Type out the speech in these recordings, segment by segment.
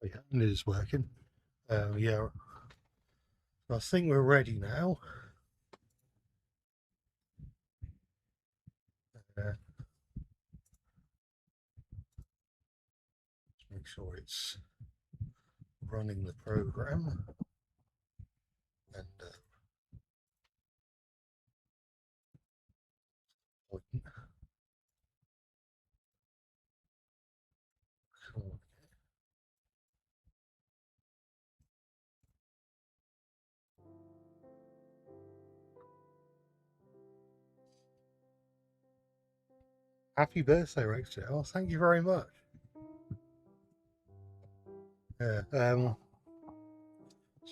Yeah, it is working. Yeah, I think we're ready now. Let's make sure it's running the program. And cool. Happy birthday, Rachel. Oh, thank you very much. Yeah. So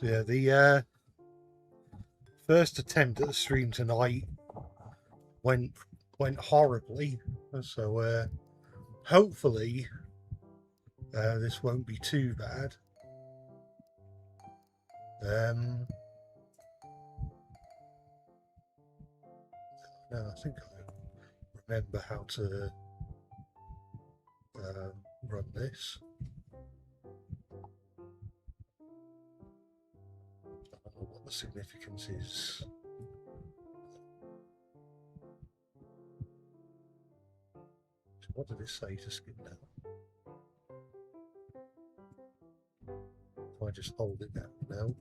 yeah, the first attempt at the stream tonight went horribly. So hopefully this won't be too bad. No, I think I remember how to run this. I don't know what the significance is. What did it say to skip down? If I just hold it down now.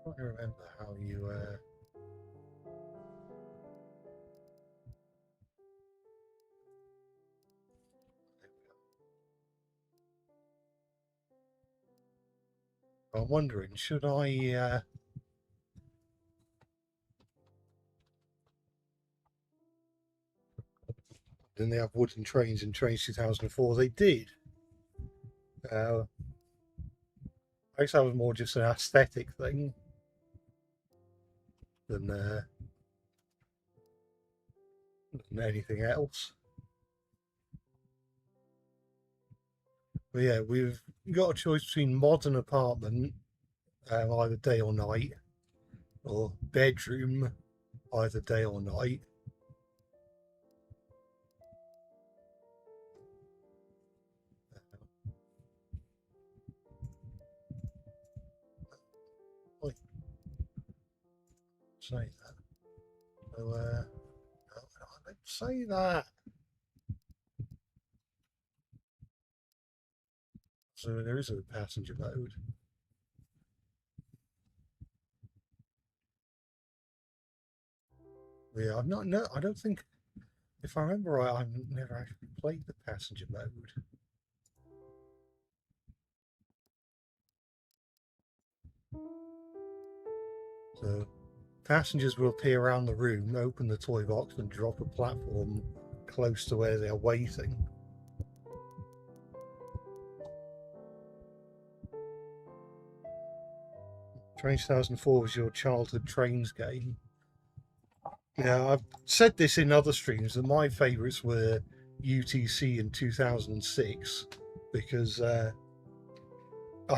I can't remember how you I'm wondering, should I didn't they have wooden trains in Trains 2004? They did. I guess that was more just an aesthetic thing than anything else. But yeah, we've got a choice between modern apartment, either day or night, or bedroom, either day or night. I say that. So, no, I don't say that. So there is a passenger mode. Yeah, I've not. No, I don't think. If I remember right, I've never actually played the passenger mode. So passengers will appear around the room, open the toy box, and drop a platform close to where they are waiting. Train 2004 was your childhood trains game. Yeah, I've said this in other streams that my favourites were UTC in 2006 because I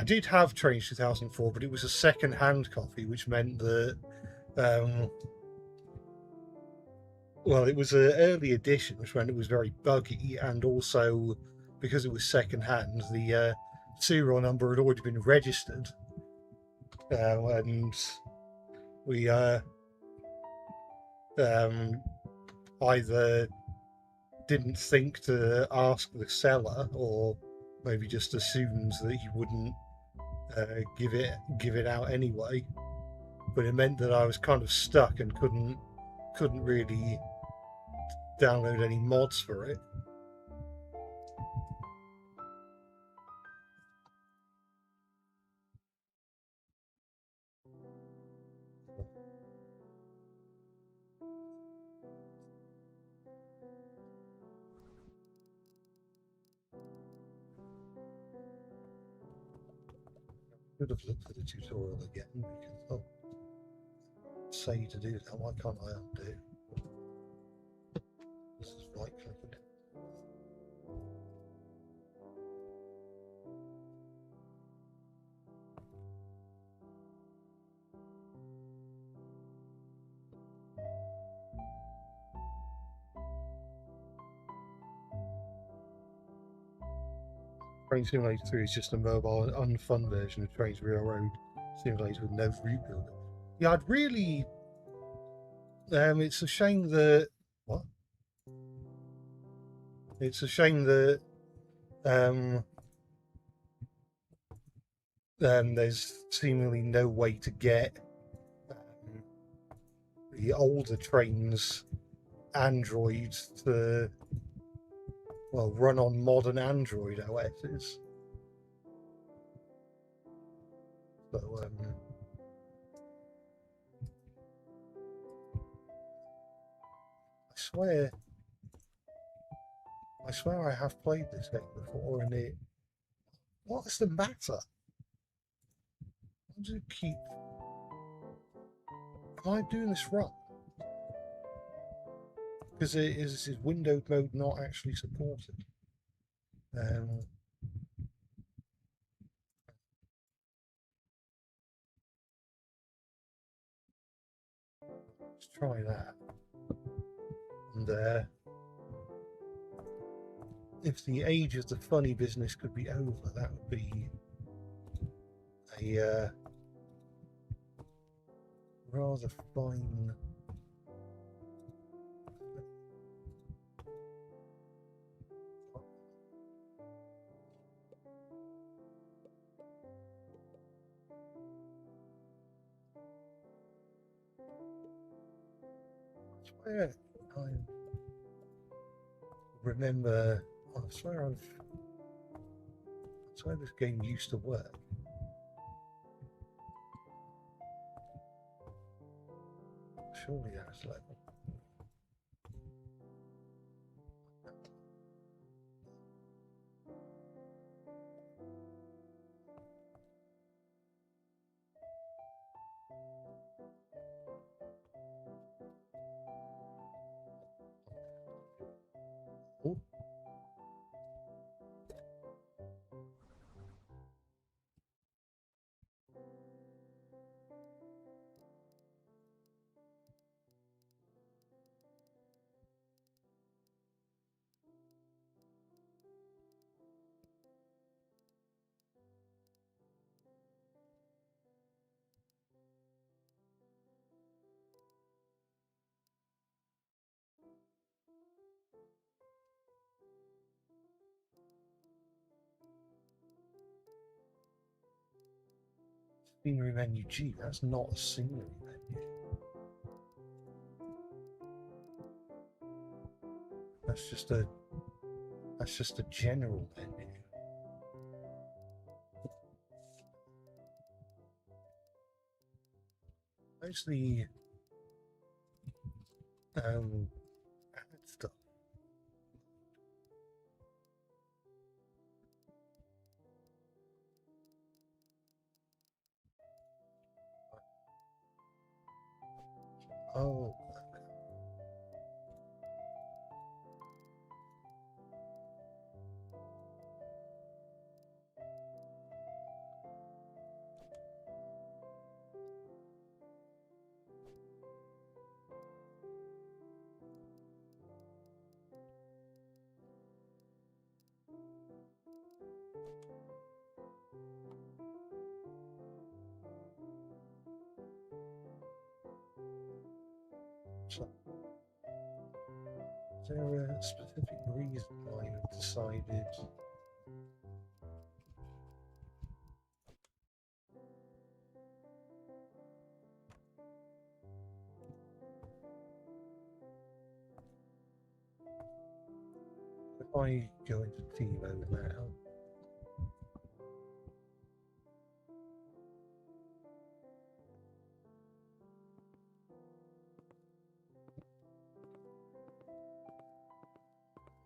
did have Trains 2004, but it was a second-hand copy, which meant that well, it was an early edition, which meant it was very buggy, and also because it was second-hand, the serial number had already been registered, and we either didn't think to ask the seller, or maybe just assumed that he wouldn't give it out anyway. But it meant that I was kind of stuck and couldn't really download any mods for it. Should have looked at the tutorial again because say to do that. Why can't I undo? This is right clicking. Train Simulator 3 is just a mobile, unfun version of Trains Railroad Simulator with no route builder. Yeah, I'd really. It's a shame that. What? It's a shame that there's seemingly no way to get the older trains Androids to, well, run on modern Android OSs. So, I swear I have played this game before, and it. What's the matter? Why does it keep? Am I doing this wrong? Because is windowed mode not actually supported? Let's try that. And if the age of the funny business could be over, that would be a rather fine. I remember. I swear this game used to work. Surely that's level. Oh. Scenery menu G, that's not a scenery menu. That's just a general menu. Where's the add stuff? Oh. So, is there a specific reason why you've decided? If I go into team mode now,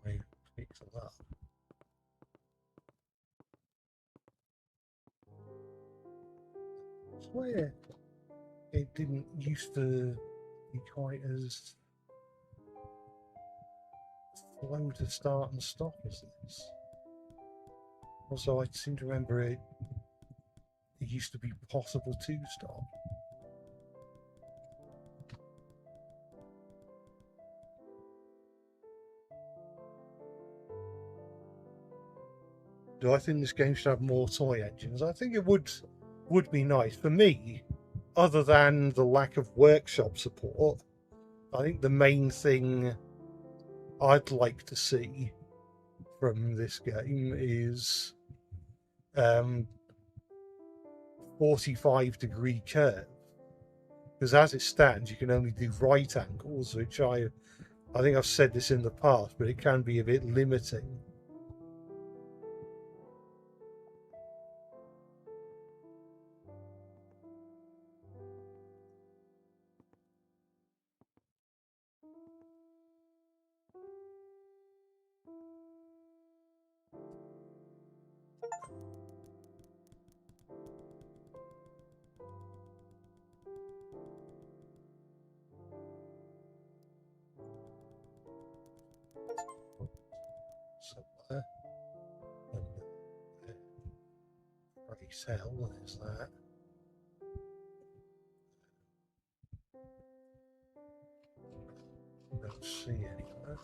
I fix it up. I swear it didn't used to be quite as slow to start and stop as this. Also, I seem to remember it used to be possible to stop. Do I think this game should have more toy engines? I think it would be nice. For me, other than the lack of workshop support, I think the main thing I'd like to see from this game is 45-degree curve. Because as it stands, you can only do right angles, which I think I've said this in the past, but it can be a bit limiting. Somewhere. Bloody hell, what is that? I don't see anywhere.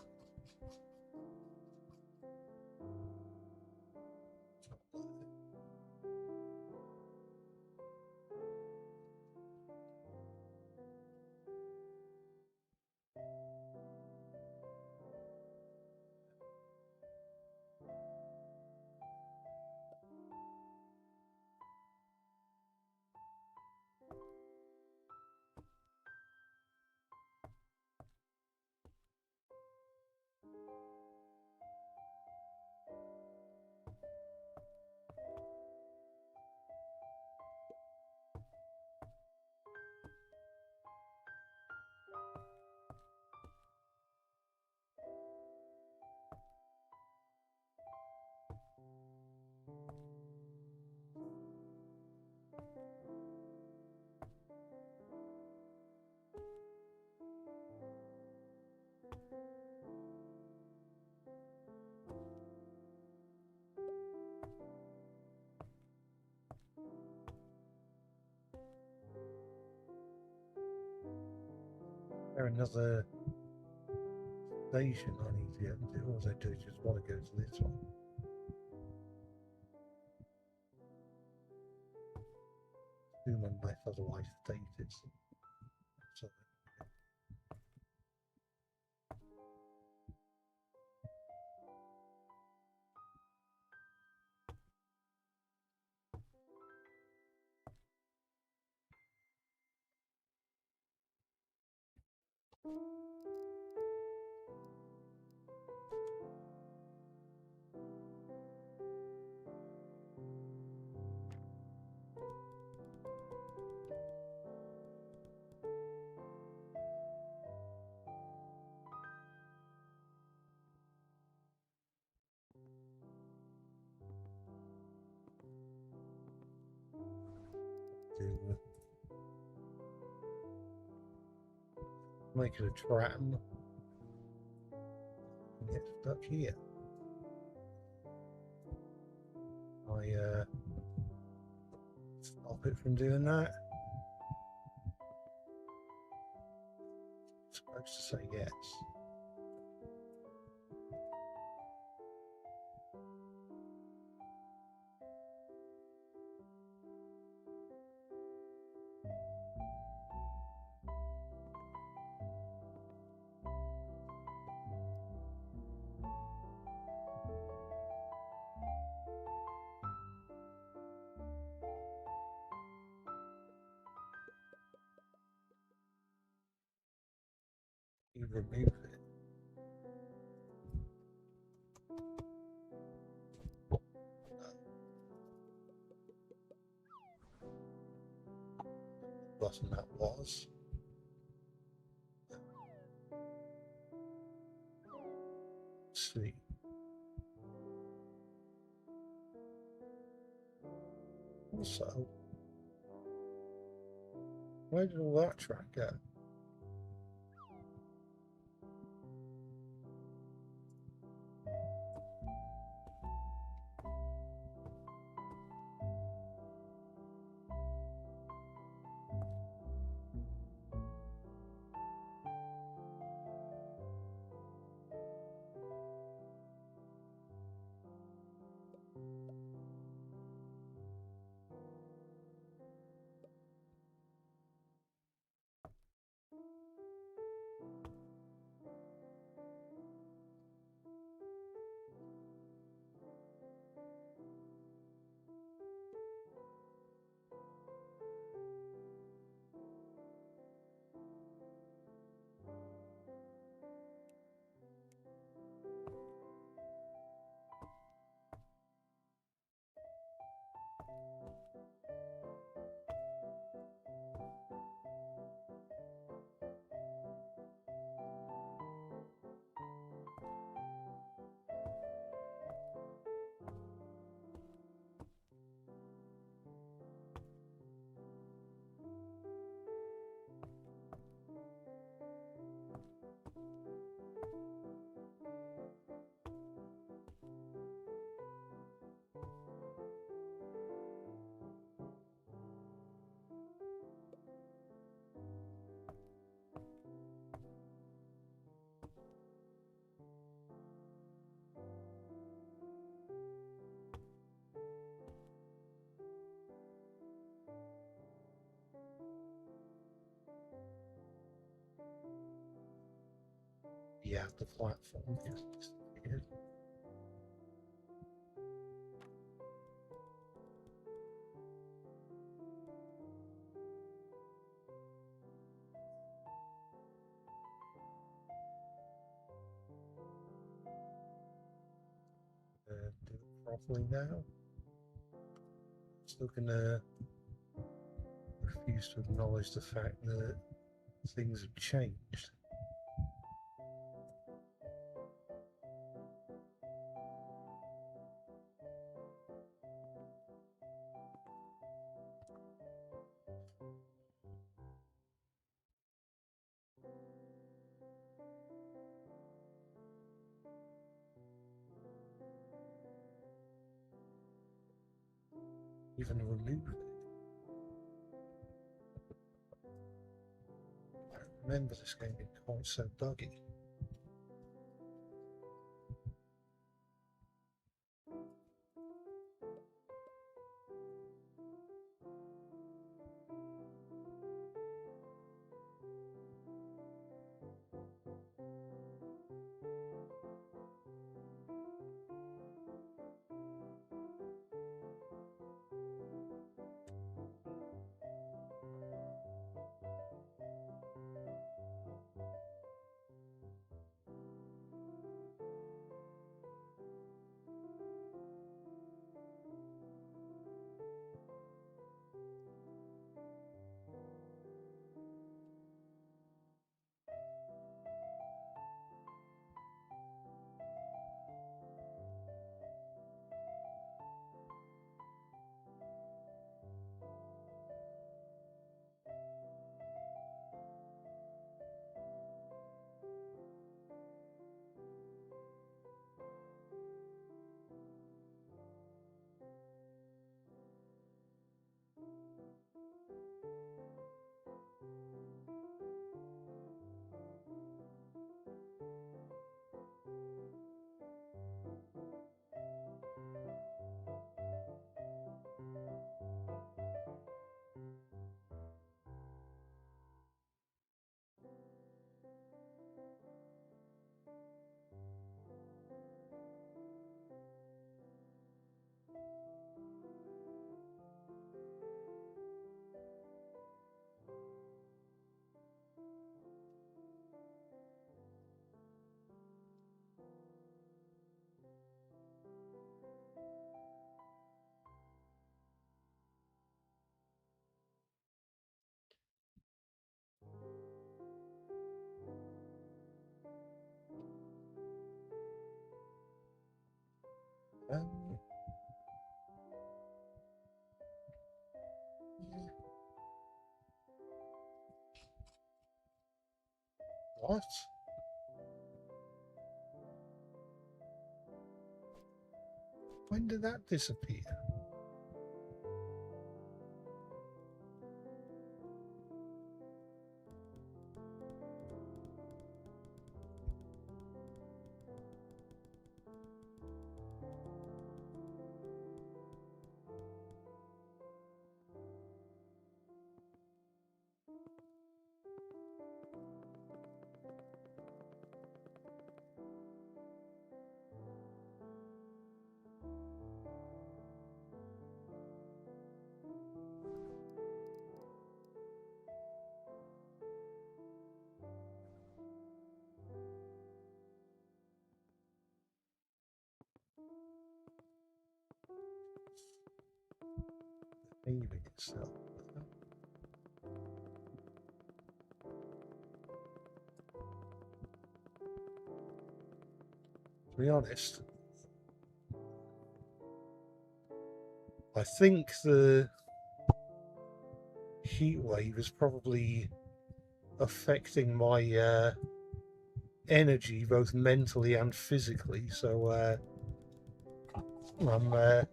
There another station I need to get to, or do I just want to go to this one? Assume unless otherwise stated. So, do make it a tram. Get stuck here. I stop it from doing that. It's supposed to say yes. You remove it. Button that was. Let's see. Also, where did all that track go? Yeah, the platform is here. Do it properly now. Still gonna refuse to acknowledge the fact that things have changed. Even remove it. I remember this game being quite so buggy. Um, what? When did that disappear? Maybe itself. To be honest, I think the heat wave is probably affecting my energy both mentally and physically. So I'm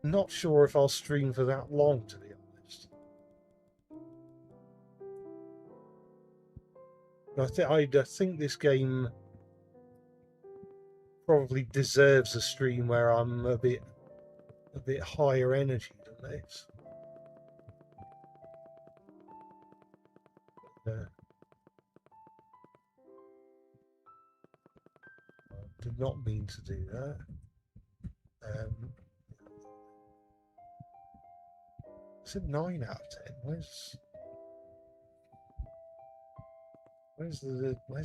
not sure if I'll stream for that long, to be honest. I think this game probably deserves a stream where I'm a bit higher energy than this. did not mean to do that. It's a 9 out of 10. Where's the other one?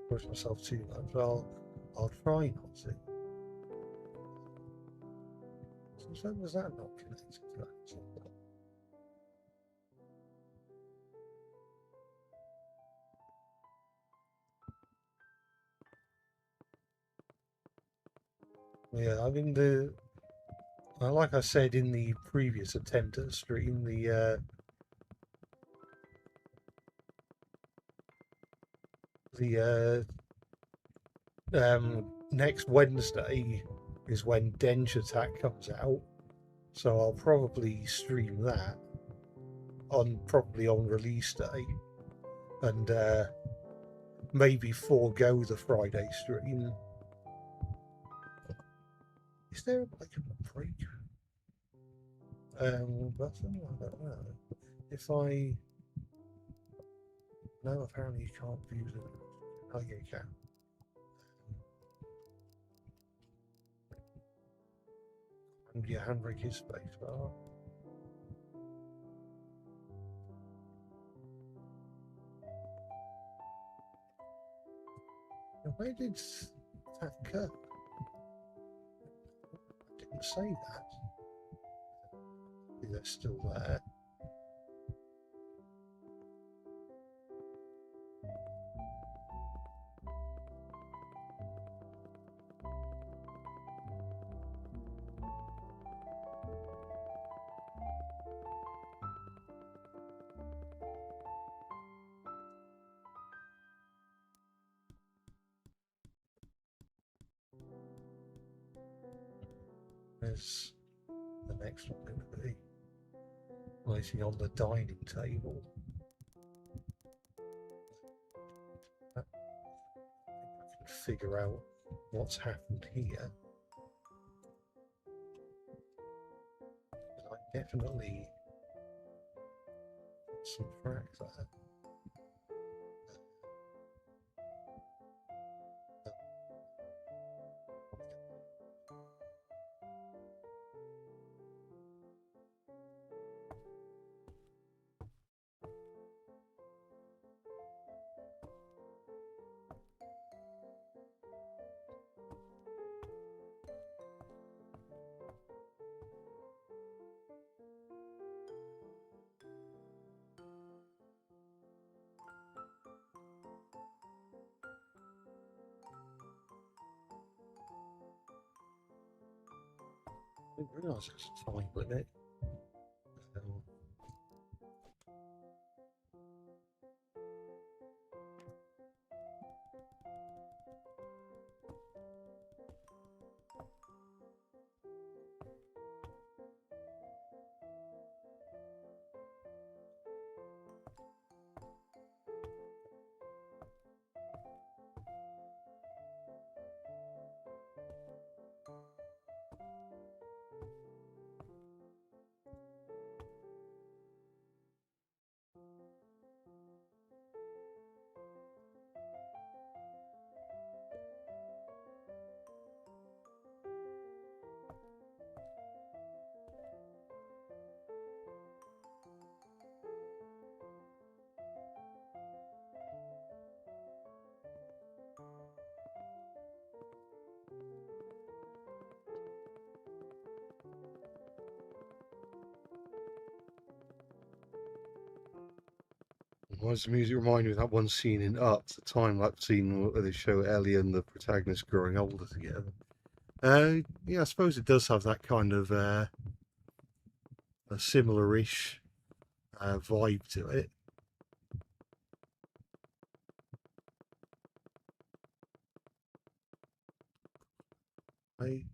Push myself too much. I'll try not to. So was that not connected to that? Yeah, I mean like I said in the previous attempt at stream, next Wednesday is when Dench Attack comes out, so I'll probably stream that probably on release day, and maybe forego the Friday stream. Is there like a break? Button? I don't know. If I no, apparently you can't view the. Oh, yeah, you can. And your handbrake is space bar. Where did that go? I didn't say that. Maybe they're still there. Where's the next one going to be? Waiting on the dining table. I think I can figure out what's happened here. I definitely got some frack there. I didn't realise it's a time limit. Why does the music remind me of that one scene in Up, the time lapse scene where they show Ellie and the protagonist growing older together? Yeah, I suppose it does have that kind of a similar-ish vibe to it. way.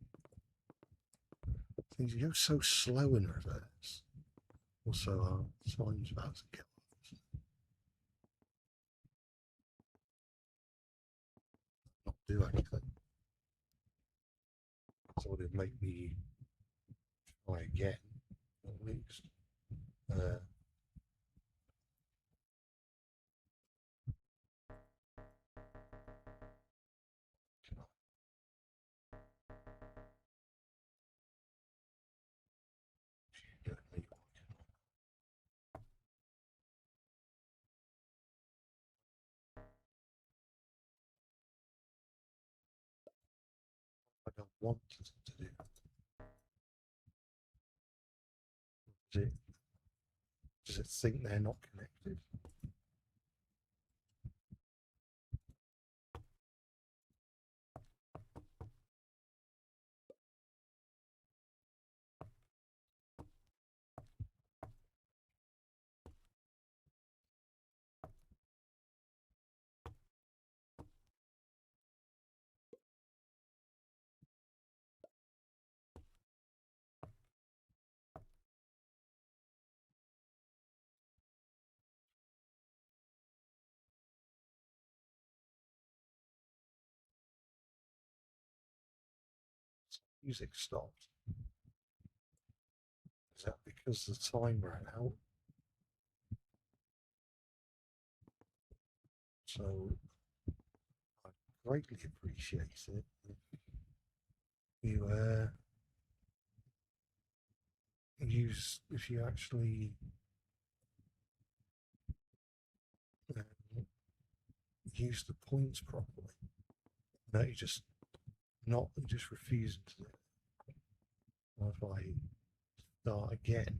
Things go so slow in reverse. Also, our time's about to kill us. Not do anything. So it'd make me try again, at least. I don't want it to do. Does it think they're not connected? Music stopped. Is that because the time ran out? So I greatly appreciate it if you actually use the points properly. No, you just refusing to do it. What if I start again?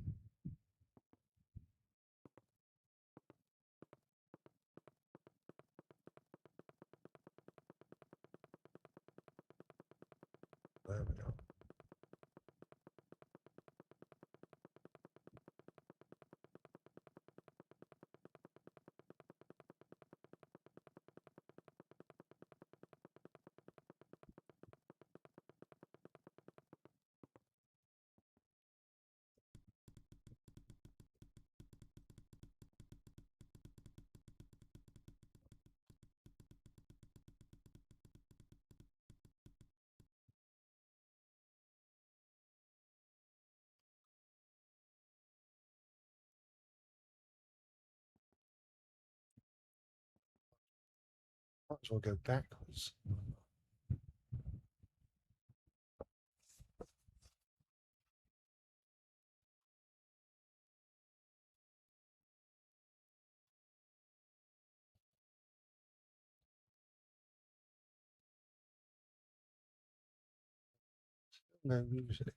There we go. Might as well go backwards. No music.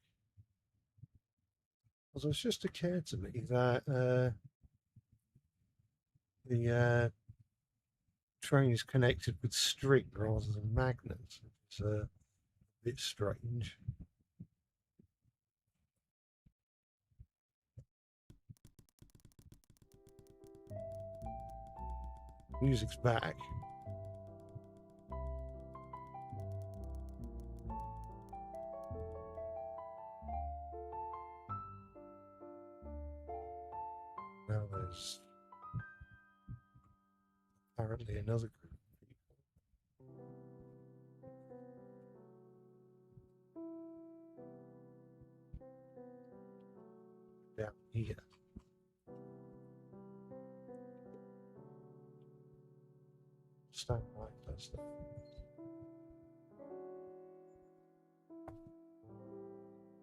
Also, it's just occurred to me that the train is connected with string rather than magnets. It's a bit strange. Music's back. Now there's apparently another group of people. Down here. Stand right, that's that.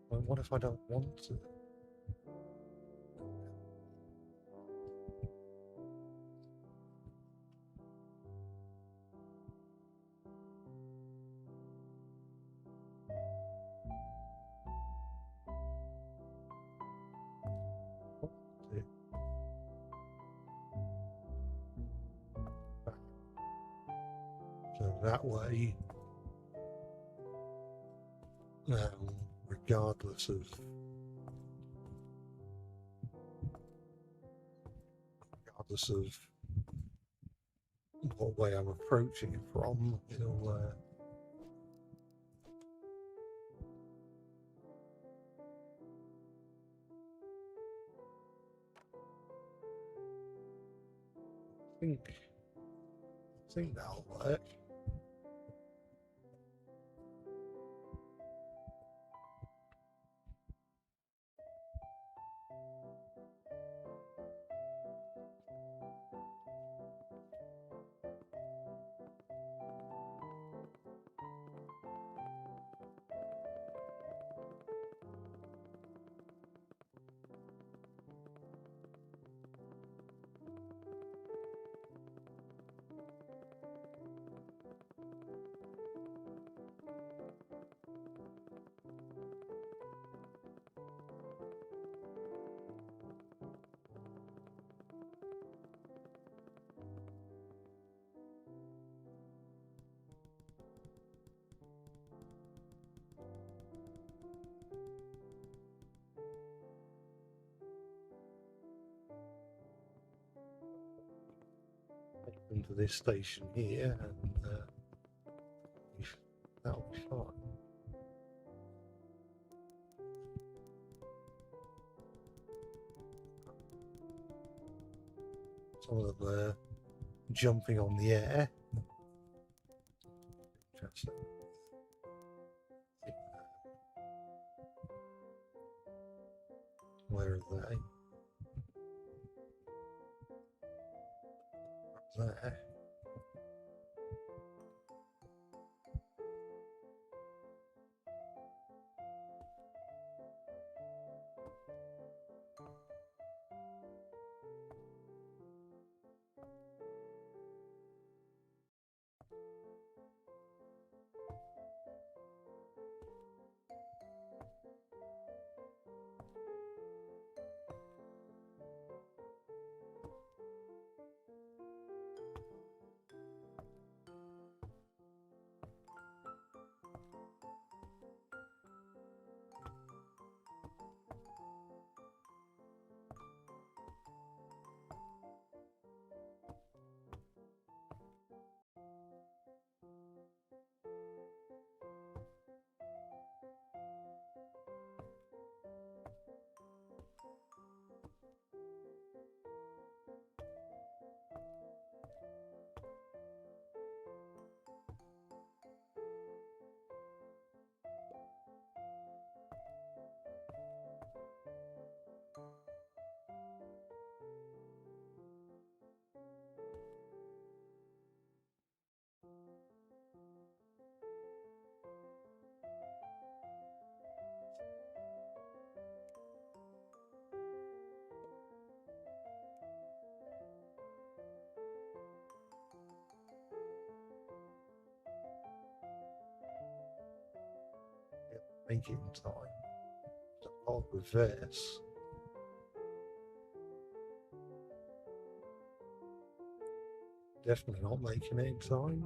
Well, what if I don't want to? So that way, regardless of what way I'm approaching it from, it'll think that'll work. Into this station here, and that'll be fine. Some of them jumping on the air. Interesting. Where are they? There. Make it in time. I'll reverse. Definitely not making it in time.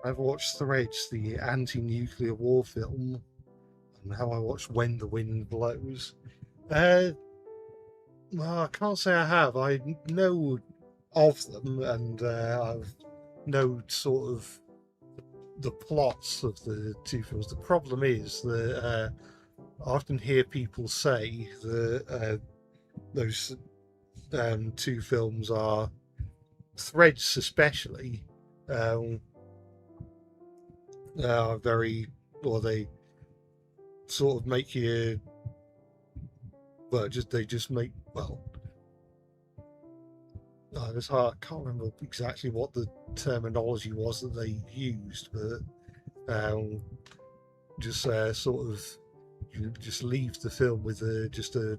I've watched Threads, the anti-nuclear war film, and how I watched When the Wind Blows. Uh, well, I can't say I have. I know of them, and I've know sort of the plots of the two films. The problem is that I often hear people say that those two films are Threads, especially, um, are very, or they sort of make you, well, just they just make, well, it's hard. I can't remember exactly what the terminology was that they used, but just sort of you just leave the film with just a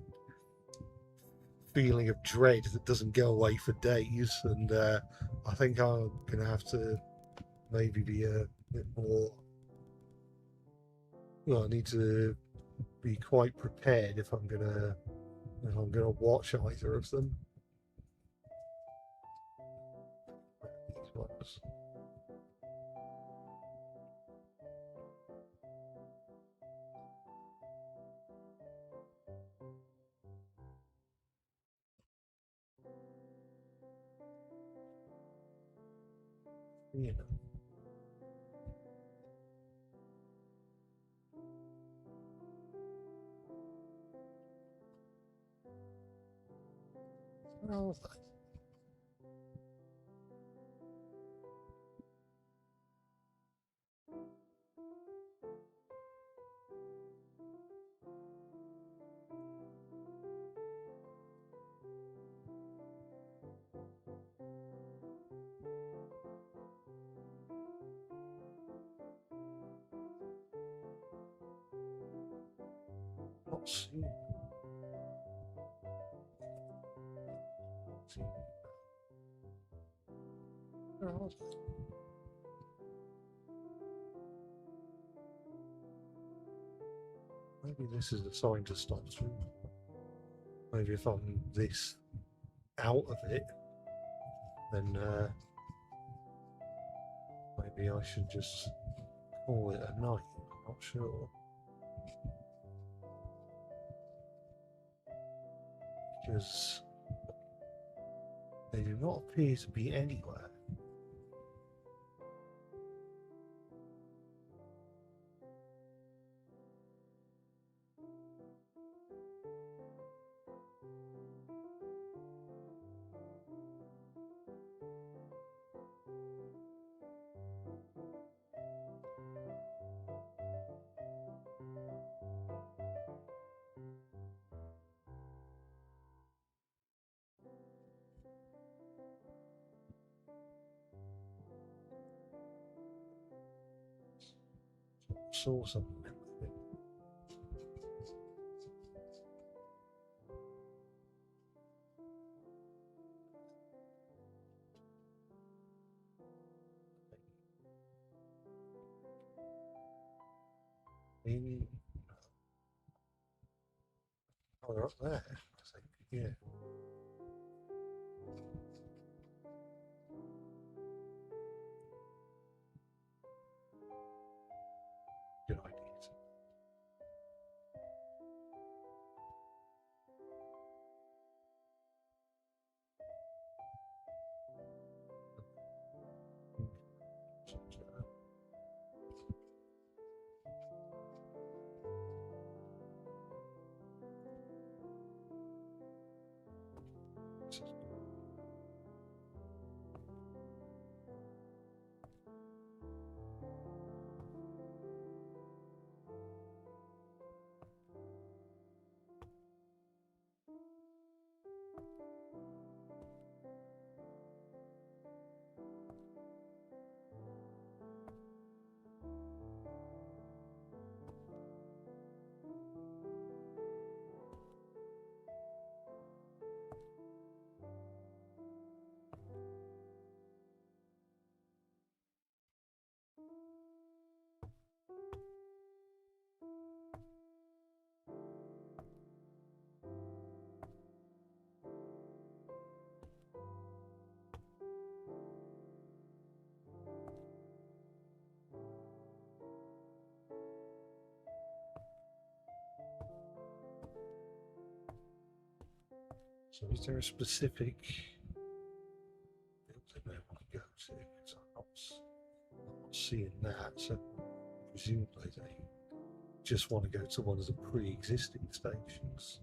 feeling of dread that doesn't go away for days. And I think I'm gonna have to maybe be a bit more. Well, I need to be quite prepared if I'm gonna watch either of them. These ones. Yeah. Well, not seen. Well, maybe this is a sign to stop streaming. Maybe if I'm this out of it, then maybe I should just call it a night. I'm not sure. Because they do not appear to be anywhere. Saw something. Maybe. Oh, they're up there. I think. Yeah. Good idea. So is there a specific building they want to go to? Because I'm not seeing that. So presumably they just want to go to one of the pre-existing stations.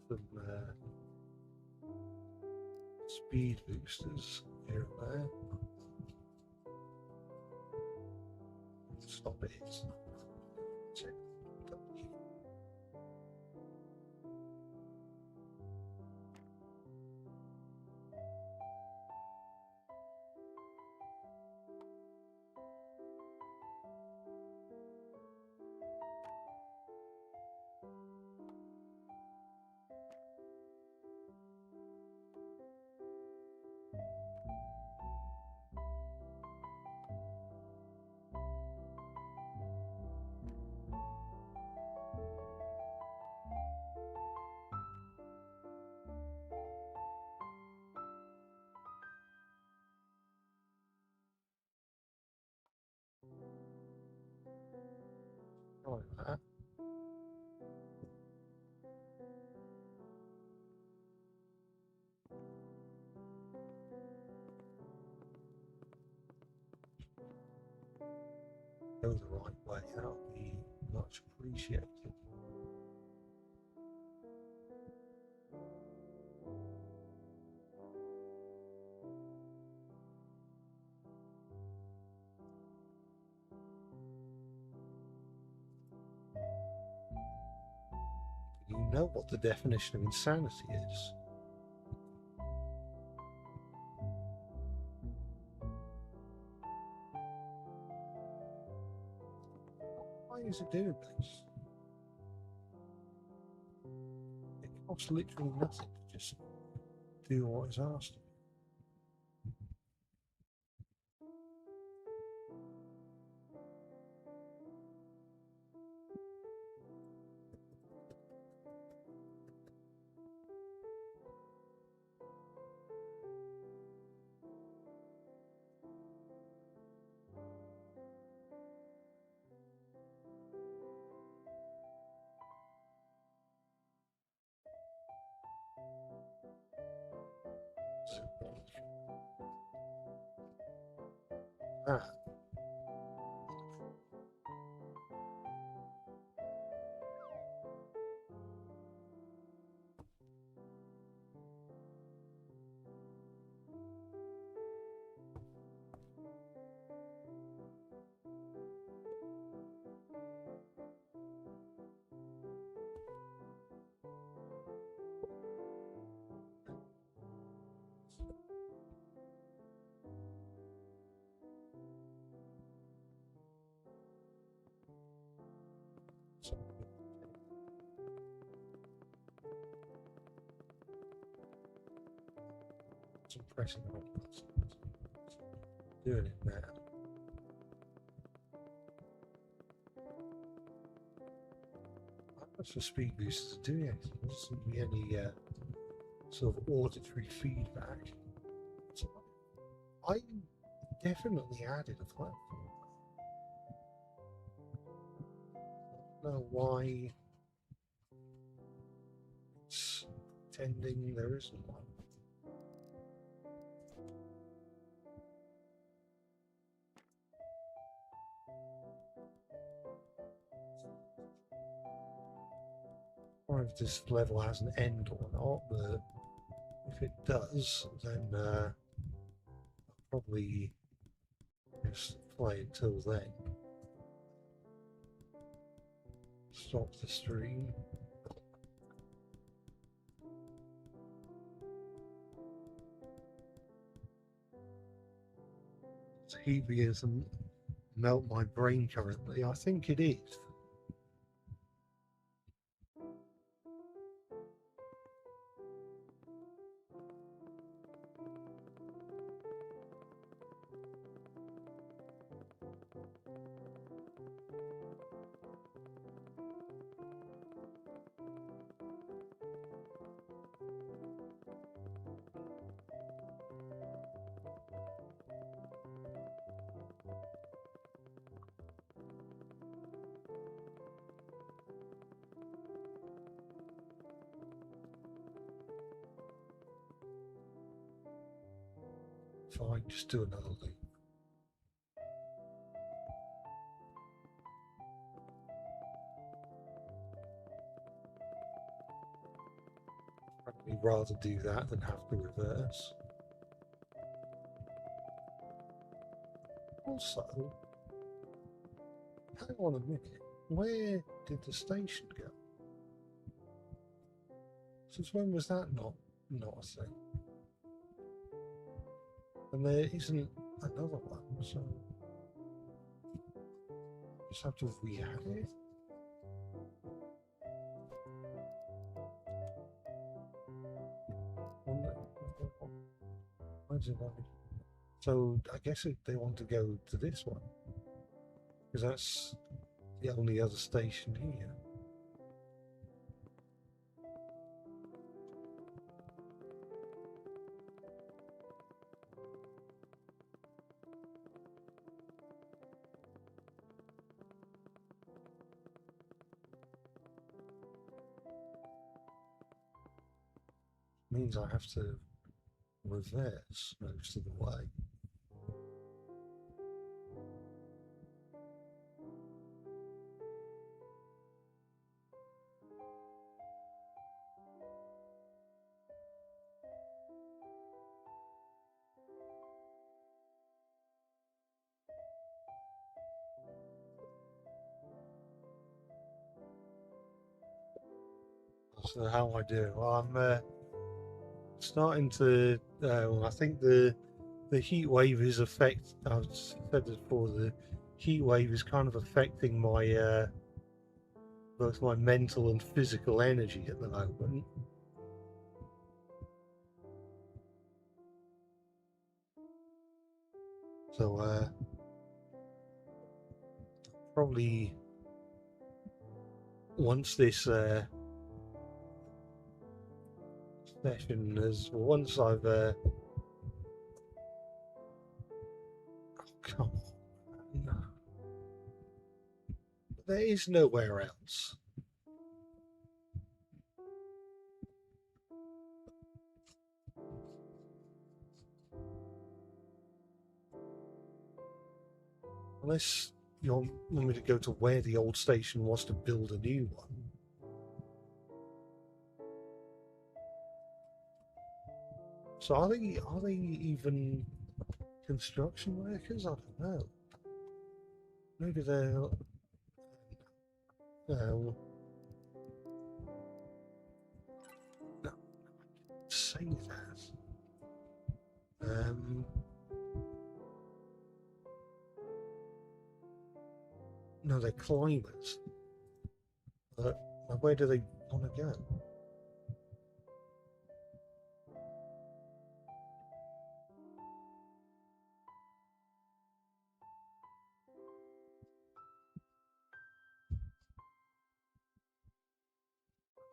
Some speed boosters here and there. Stop it. Check. Like that. Go the right way, that would be much appreciated. You know what the definition of insanity is? Why is it doing this? It costs literally nothing to just do what is asked of you. Ah, I'm pressing the wrong button. Doing it now. That's the speed boosters are doing anything. There doesn't seem to be any sort of auditory feedback. So I definitely added a platform. I don't know why it's pretending there isn't one. Or if this level has an end or not, but if it does, then I'll probably just play it till then. Stop the stream. It's heat begins to melt my brain currently. I think it is. Fine, just do another loop. I'd rather do that than have to reverse. Also, hang on a minute, where did the station go? Since when was that not a thing? And there isn't another one, so just have to re-add it. So I guess they want to go to this one, because that's the only other station here. Means I have to reverse most of the way. So how am I doing? Well, I'm starting to. Well, I think the heat wave is I've said this before. The heat wave is kind of affecting my both my mental and physical energy at the moment. So probably once this session once I've oh, come on. No. There is nowhere else. Unless you want me to go to where the old station was to build a new one. So are they even construction workers? I don't know. Maybe they're. No, say that. No, they're climbers. But where do they want to go?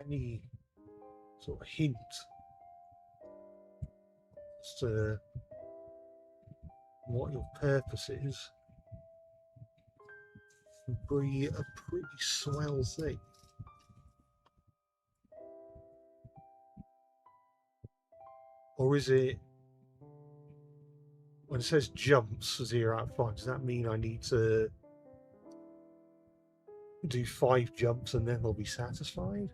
any sort of hint as to what your purpose is, would be a pretty swell thing. Or is it, when it says jumps 0 out of 5, does that mean I need to do 5 jumps and then they'll be satisfied?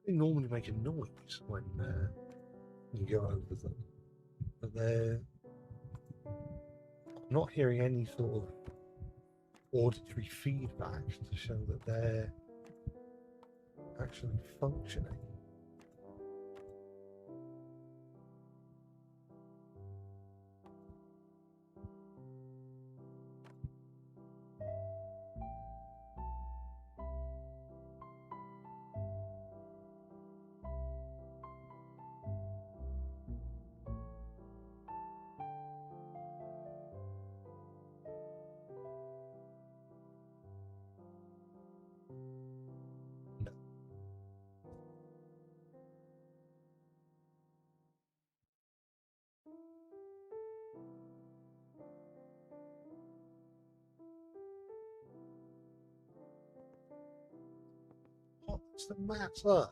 They normally make a noise when you go over them, but they're not hearing any sort of auditory feedback to show that they're actually functioning. What's the matter?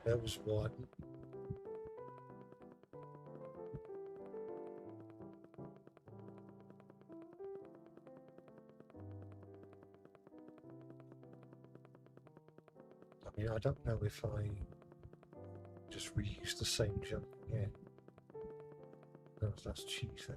There was one. I mean, I don't know if I just reuse the same jump again. That's cheating.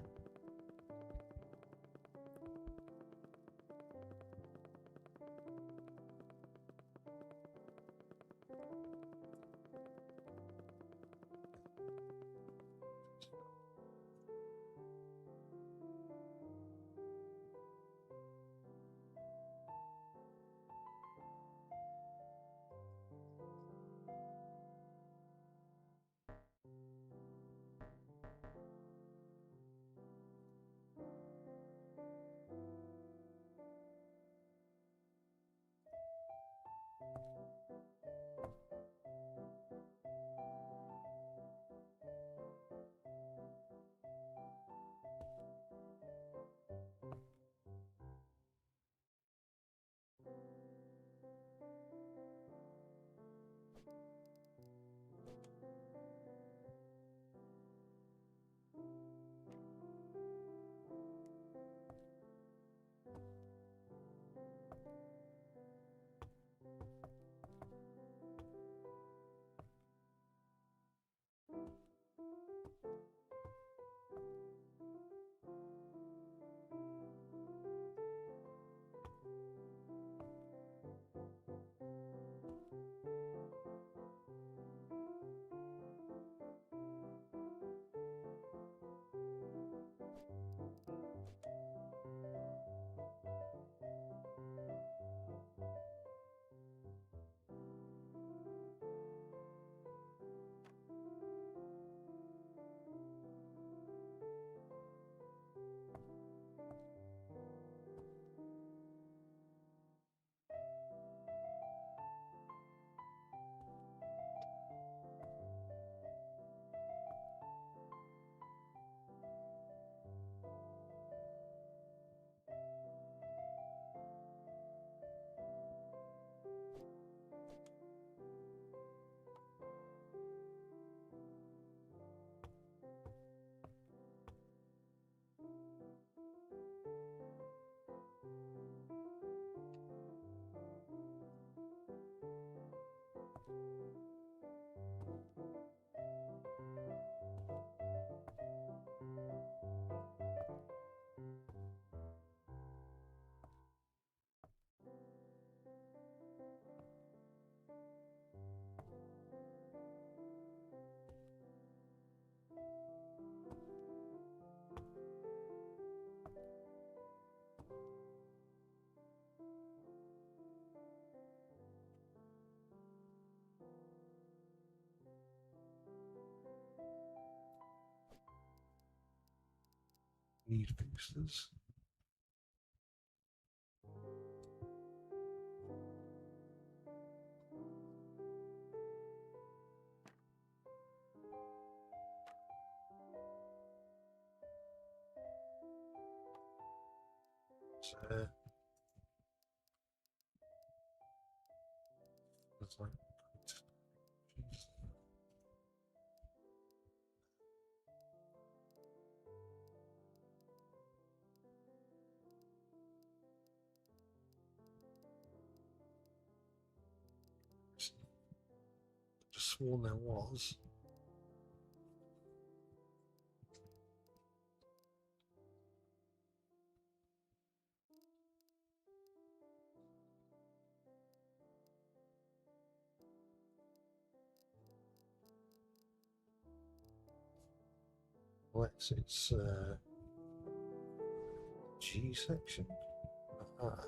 Need boosters. So, that's like, just sworn there was. Unless it's G section. Aha.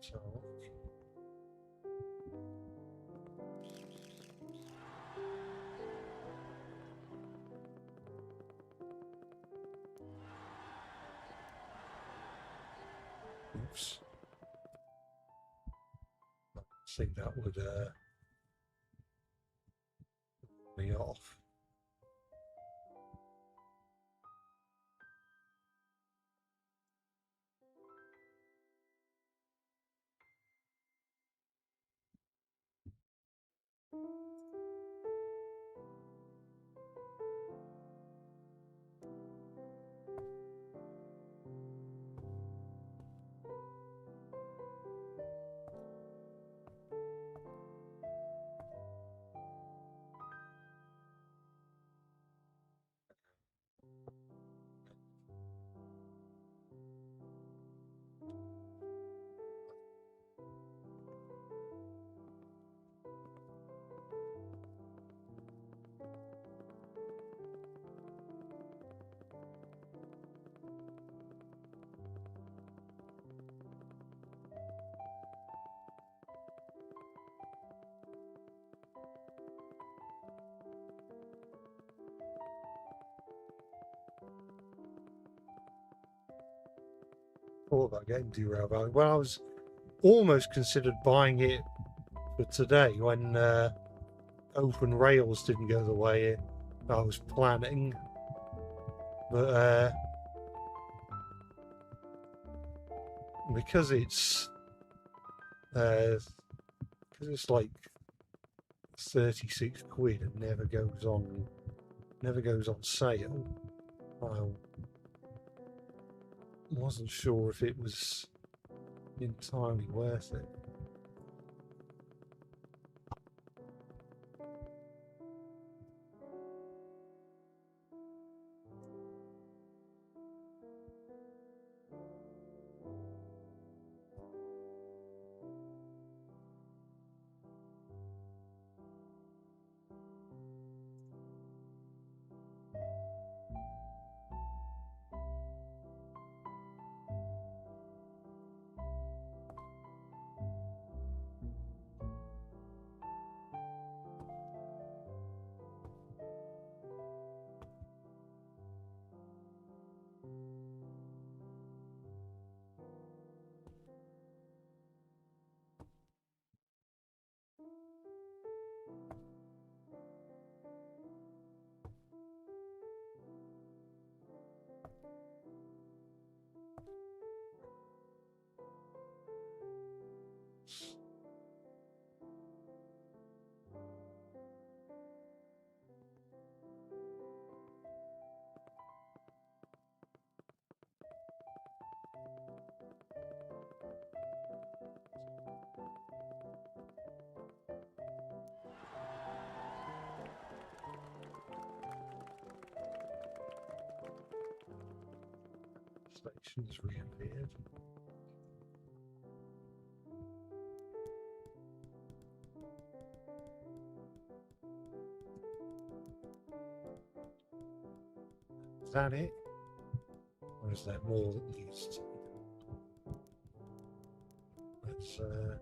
So, oops. I think that would be off. Thought about getting Derail Valley. Well, I was almost considered buying it for today when Open Rails didn't go the way I was planning. But because it's like 36 quid and never goes on sale, I wasn't sure if it was entirely worth it. station's reappeared. Is that it? Or is there more that needs to be done? Let's oh,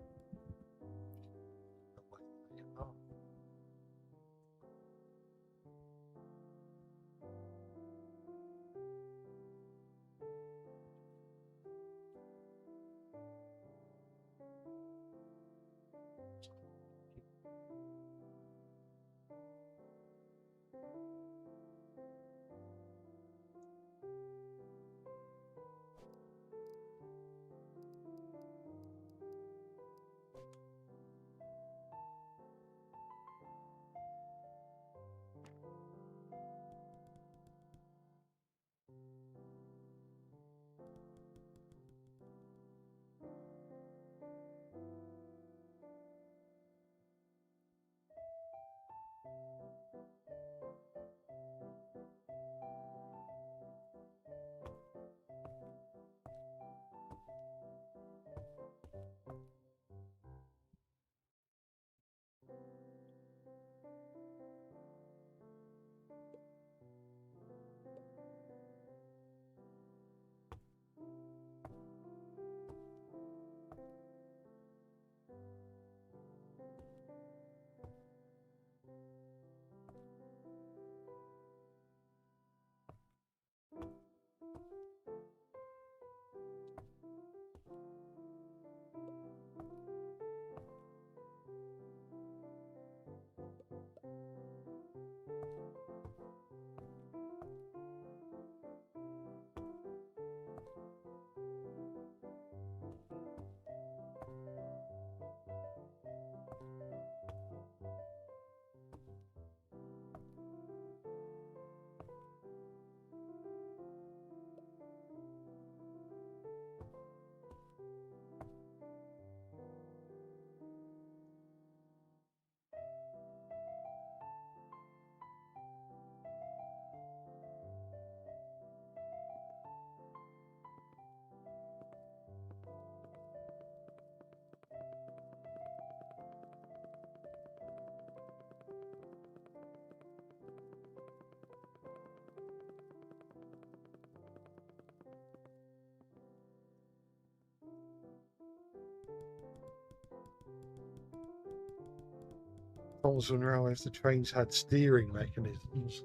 Problems when railways, the trains had steering mechanisms.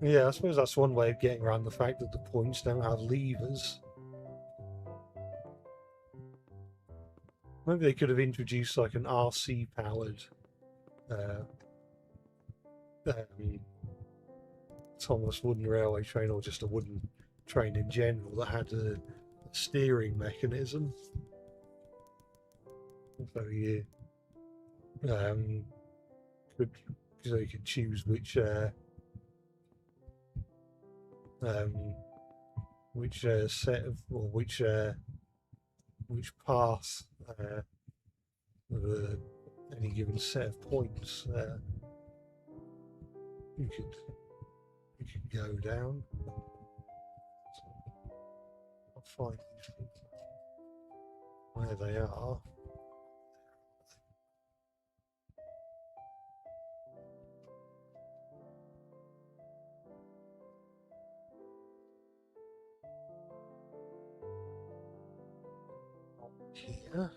Yeah, I suppose that's one way of getting around the fact that the points don't have levers. Maybe they could have introduced like an RC powered um, Thomas wooden railway train, or just a wooden train in general that had a steering mechanism. So you could, so you could choose which set of, or which path of any given set of points you could go down. I'll find these people where they are. Here.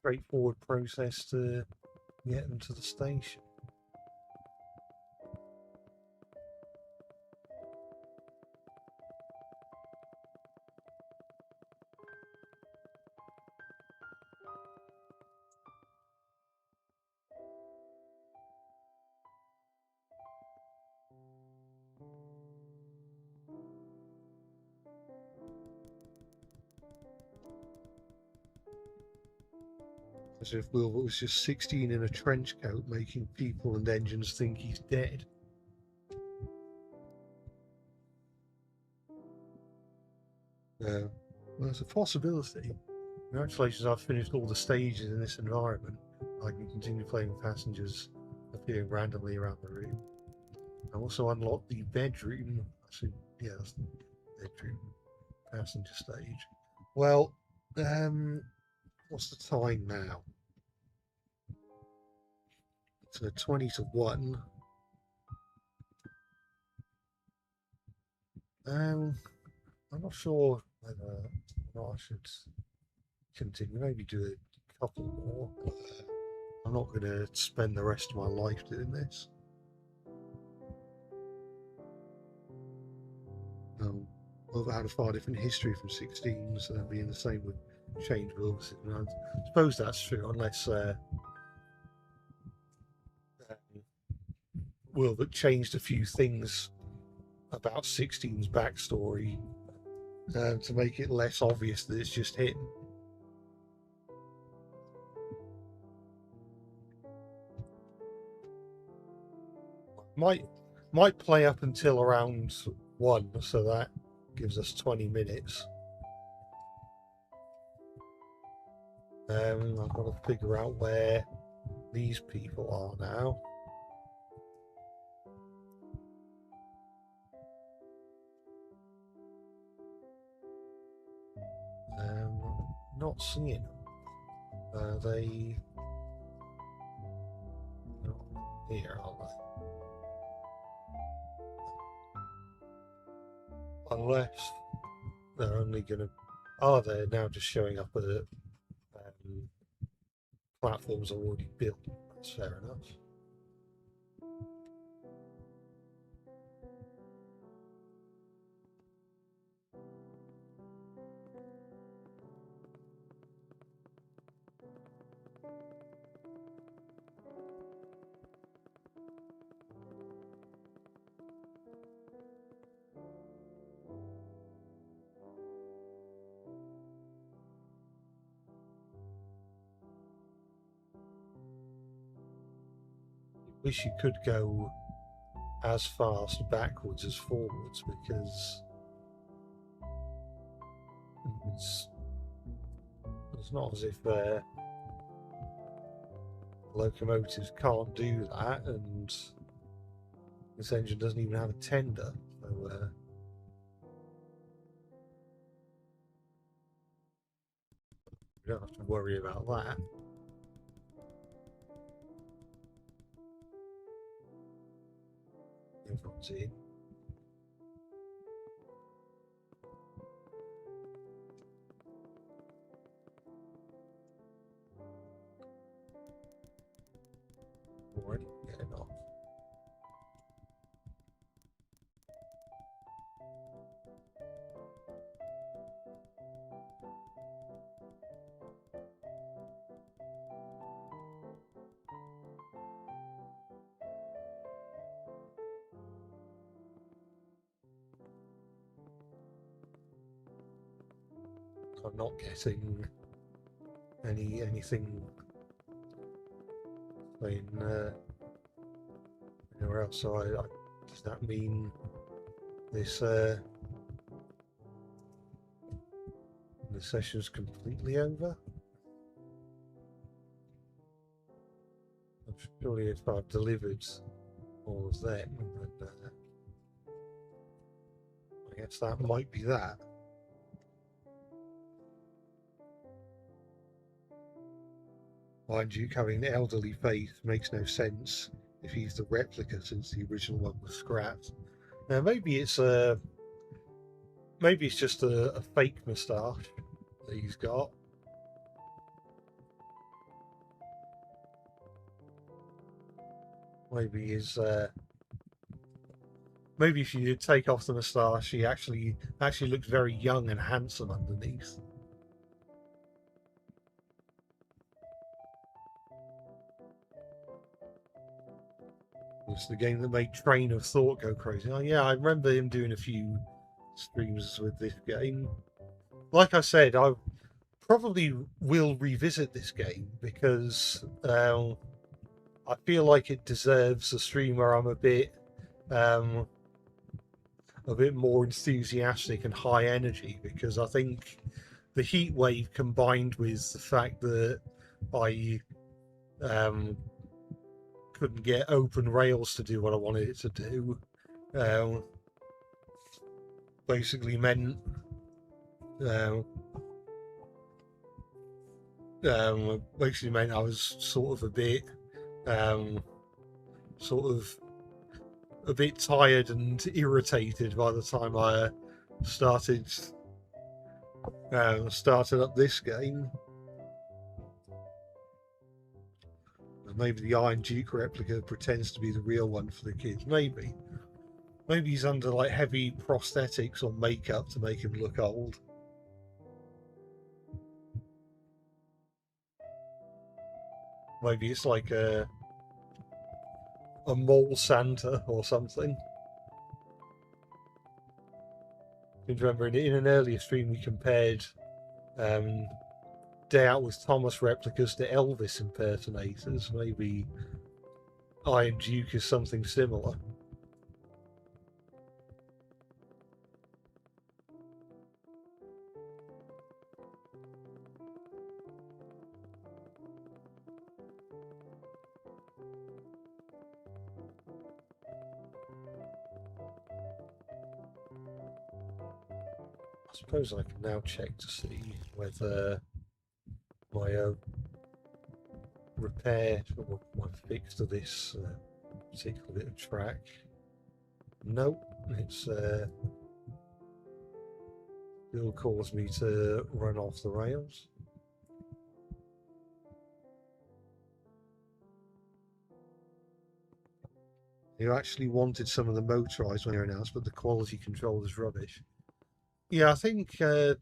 straightforward process to get them to the station. As if Wilbur was just 16 in a trench coat making people and engines think he's dead. Well, there's a possibility. Congratulations, I've finished all the stages in this environment. I can continue playing with passengers appearing randomly around the room. I also unlocked the bedroom. Yeah, that's the bedroom passenger stage. Well, what's the time now? It's 20 to 1. I'm not sure whether or not I should continue. Maybe do a couple more. I'm not going to spend the rest of my life doing this. We've had a far different history from 16, so being the same with changeable. I suppose that's true, unless Wilbert changed a few things about 16's backstory to make it less obvious that it's just him. Might play up until around 1, so that gives us 20 minutes. I've got to figure out where these people are now. Not seeing them. They not here, are they? Unless they're only going to... Oh, they're now just showing up at platforms already built. That's fair enough. Wish you could go as fast backwards as forwards, because it's not as if locomotives can't do that, and this engine doesn't even have a tender, so we don't have to worry about that. Everyone's in. Already getting off. I'm not getting anything playing anywhere else. So does that mean this the session's completely over? Surely if I've delivered all of them, then I guess that might be that. Mind you, having the elderly Faith makes no sense if he's the replica, since the original one was scrapped. Now maybe it's just a fake moustache that he's got. maybe his maybe if you take off the moustache, he actually looks very young and handsome underneath. It's the game that made Train of Thought go crazy. Oh yeah, I remember him doing a few streams with this game. Like I said, I probably will revisit this game because I feel like it deserves a stream where I'm a bit more enthusiastic and high energy, because I think the heat wave combined with the fact that I couldn't get open rails to do what I wanted it to do basically meant I was sort of a bit tired and irritated by the time I started up this game. Maybe the Iron Duke replica pretends to be the real one for the kids. Maybe he's under like heavy prosthetics or makeup to make him look old. Maybe it's like a mole Santa or something. I remember in an earlier stream we compared Day Out with Thomas replicas to Elvis impersonators. Maybe Iron Duke is something similar. I suppose I can now check to see whether my repair or my fix to this particular bit of track. Nope, it's still caused me to run off the rails. You actually wanted some of the motorized when you announced, but the quality control is rubbish. Yeah, I think. I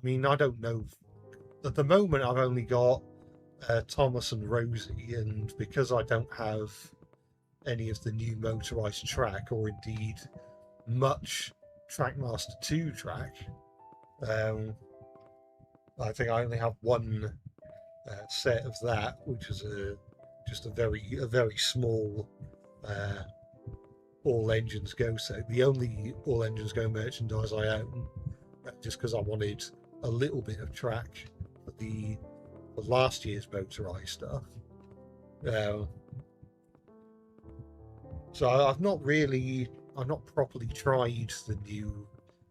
mean, I don't know. At the moment, I've only got Thomas and Rosie, and because I don't have any of the new motorized track, or indeed much Trackmaster 2 track, I think I only have one set of that, which is just a very small all engines go set. The only all engines go merchandise I own, just because I wanted a little bit of track for the last year's motorized stuff. So I've not properly tried the new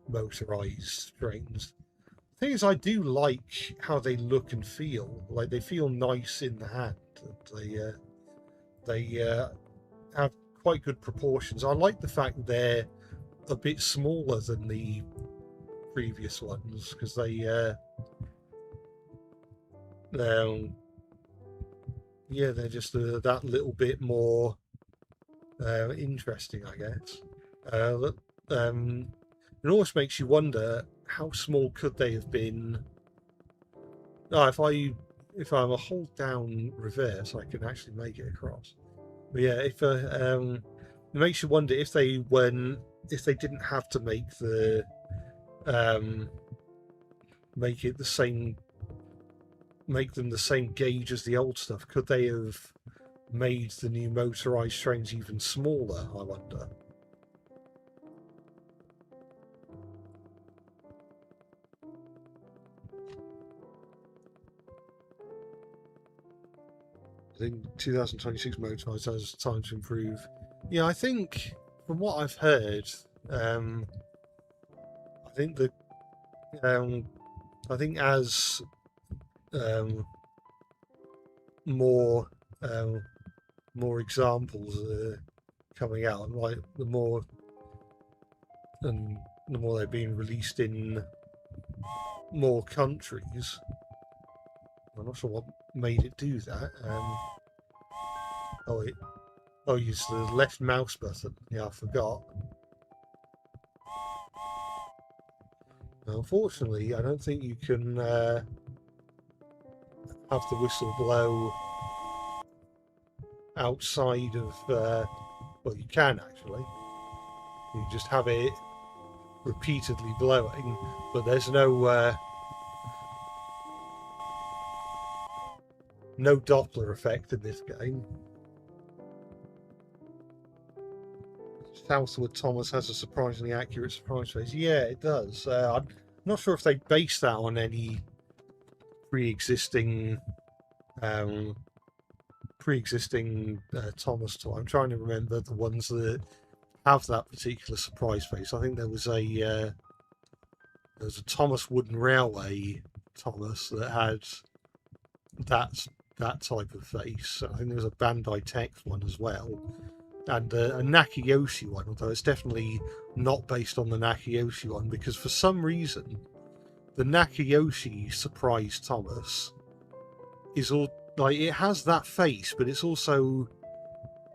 motorized trains. The thing is, I do like how they look and feel. Like, they feel nice in the hand. They have quite good proportions. I like the fact that they're a bit smaller than the previous ones, because they're just that little bit more interesting, I guess. It almost makes you wonder, how small could they have been? If I'm a hold down reverse, I can actually make it across. But yeah, it makes you wonder if they didn't have to make them the same gauge as the old stuff, could they have made the new motorized trains even smaller, I wonder. I think 2026 motorized has time to improve. Yeah, I think from what I've heard, I think as more examples are coming out, like the more they're being released in more countries. I'm not sure what made it do that. Oh, use the left mouse button. Yeah, I forgot. Now, unfortunately, I don't think you can have the whistle blow outside of. Well, you can actually. You just have it repeatedly blowing, but there's no Doppler effect in this game. Southwood Thomas has a surprisingly accurate surprise phase. Yeah, it does. I'm not sure if they base that on any pre-existing Thomas toy. I'm trying to remember the ones that have that particular surprise phase. I think there was a Thomas Wooden Railway Thomas that had that type of face. I think there was a Bandai Tex one as well, and a Nakayoshi one, although it's definitely not based on the Nakayoshi one, because for some reason the Nakayoshi Surprise Thomas is all like, it has that face, but it's also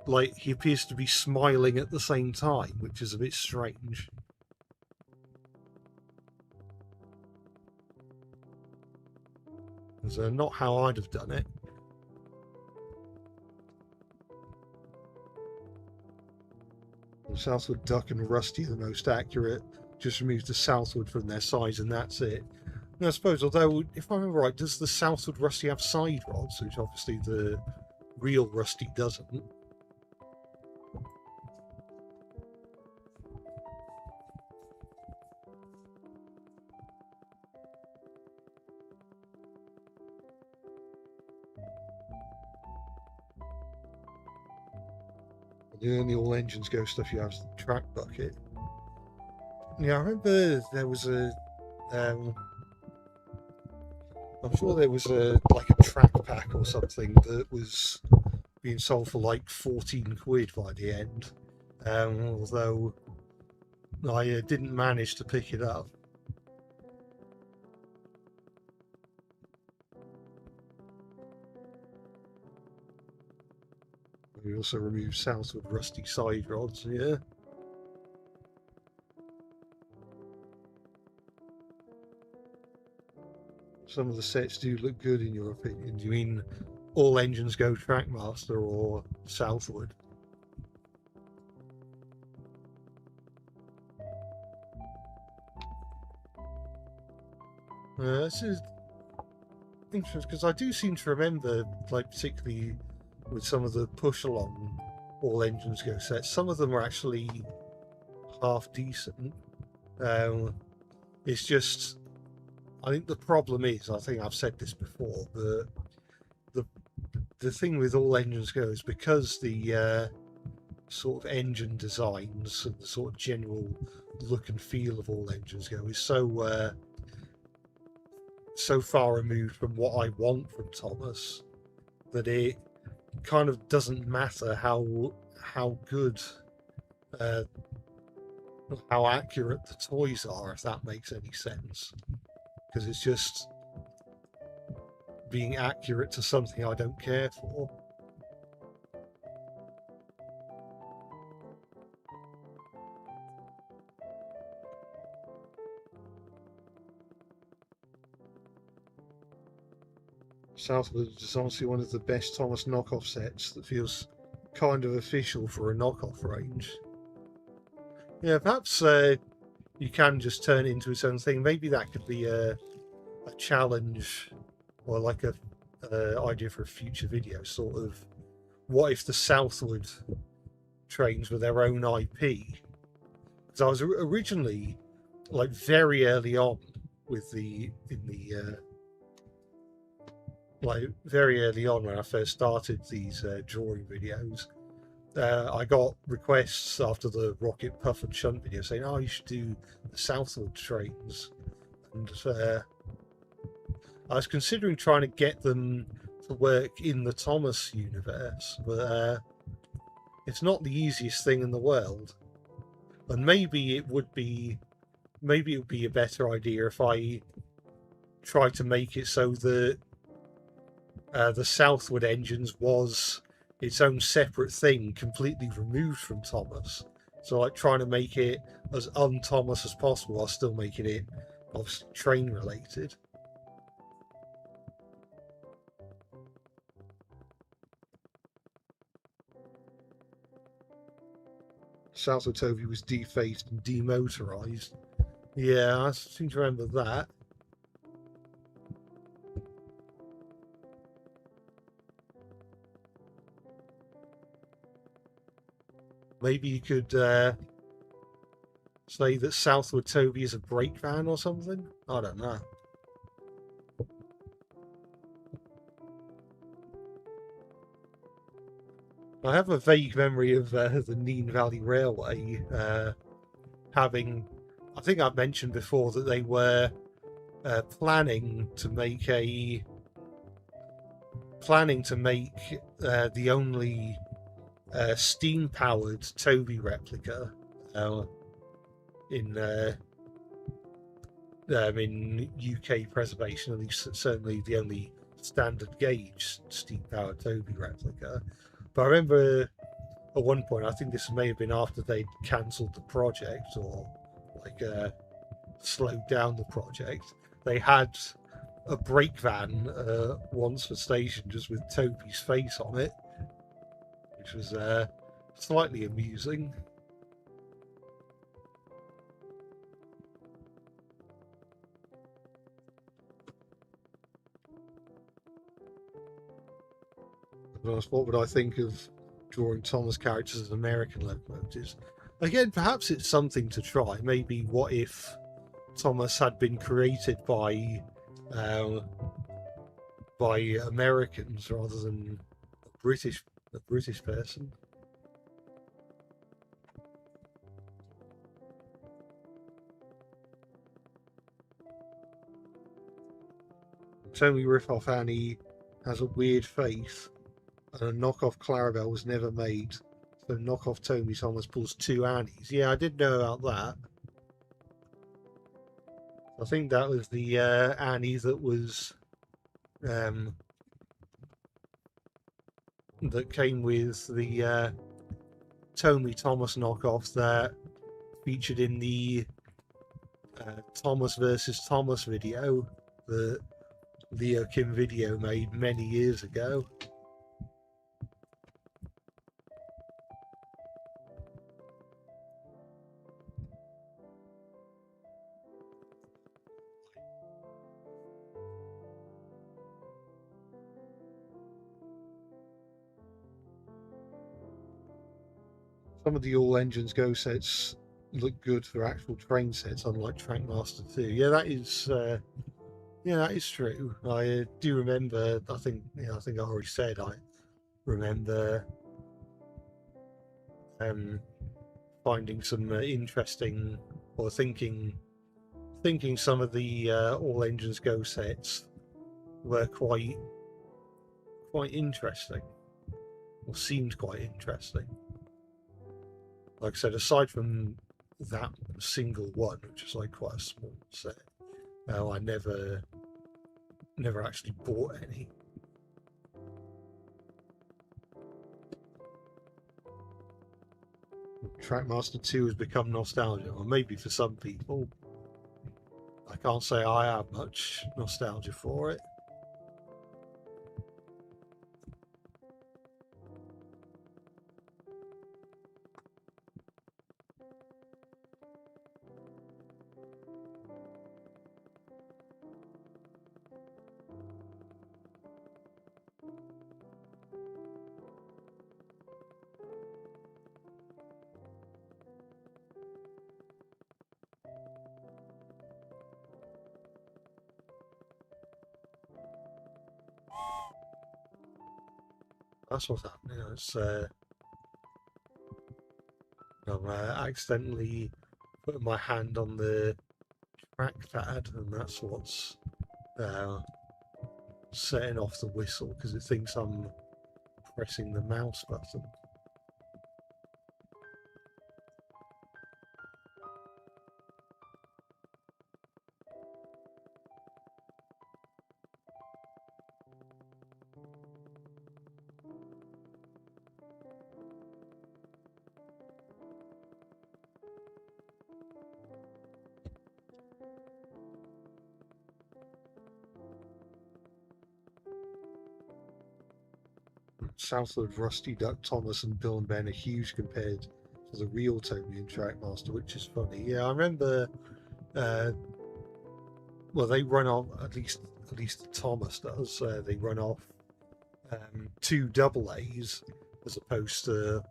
like he appears to be smiling at the same time, which is a bit strange. It's not how I'd have done it. The Southwood Duck and Rusty are the most accurate. Just remove the Southwood from their sides and that's it. And I suppose, although, if I remember right, does the Southwood Rusty have side rods, which obviously the real Rusty doesn't? The only all engines go stuff you have is the track bucket. Yeah, I remember there was a I'm sure there was a track pack or something that was being sold for like 14 quid by the end. Although I didn't manage to pick it up. We also removed Southwood Rusty side rods, yeah. Some of the sets do look good in your opinion. Do you mean All Engines Go Trackmaster or Southwood? This is interesting because I do seem to remember, like, particularly with some of the push along All Engines Go sets, some of them are actually half decent. It's just, I think the problem is, I think I've said this before, but the thing with All Engines Go is because the sort of engine designs and the sort of general look and feel of All Engines Go is so far removed from what I want from Thomas that it kind of doesn't matter how good, how accurate the toys are, if that makes any sense, because it's just being accurate to something I don't care for. Southwood is honestly one of the best Thomas knockoff sets that feels kind of official for a knockoff range. Yeah, perhaps you can just turn it into its own thing. Maybe that could be a challenge, or like a idea for a future video. Sort of, what if the Southwood trains were their own IP? Because I was originally, like, very early on with like very early on when I first started these drawing videos, I got requests after the Rocket Puff and Shunt video saying, "Oh, you should do the Southwood trains," and I was considering trying to get them to work in the Thomas universe, but it's not the easiest thing in the world. And maybe it would be a better idea if I tried to make it so that the Southwood engines was its own separate thing, completely removed from Thomas. So like trying to make it as un-Thomas as possible while still making it obviously train related. Southwood Toby was defaced and demotorized. Yeah, I seem to remember that. Maybe you could say that Southwood Toby is a brake van or something? I don't know. I have a vague memory of the Nene Valley Railway having. I think I've mentioned before that they were planning to make the only steam-powered Toby replica in UK preservation, at least certainly the only standard gauge steam-powered Toby replica. But I remember at one point, I think this may have been after they'd cancelled the project or like slowed down the project, they had a brake van at Wansford Station just with Toby's face on it, which was slightly amusing. What would I think of drawing Thomas characters as American locomotives? Again, perhaps it's something to try. Maybe what if Thomas had been created by Americans rather than a British person? Tony Riffoff Annie has a weird face, and a knockoff Clarabelle was never made. So knockoff Tommy Thomas pulls two Annies. Yeah, I did know about that. I think that was the Annie that was that came with the Tommy Thomas knockoff that featured in the Thomas versus Thomas video that Leo Kim Video made many years ago. Some of the all engines go sets look good for actual train sets, unlike Trackmaster 2. Yeah, that is true. I do remember. I think I already said I remember finding some interesting, or thinking some of the all engines go sets were quite interesting, or seemed quite interesting. Like I said, aside from that single one, which is like quite a small set, I never actually bought any. Trackmaster 2 has become nostalgia, or maybe for some people. I can't say I have much nostalgia for it. That's what's happening. It's I'm accidentally putting my hand on the trackpad, and that's what's setting off the whistle because it thinks I'm pressing the mouse button. Southwood, Rusty Duck, Thomas, and Bill and Ben are huge compared to the real Toby and Trackmaster, which is funny. Yeah, I remember. Well, they run off at least Thomas does. They run off 2 double A's as opposed to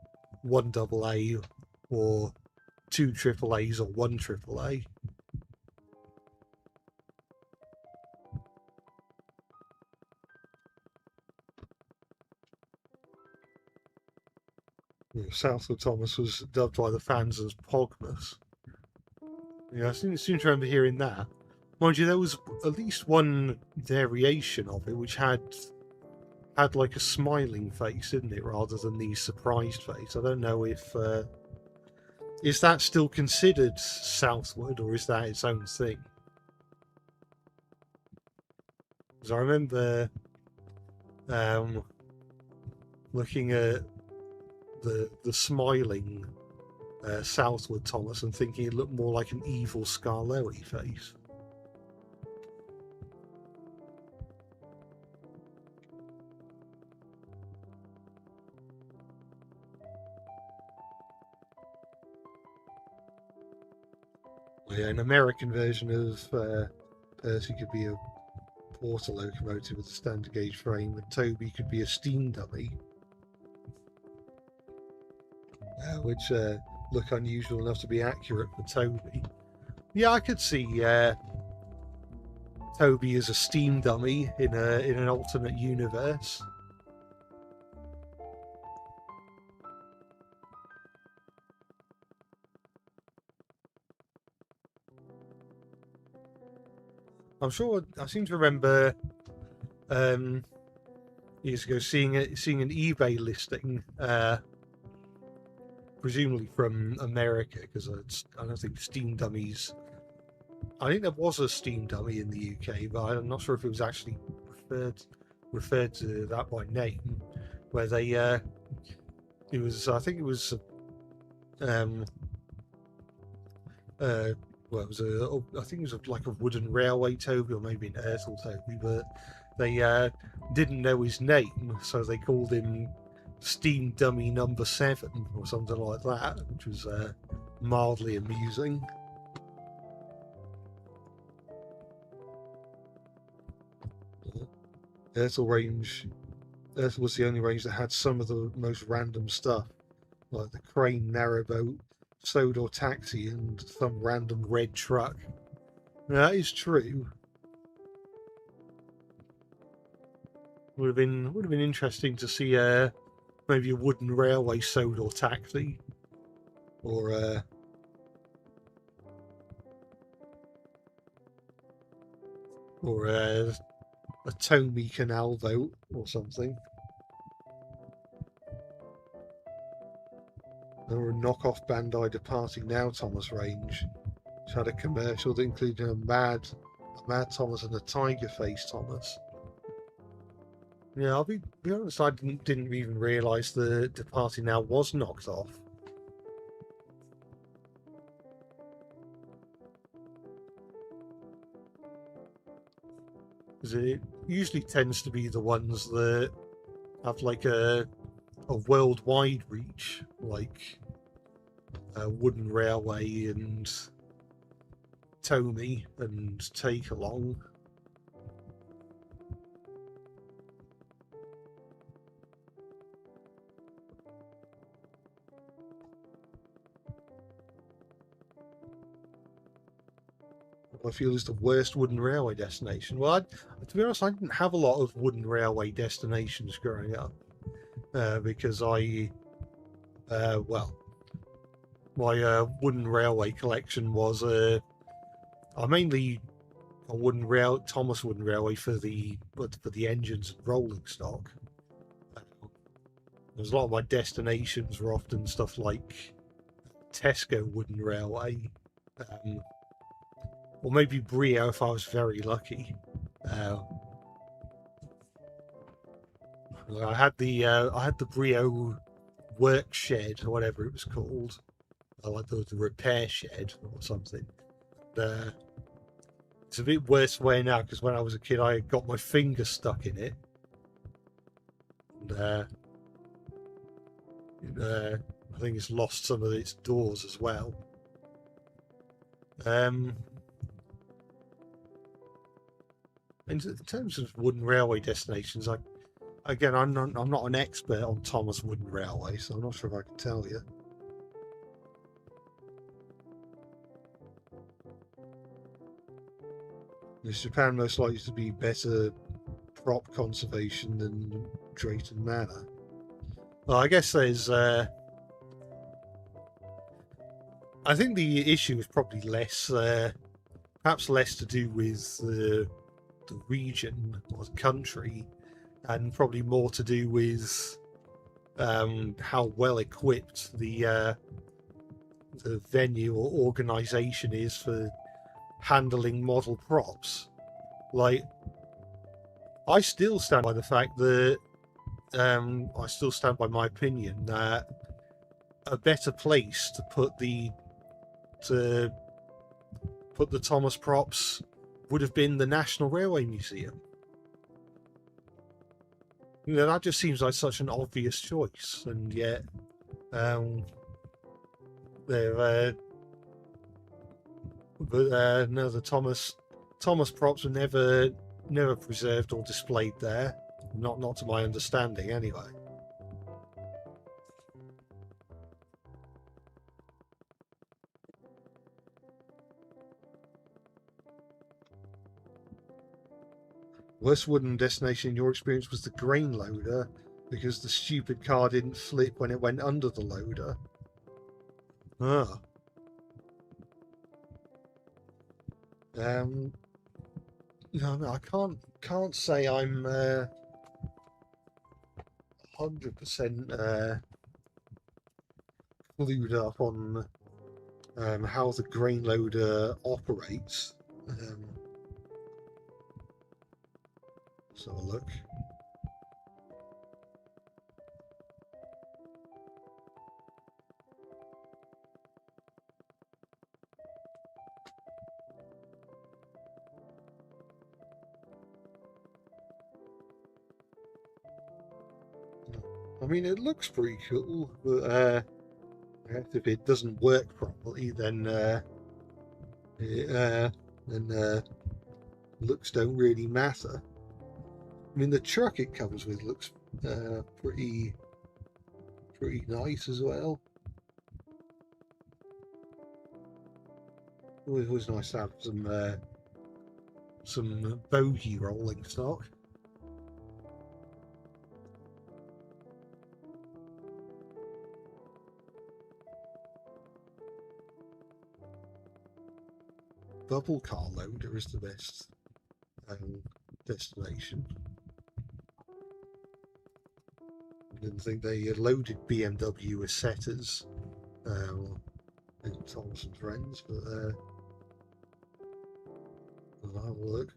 1 double A or 2 triple A's or 1 triple A. Southwood Thomas was dubbed by the fans as Pogmas. Yeah, I seem to remember hearing that. Mind you, there was at least one variation of it which had like a smiling face, didn't it, rather than the surprised face. I don't know if is that still considered Southwood or is that its own thing? Because I remember looking at the smiling Southwood Thomas and thinking it looked more like an evil Scarlowy face. Yeah, an American version of Percy could be a porter locomotive with a standard gauge frame, and Toby could be a steam dummy, which look unusual enough to be accurate for Toby. Yeah, I could see Toby as a steam dummy in an alternate universe. I'm sure I seem to remember years ago seeing an eBay listing, presumably from America, because I don't think Steam Dummies. I think there was a Steam Dummy in the UK, but I'm not sure if it was actually referred to that by name. Where they, I think it was well, I think it was like a wooden railway Toby, or maybe an Ertl Toby, but they didn't know his name, so they called him Steam Dummy Number 7 or something like that, which was mildly amusing. Ertl was the only range that had some of the most random stuff, like the crane narrowboat, Sodor taxi, and some random red truck. That is true. Would have been interesting to see maybe a wooden railway Sodor taxi, or a Tomy canal boat or something. Or a knockoff Bandai Departing Now Thomas range, which had a commercial that included a mad Thomas and a tiger face Thomas. Yeah, I'll be honest, I didn't even realise the Departing Now was knocked off. Because it usually tends to be the ones that have like a worldwide reach, like Wooden Railway and Tomy and Take Along. I feel is the worst wooden railway destination. Well, to be honest, I didn't have a lot of wooden railway destinations growing up. Because my wooden railway collection was mainly a Thomas wooden railway for the engines and rolling stock. There's a lot of my destinations were often stuff like Tesco wooden railway, or maybe Brio if I was very lucky. I had the Brio work shed or whatever it was called, like the repair shed or something. It's a bit worse way now because when I was a kid, I got my finger stuck in it, and I think it's lost some of its doors as well. In terms of wooden railway destinations, I'm not an expert on Thomas Wooden Railway, so I'm not sure if I can tell you. Is Japan most likely to be better prop conservation than Drayton Manor? Well, I guess there's. I think the issue is probably less, perhaps less to do with the region or the country, and probably more to do with how well equipped the venue or organisation is for handling model props. Like, I still stand by the fact that I still stand by my opinion that a better place to put the Thomas props would have been the National Railway Museum. You know, that just seems like such an obvious choice, and yet they're no, the Thomas props were never preserved or displayed there. Not to my understanding, anyway. Worst wooden destination in your experience was the grain loader, because the stupid car didn't flip when it went under the loader. Ah. No, I can't say I'm 100% clued up on how the grain loader operates. Let's have a look. I mean, it looks pretty cool, but if it doesn't work properly, then looks don't really matter. I mean, the truck it comes with looks pretty nice as well. Always nice to have some bogie rolling stock. Bubble car loader is the best destination. I didn't think they loaded BMW with setters in Thomas and Friends, but I'll have a look.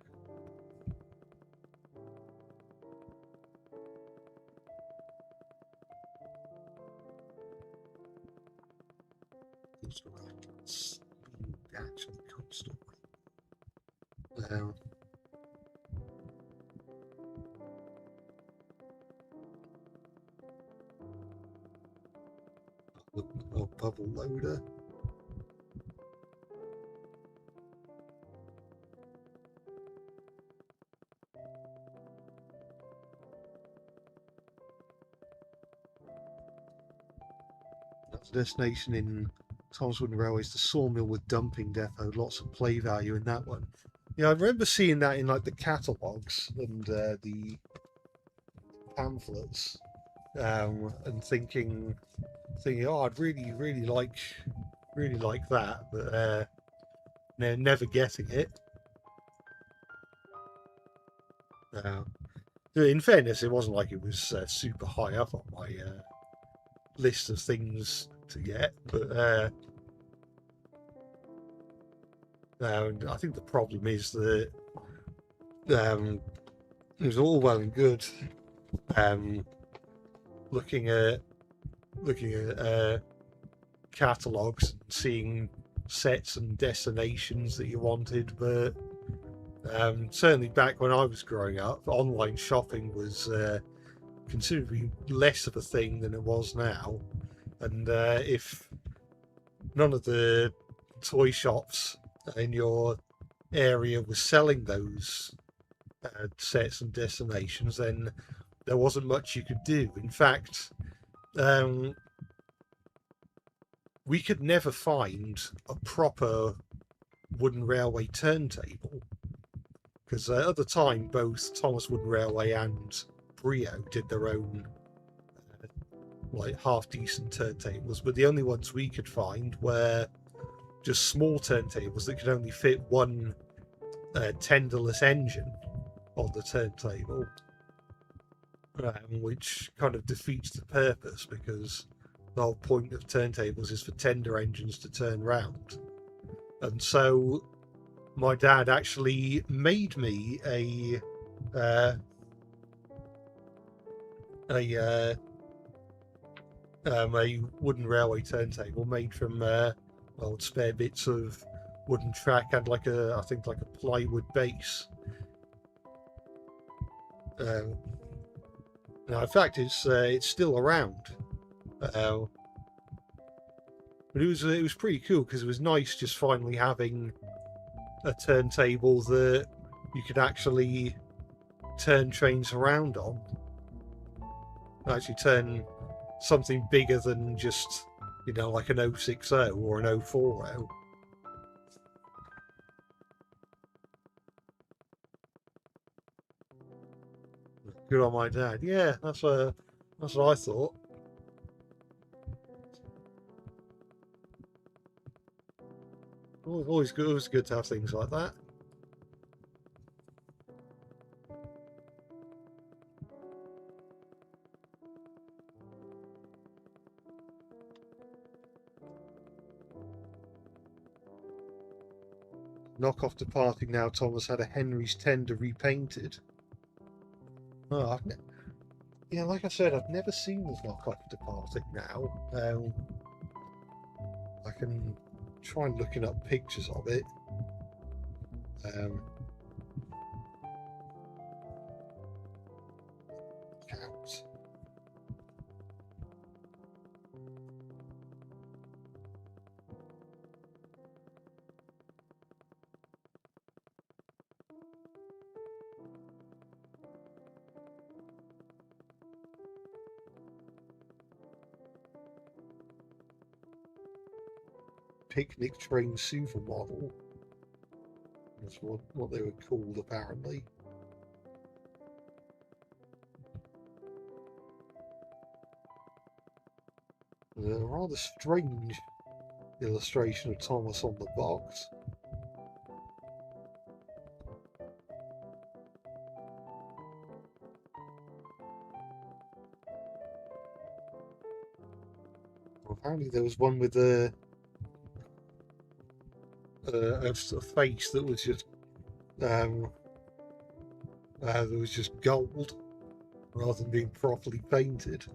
Actually, can't stop. Bubble loader. That's a destination in Thomas Wooden Railway, is the sawmill with dumping depot. Lots of play value in that one. Yeah, I remember seeing that in like the catalogues and the pamphlets, and thinking, oh, I'd really like that, but never getting it. In fairness, it wasn't like it was super high up on my list of things to get, but I think the problem is that it was all well and good looking at catalogues and seeing sets and destinations that you wanted, but certainly back when I was growing up, online shopping was considerably less of a thing than it was now. And if none of the toy shops in your area was selling those sets and destinations, then there wasn't much you could do. In fact, we could never find a proper wooden railway turntable, because at the time both Thomas Wooden Railway and Brio did their own like half decent turntables, but the only ones we could find were just small turntables that could only fit one tenderless engine on the turntable, which kind of defeats the purpose, because the whole point of turntables is for tender engines to turn round. And so my dad actually made me a wooden railway turntable made from spare bits of wooden track and I think like a plywood base. Now, in fact, it's still around. But it was pretty cool, because it was nice just finally having a turntable that you could actually turn trains around on. Actually turn something bigger than just, like an 060 or an 040. Good on my dad. Yeah, that's what I thought. Always good to have things like that. Knockoff departing now. Thomas had a Henry's Tender repainted. Oh, yeah, like I said, I've never seen the knockoff departing now. I can try looking up pictures of it. Counts. Picnic train supermodel. That's what they were called, apparently. A rather strange illustration of Thomas on the box. Apparently there was one with a face that was just gold rather than being properly painted.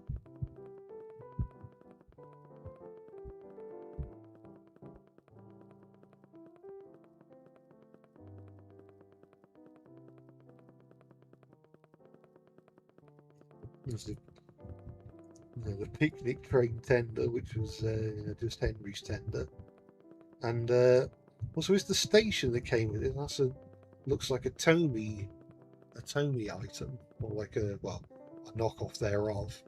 There's the picnic train tender, which was just Henry's Tender, and also it's the station that came with it. Looks like a Tomy item, or like a knockoff thereof.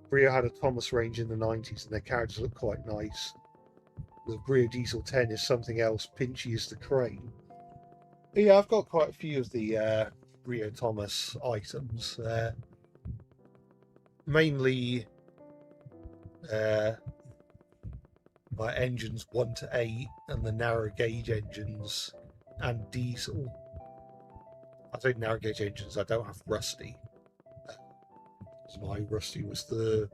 Brio had a Thomas range in the 90s, and their carriages looked quite nice. The Brio Diesel 10 is something else. Pinchy is the crane. But yeah, I've got quite a few of the Brio Thomas items. Mainly my engines 1 to 8 and the narrow gauge engines and diesel. I say narrow gauge engines, I don't have Rusty. My Rusty was the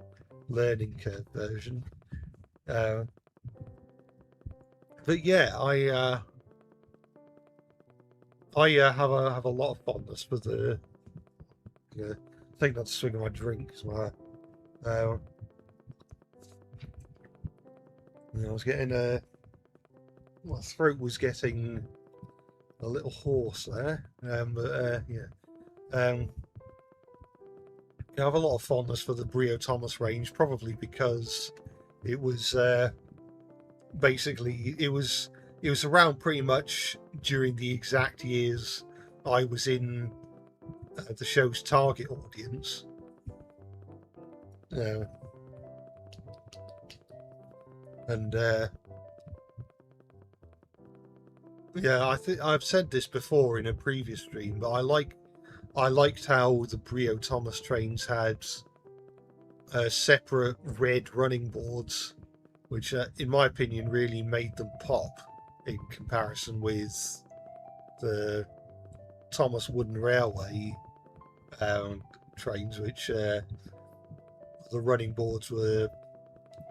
learning curve version. But yeah, I have a lot of fondness for the thing not to swing on my drink. So I was getting my throat was getting a little horse there. Yeah. I have a lot of fondness for the Brio Thomas range, probably because it was basically it was around pretty much during the exact years I was in the show's target audience. And yeah, I think I've said this before in a previous stream, but I liked how the Brio Thomas trains had separate red running boards, which, in my opinion, really made them pop in comparison with the Thomas Wooden Railway trains, which the running boards were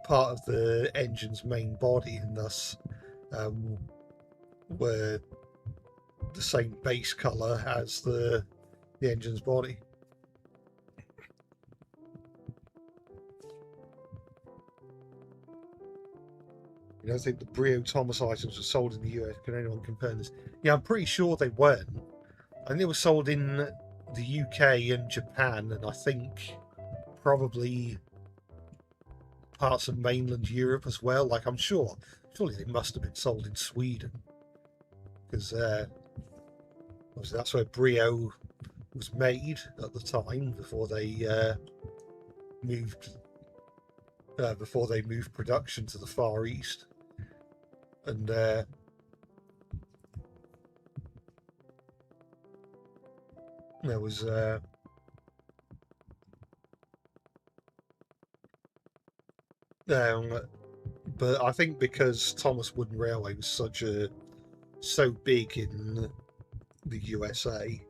part of the engine's main body and thus were the same base colour as the engine's body. You don't think the Brio Thomas items were sold in the US? Can anyone confirm this? Yeah, I'm pretty sure they weren't. I think they were sold in the UK and Japan, and I think probably parts of mainland Europe as well. Like, I'm sure, surely they must have been sold in Sweden, because obviously that's where Brio was made at the time before they moved production to the Far East. And there was but I think because Thomas Wooden Railway was so big in the USA,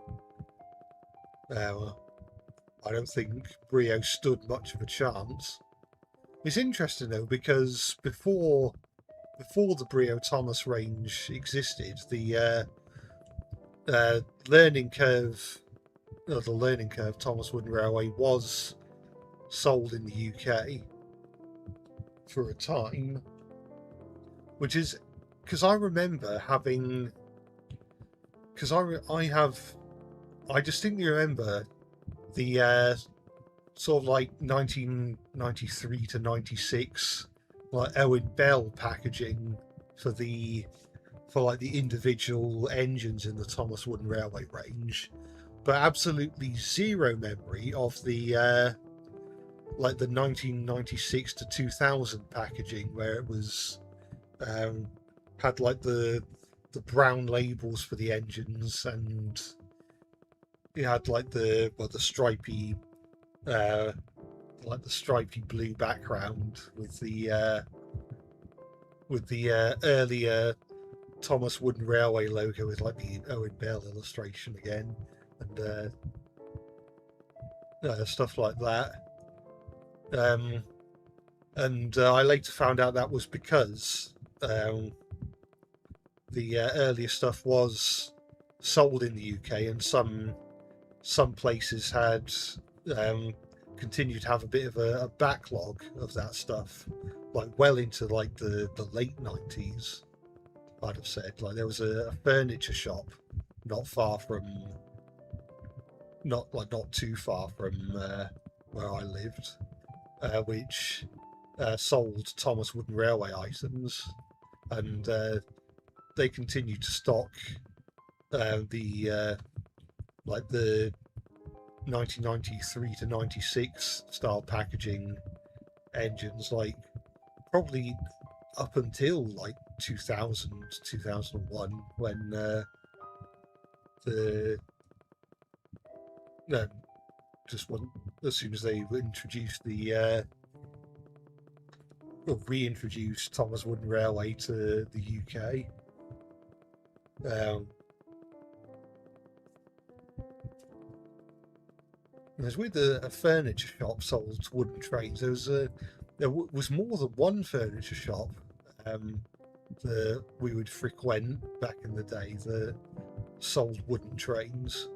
I don't think Brio stood much of a chance. It's interesting though, because before the Brio Thomas range existed, the learning curve Thomas Wooden Railway was sold in the UK for a time, which is because I remember having, because I distinctly remember the sort of like 1993 to 96 like Owen Bell packaging for the individual engines in the Thomas Wooden Railway range, but absolutely zero memory of the like the 1996 to 2000 packaging, where it was had like the brown labels for the engines, and it had like the stripy like the stripy blue background with the earlier Thomas Wooden Railway logo with like the Owen Bell illustration again, and stuff like that. And I later found out that was because the earlier stuff was sold in the UK, and some places had continued to have a bit of a backlog of that stuff, like well into like the late 90s. I'd have said, like, there was a furniture shop not too far from where I lived, which sold Thomas Wooden Railway items, and they continued to stock the 1993 to 96 style packaging engines, like probably up until like 2000 2001, when as soon as they introduced reintroduced Thomas Wooden Railway to the UK. There's with a furniture shop sold wooden trains. There was more than one furniture shop that we would frequent back in the day that sold wooden trains,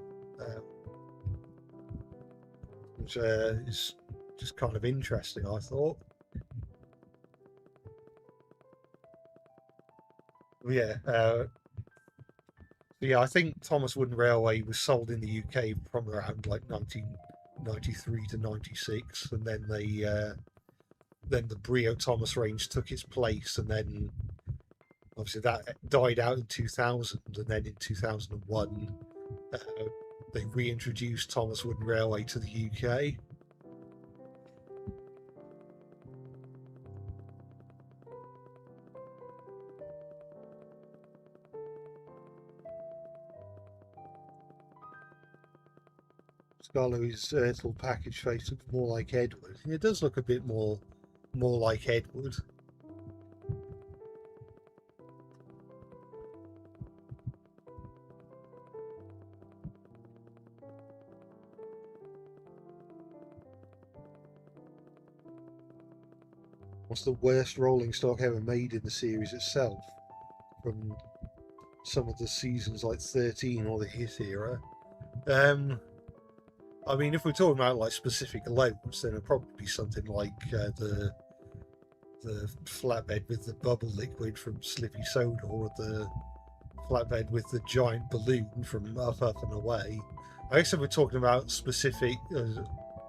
which is just kind of interesting, I thought. Yeah. Yeah, I think Thomas Wooden Railway was sold in the UK from around like 1993 to 96, and then the Brio Thomas range took its place, and then obviously that died out in 2000, and then in 2001 uh, they reintroduced Thomas Wooden Railway to the UK. Scarlo's little package face looks more like Edward. It does look a bit more like Edward. What's the worst rolling stock ever made in the series itself? From some of the seasons like 13 or the hit era. I mean, if we're talking about like specific loads, then it'd probably be something like the flatbed with the bubble liquid from Slippy Soda, or the flatbed with the giant balloon from Up Up and Away. I guess if we're talking about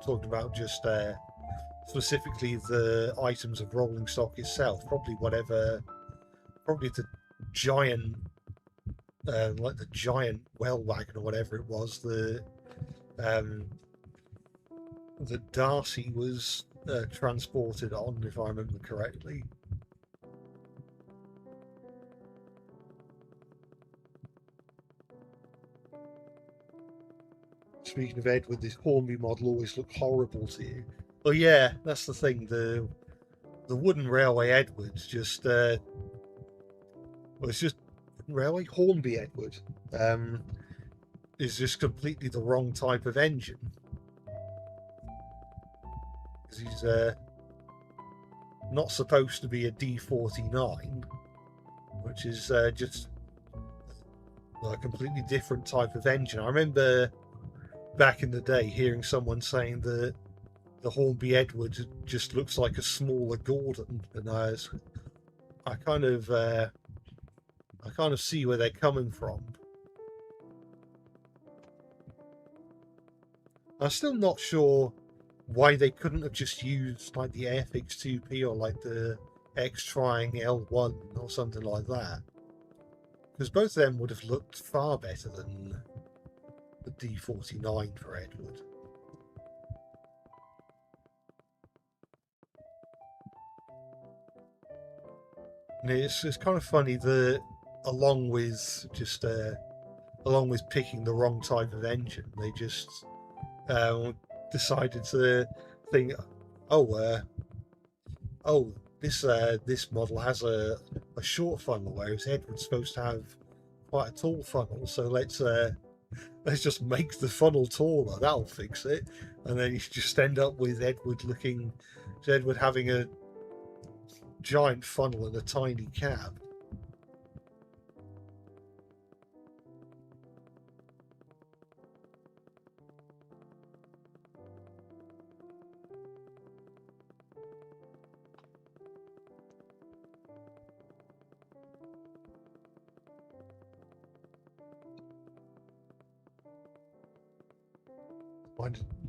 talking about just specifically the items of rolling stock itself, probably the giant, like the giant well wagon or whatever it was, um, that Darcy was transported on, if I remember correctly. Speaking of Edward, this Hornby model always looked horrible to you. Oh yeah, that's the thing. The wooden railway Edwards just well, it's just railway Hornby Edward is just completely the wrong type of engine. Because he's not supposed to be a D49, which is just a completely different type of engine. I remember back in the day hearing someone saying that the Hornby Edward just looks like a smaller Gordon, and I kind of see where they're coming from. I'm still not sure why they couldn't have just used like the Airfix 2P or like the X-Trying L1 or something like that, because both of them would have looked far better than the D49 for Edward. And it's kind of funny that along with just along with picking the wrong type of engine, they just decided to think, oh, oh, this model has a short funnel, whereas Edward's supposed to have quite a tall funnel. So let's just make the funnel taller. That'll fix it. And then you just end up with Edward having a giant funnel and a tiny cab.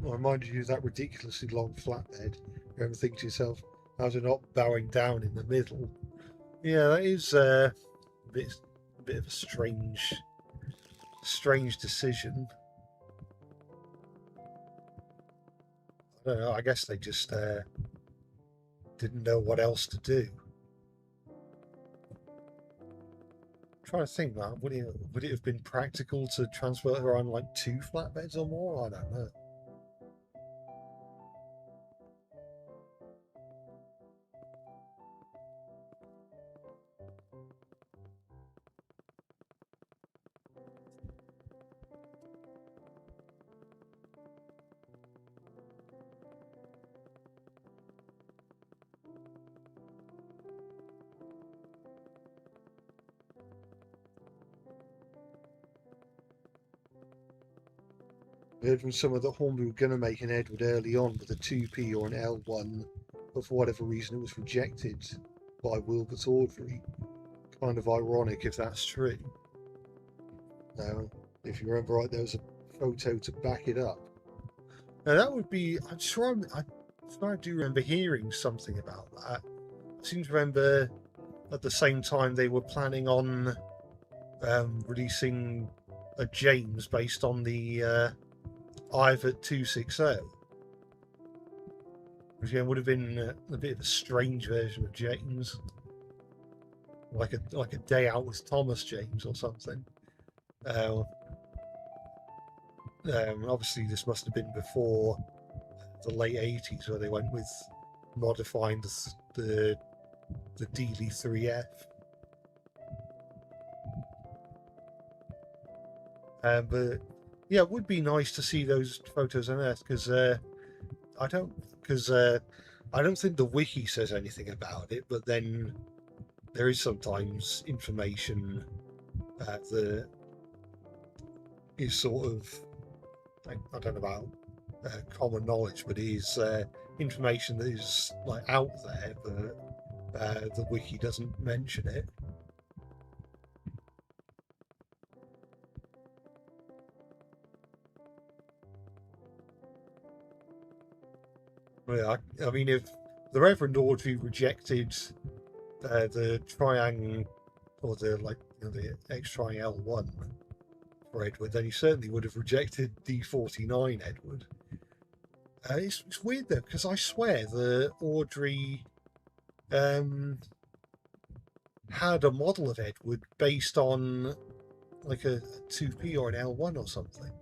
Reminded you of that ridiculously long flatbed. You ever think to yourself, how's it not bowing down in the middle? Yeah, that is a bit of a strange decision. I don't know. I guess they just didn't know what else to do. I'm trying to think, man, would it have been practical to transport her on like 2 flatbeds or more? I don't know. I heard from someone that Hornby were going to make an Edward early on with a 2P or an L1, but for whatever reason it was rejected by Wilbert Audrey. Kind of ironic if that's true. Now, if you remember right, there was a photo to back it up. Now that would be. I'm sure. I do remember hearing something about that. I seem to remember at the same time they were planning on releasing a James based on the Ivert 260, which again would have been a bit of a strange version of James, like a day out with Thomas James or something. Obviously, this must have been before the late 80s, where they went with modifying the Dealey 3F. But yeah, it would be nice to see those photos unearthed because I don't think the wiki says anything about it, but then there is sometimes information that is sort of, I don't know about common knowledge, but it is information that is like out there, but the wiki doesn't mention it. Yeah, I mean, if the Reverend Audrey rejected the Triang or the X Triang L1 for Edward, then he certainly would have rejected D49 Edward. It's weird though, because I swear the Audrey had a model of Edward based on like a 2P or an L1 or something,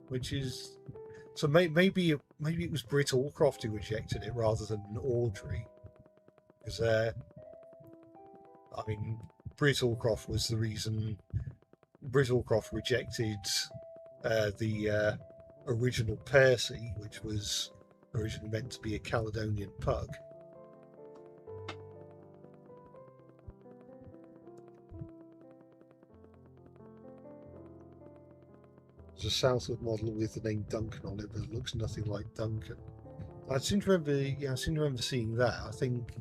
which is so maybe it was Britt Allcroft who rejected it rather than Audrey, because I mean Britt Allcroft was the reason. Britt Allcroft rejected the original Percy, which was originally meant to be a Caledonian pug. There's a Southwood model with the name Duncan on it, but it looks nothing like Duncan. I seem to remember seeing that. I think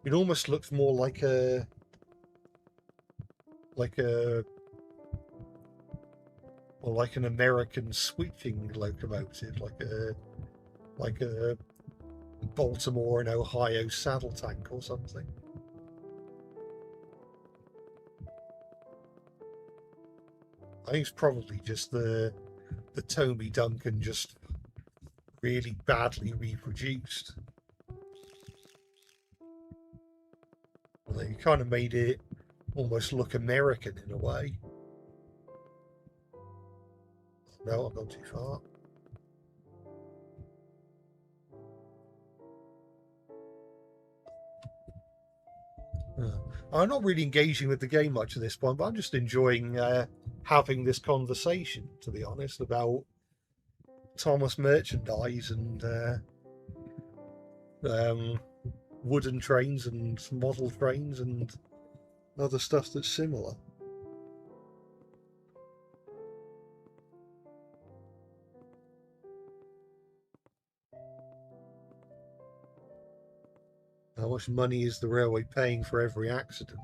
it almost looks more like a like an American switching locomotive, like a Baltimore and Ohio saddle tank or something. I think it's probably just the Tomy Duncan just really badly reproduced. Well, they kind of made it almost look American in a way. No, I've gone too far. I'm not really engaging with the game much at this point, but I'm just enjoying having this conversation, to be honest, about Thomas merchandise and wooden trains and model trains and other stuff that's similar. How much money is the railway paying for every accident?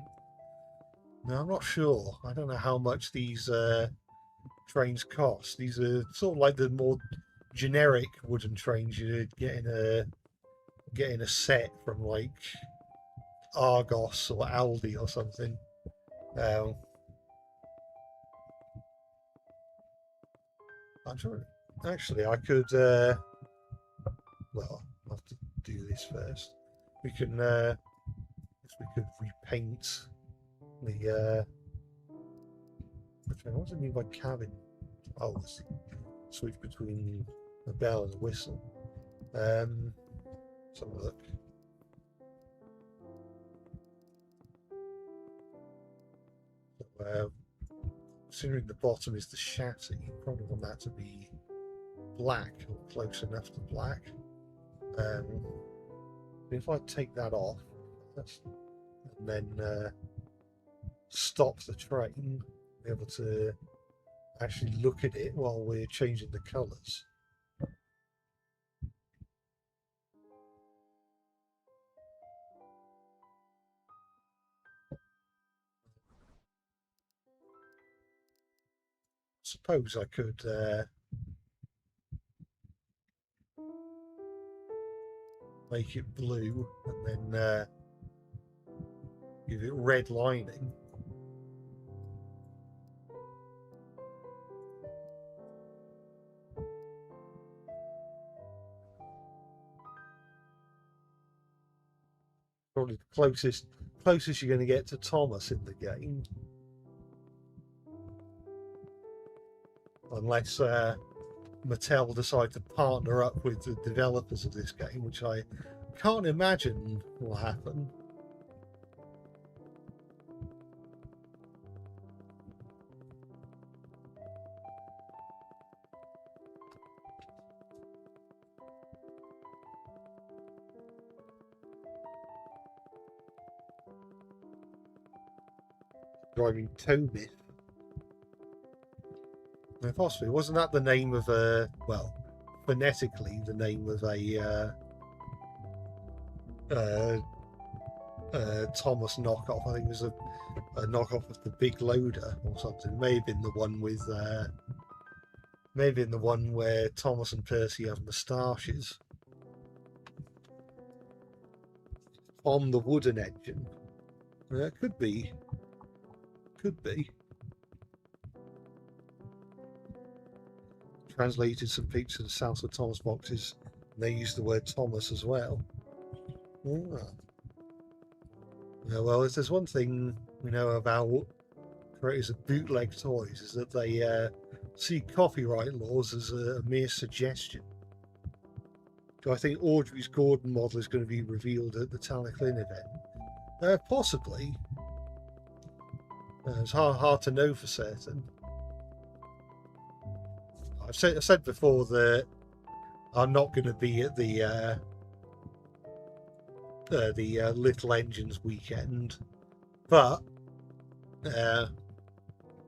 No, I'm not sure. I don't know how much these trains cost. These are sort of like the more generic wooden trains you'd get in a set from like Argos or Aldi or something. I'm sure. Actually, I could. Well, I'll have to do this first. We can. We could repaint the. What does it mean by cabin? Oh, it's switch between a bell and a whistle. Let's have a look. So, considering the bottom is the chassis, you probably want that to be black or close enough to black. If I take that off, and then stop the train, be able to actually look at it while we're changing the colours. suppose I could make it blue and then give it red lining. Probably the closest you're going to get to Thomas in the game, unless Mattel decide to partner up with the developers of this game, which I can't imagine will happen. Driving Tomith. No, possibly. Wasn't that the name of a, well, phonetically the name of a Thomas knockoff? I think it was a knockoff of the Big Loader or something. It may have been the one with maybe in the one where Thomas and Percy have moustaches. On the wooden engine. Could be. Could be. Translated some pictures of the South of Thomas boxes. And they used the word Thomas as well. Yeah, well, if there's one thing we know about creators of bootleg toys, is that they see copyright laws as a mere suggestion. So I think Audrey's Gordon model is going to be revealed at the Talaclin event. Possibly. It's hard to know for certain. I've said before that I'm not going to be at the Little Engines weekend, but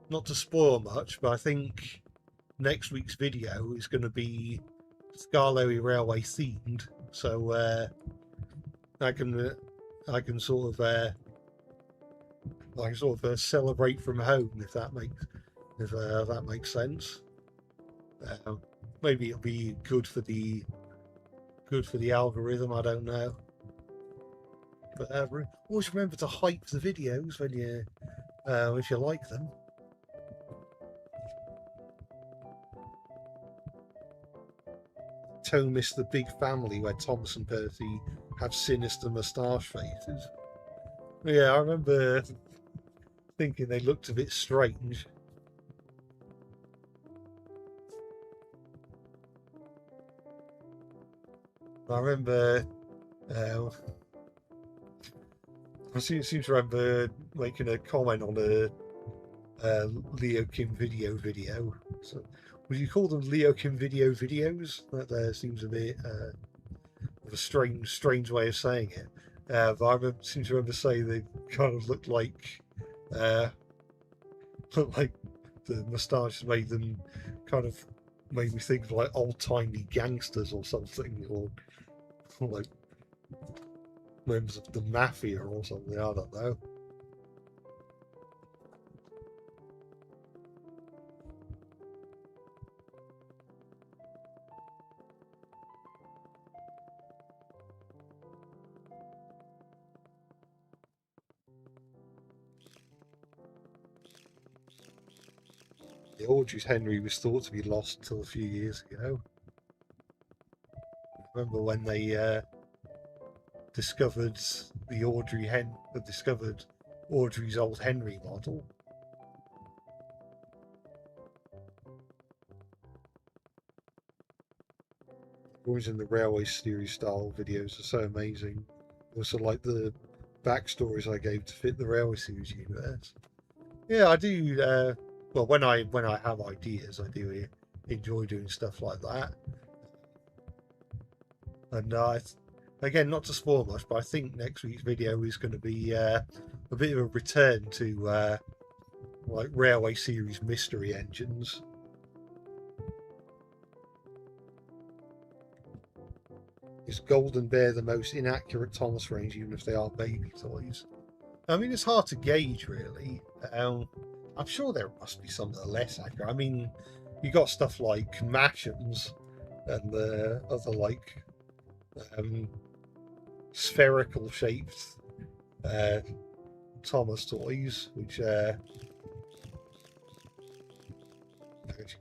not to spoil much, but I think next week's video is going to be Skarloey Railway themed, so I can sort of celebrate from home, if that makes sense. Maybe it'll be good for the algorithm. I don't know. But always remember to hype the videos when you if you like them. Thomas the Big Family, where Thomas and Percy have sinister moustache faces. Yeah, I remember thinking they looked a bit strange. I remember I seem to remember making a comment on a Leo Kim video. So, would you call them Leo Kim videos? That seems a bit of a strange way of saying it. But I seem to remember saying they kind of looked like the moustaches made them kind of made me think of like old-timey gangsters or something, or like members of the mafia or something. I don't know. The Audrey's Henry was thought to be lost until a few years ago. Remember when they discovered Audrey's old Henry model? Always in the Railway Series style videos are so amazing. Also, like the backstories I gave to fit the Railway Series universe. Yeah, I do. Well, when I have ideas, I do enjoy doing stuff like that. And again, not to spoil much, but I think next week's video is going to be a bit of a return to like Railway Series mystery engines. Is Golden Bear the most inaccurate Thomas range, even if they are baby toys? I mean, it's hard to gauge, really. I'm sure there must be some that are less accurate. I mean, you got stuff like Mashams and the other like um, spherical shaped Thomas toys, which you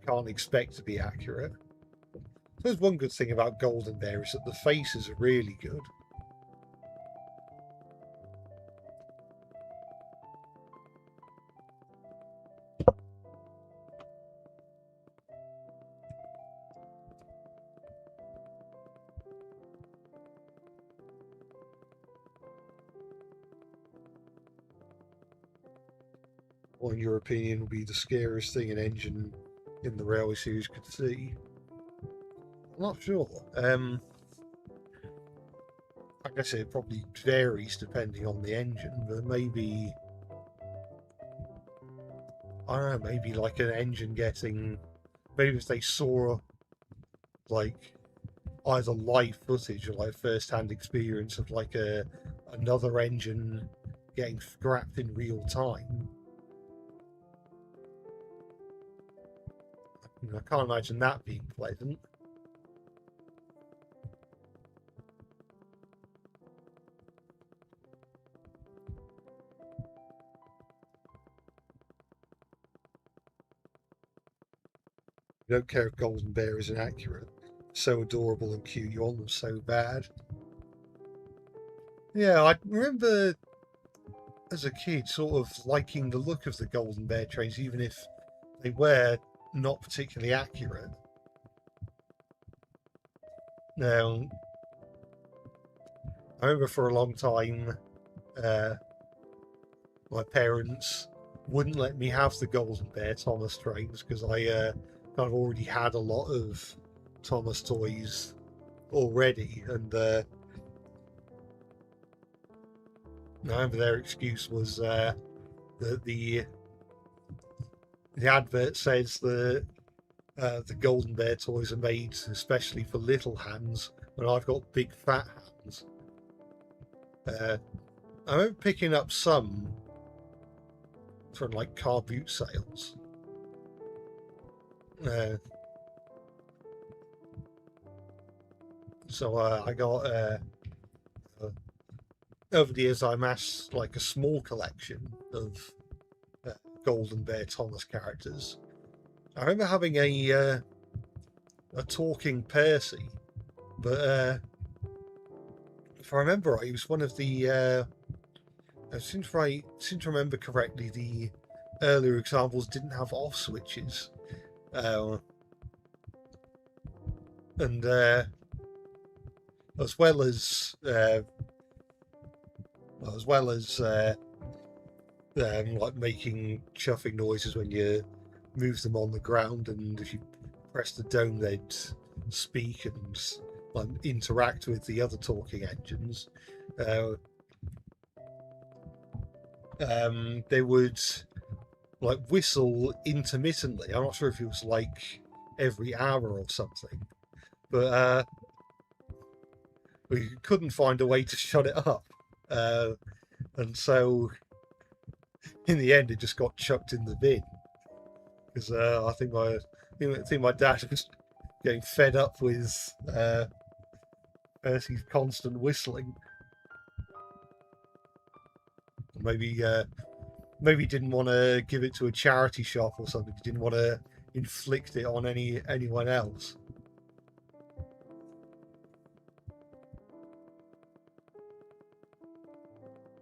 can't expect to be accurate. There's one good thing about Golden Bear is that the faces are really good. What, in your opinion, would be the scariest thing an engine in the Railway Series could see? I'm not sure. I guess it probably varies depending on the engine, but maybe, I don't know, maybe like an engine getting, maybe if they saw like either live footage or like first-hand experience of like another engine getting scrapped in real time. I can't imagine that being pleasant. You don't care if Golden Bear is inaccurate. So adorable and cute. You want them so bad. Yeah, I remember as a kid sort of liking the look of the Golden Bear trains, even if they were not particularly accurate. Now, I remember for a long time, my parents wouldn't let me have the Golden Bear Thomas trains because I kind of already had a lot of Thomas toys already, and I remember their excuse was that the advert says that the Golden Bear toys are made especially for little hands, and I've got big fat hands. I remember picking up some from like car boot sales. So I got over the years I amassed like a small collection of Golden Bear Thomas characters. I remember having a talking Percy, but if I remember right, it was one of the. I seem to remember correctly, the earlier examples didn't have off switches, and as well as like making chuffing noises when you move them on the ground, and if you press the dome, they'd speak and like interact with the other talking engines. They would like whistle intermittently. I'm not sure if it was like every hour or something, but we couldn't find a way to shut it up, and so in the end, it just got chucked in the bin because I think my dad was getting fed up with Percy's constant whistling. Maybe he didn't want to give it to a charity shop or something. He didn't want to inflict it on anyone else.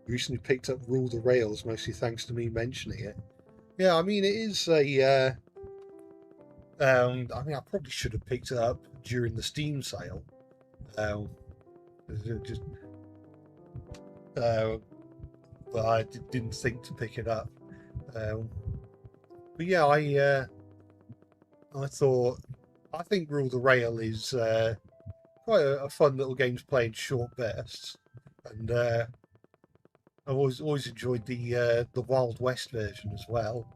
Recently picked up Rule the Rails, mostly thanks to me mentioning it. Yeah, I mean, it is a. I mean, I probably should have picked it up during the Steam sale. But I didn't think to pick it up. But yeah, I think Rule the Rail is quite a fun little game to play in short bursts, and I've always enjoyed the Wild West version as well,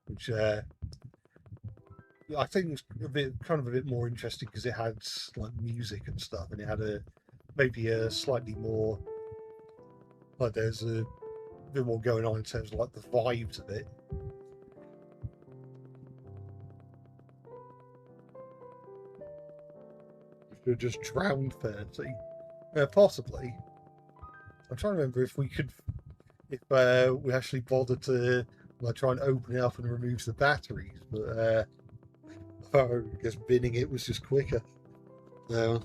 which I think was a bit more interesting because it had like music and stuff, and it had maybe a slightly more like there's bit more going on in terms of like the vibes of it. Should have just drowned 30. Possibly. I'm trying to remember if we could, if we actually bothered to like try and open it up and remove the batteries, but I guess binning it was just quicker. No.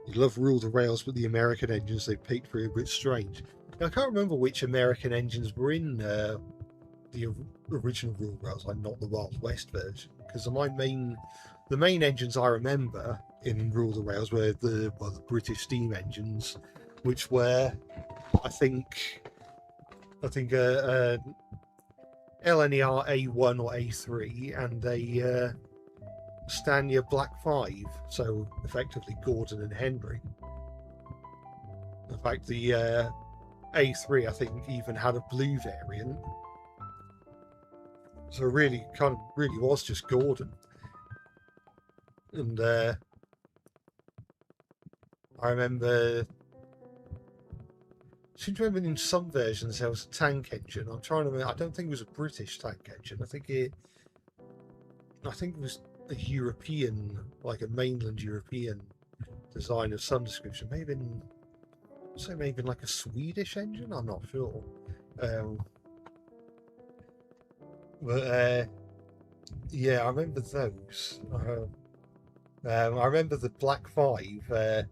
You love Rule the Rails, but the American engines they picked were a bit strange. Now, I can't remember which American engines were in the original Rule Rails, like not the Wild West version, because the main engines I remember in Rule the Rails were the British steam engines, which were, I think LNER A1 or A3 and a Stania Black 5, so effectively Gordon and Henry. In fact, the A3 I think even had a blue variant, so really was just Gordon. And I remember, seem to remember in some versions there was a tank engine. I'm trying to remember. I don't think it was a British tank engine. I think it was a European, like a mainland European design of some description. Maybe like a Swedish engine. I'm not sure. But yeah, I remember those. I remember the Black 5.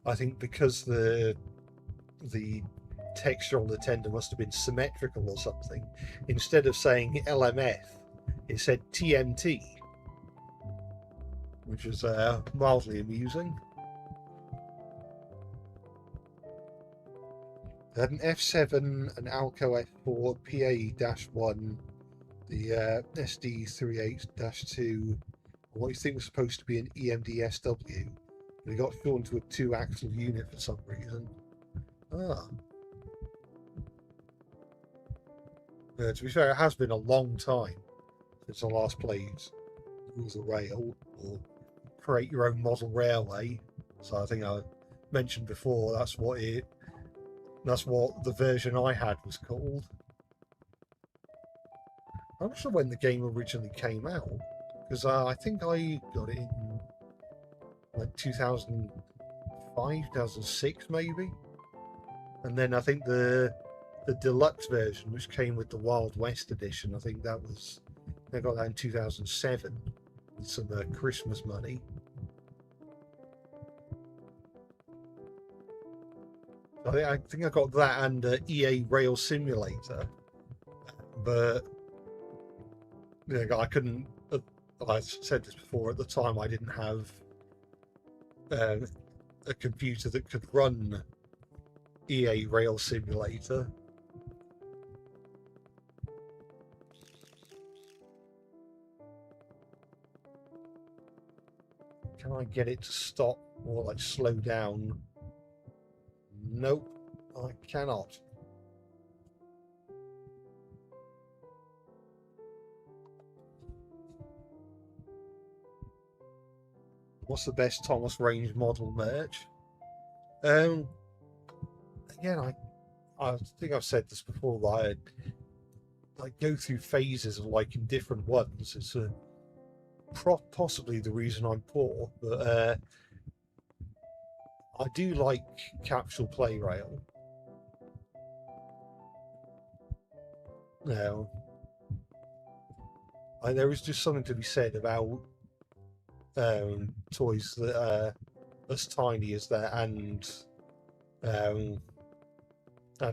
I think because the texture on the tender must have been symmetrical or something. Instead of saying LMF, it said TMT, which was mildly amusing. They had an F7, an Alco F4, PA-1, the SD38-2, what you think was supposed to be an EMD SW. They got shortened to a 2-axle unit for some reason. To be fair, it has been a long time since I last played Rules of Rail or Create Your Own Model Railway. So I think I mentioned before that's what the version I had was called. I'm not sure when the game originally came out, because I think I got it in like 2005, 2006 maybe. And then I think the deluxe version, which came with the Wild West edition, I got that in 2007 with some Christmas money. I think I got that and EA Rail Simulator, but I couldn't. I said this before. At the time, I didn't have a computer that could run EA Rail Simulator. Can I get it to stop or like slow down? Nope, I cannot. What's the best Thomas Range model merch? Again, I think I've said this before, but I go through phases of liking different ones. It's possibly the reason I'm poor, but I do like Capsule Play Rail. Now, there is just something to be said about toys that are as tiny as that and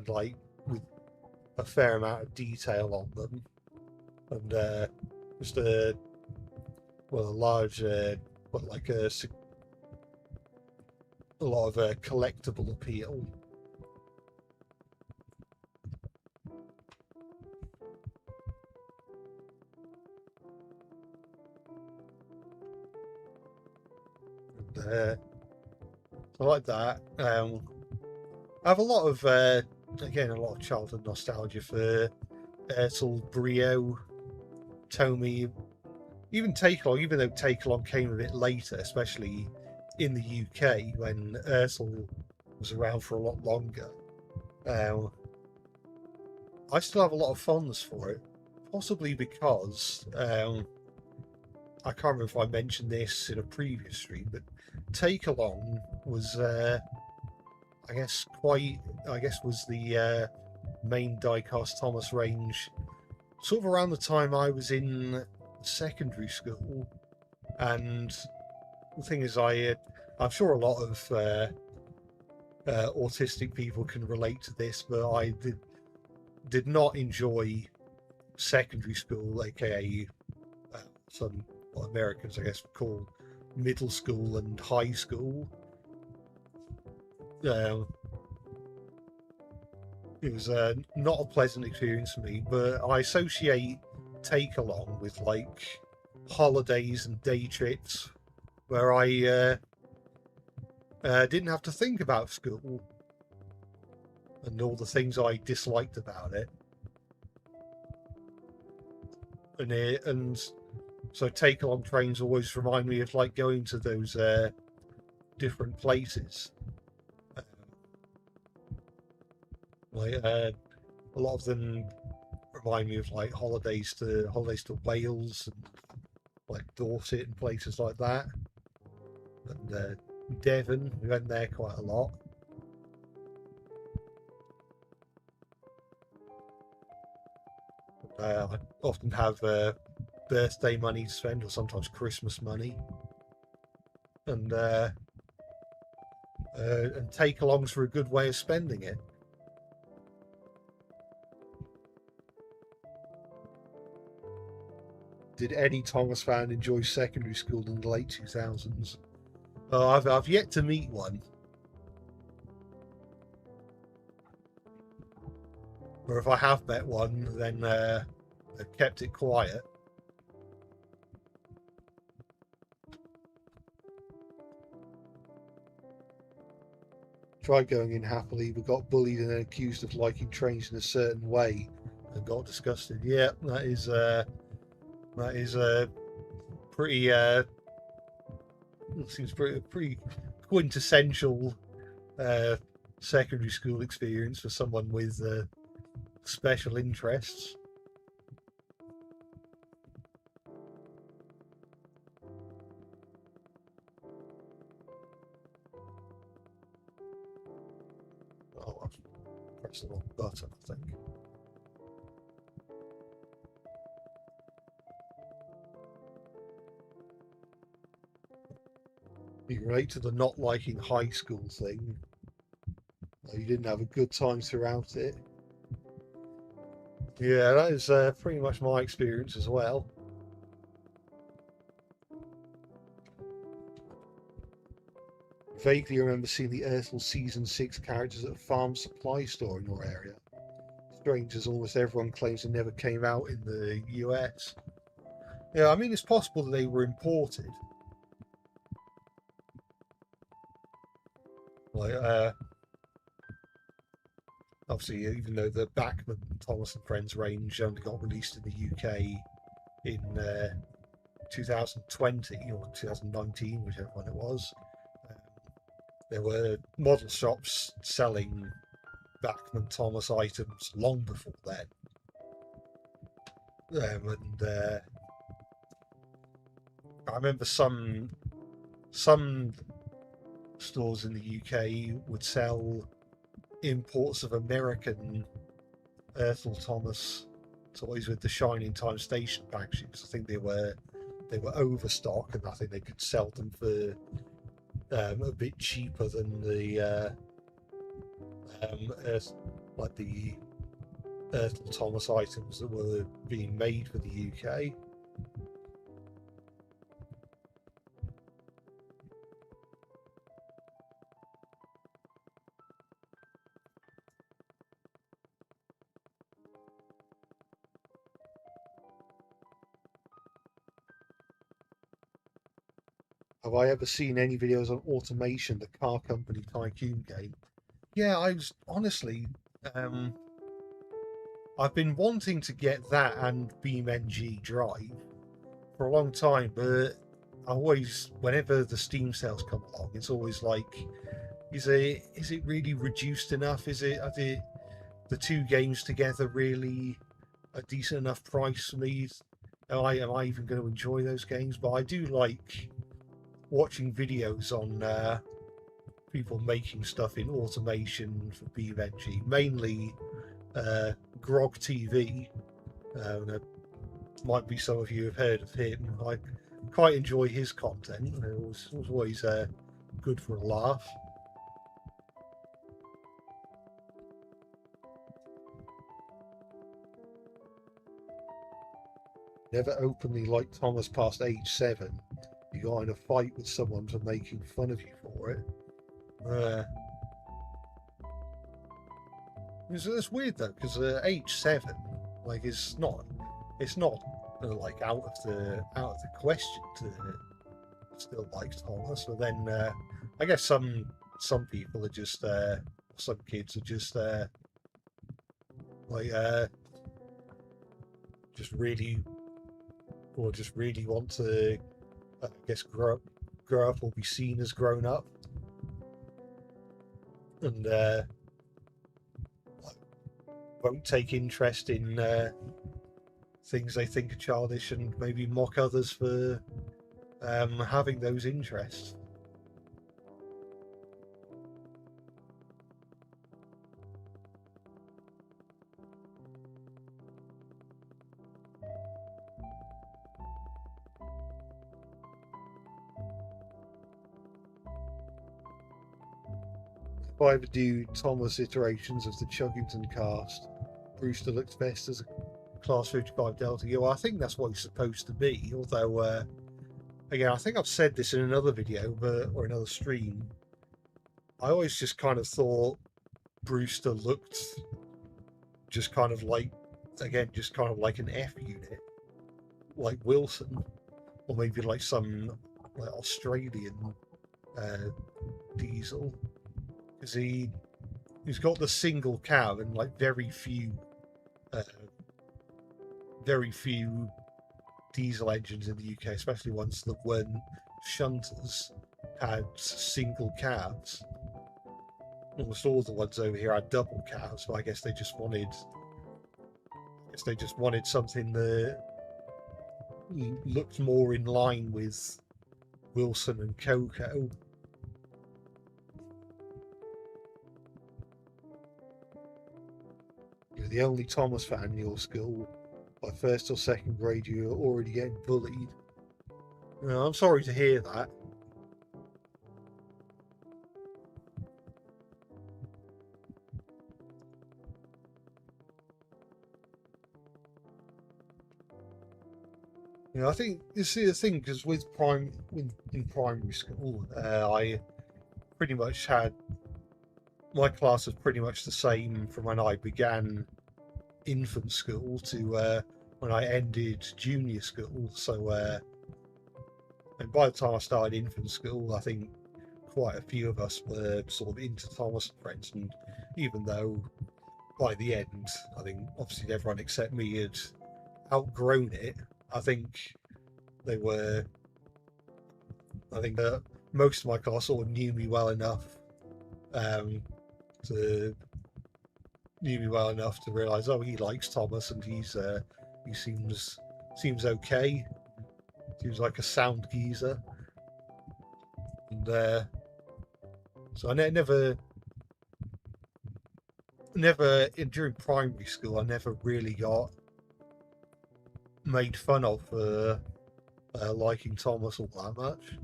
like with a fair amount of detail on them, and just a large, like a lot of collectible appeal. I like that. I have a lot of childhood nostalgia for Ertl, Brio, Tomy, even Takelong, even though Takelong came a bit later, especially in the UK when Ertl was around for a lot longer. I still have a lot of fondness for it, possibly because I can't remember if I mentioned this in a previous stream, but Take Along was, I guess, was the main Diecast Thomas range sort of around the time I was in secondary school. And the thing is, I'm sure a lot of autistic people can relate to this, but I did not enjoy secondary school, aka some what Americans, I guess, would call middle school and high school. It was not a pleasant experience for me, but I associate Take Along with like holidays and day trips where I didn't have to think about school and all the things I disliked about it. And so Take Along trains always remind me of like going to those different places. A lot of them remind me of like holidays to Wales and like Dorset and places like that. And Devon, we went there quite a lot. I often have birthday money to spend, or sometimes Christmas money, and Take Alongs were a good way of spending it. Did any Thomas fan enjoy secondary school in the late 2000s? Oh, I've yet to meet one. Or if I have met one, then I've kept it quiet. Tried going in happily, but got bullied and then accused of liking trains in a certain way and got disgusted. Yeah, that is pretty seems pretty quintessential secondary school experience for someone with special interests. Oh, I've pressed the wrong button, I think. You relate to the not liking high school thing. You didn't have a good time throughout it. Yeah, that is pretty much my experience as well. Vaguely remember seeing the Earthel Season 6 characters at a farm supply store in your area. Strange as almost everyone claims they never came out in the US. Yeah, I mean, it's possible that they were imported. Like, obviously, even though the Bachmann Thomas and Friends range only got released in the UK in 2020 or 2019, whichever one it was, there were model shops selling Bachmann Thomas items long before then. And I remember some stores in the UK would sell imports of American Earthel Thomas toys with the Shining Time Station packaging, because I think they were overstock, and I think they could sell them for a bit cheaper than the the Earthel Thomas items that were being made for the UK. Have I ever seen any videos on Automation, the car company tycoon game? Yeah, I was honestly, I've been wanting to get that and BeamNG Drive for a long time, but I always, whenever the Steam sales come along, it's always like, is it really reduced enough? Is it the two games together really a decent enough price for me? Am I even going to enjoy those games? But I do like watching videos on people making stuff in automation for BeamNG, mainly Grog TV. Might be some of you have heard of him. I quite enjoy his content. It was always good for a laugh. Never openly like Thomas past age 7. You got in a fight with someone for making fun of you for it. It's weird though, because age 7, like, it's not like out of the question to still like Thomas. But then I guess some people are just some kids are just like just really want to, I guess, grow up or be seen as grown up, and won't take interest in things they think are childish, and maybe mock others for having those interests. If I ever do Thomas iterations of the Chuggington cast, Brewster looks best as a Class 55 Delta. Yeah, well, I think that's what he's supposed to be. Although, again, I think I've said this in another video, or another stream. I always just kind of thought Brewster looked just kind of like, again, just kind of like an F unit, like Wilson, or maybe like some like Australian diesel, because he's got the single cab and like very few diesel engines in the UK, especially ones that weren't shunters, had single cabs. Almost all the ones over here had double cabs, but I guess they just wanted something that looked more in line with Wilson and Coco. You're the only Thomas fan in your school. By first or second grade, you were already getting bullied. No, I'm sorry to hear that. I think this is the thing, because in primary school, I pretty much had my class was pretty much the same from when I began infant school to when I ended junior school. So, and by the time I started infant school, I think quite a few of us were sort of into Thomas and Friends, and even though by the end, I think obviously everyone except me had outgrown it, I think most of my class sort of knew me well enough to realise, oh, he likes Thomas, and he seems okay. Seems like a sound geezer. And so I never during primary school, I never really got made fun of for liking Thomas all that much.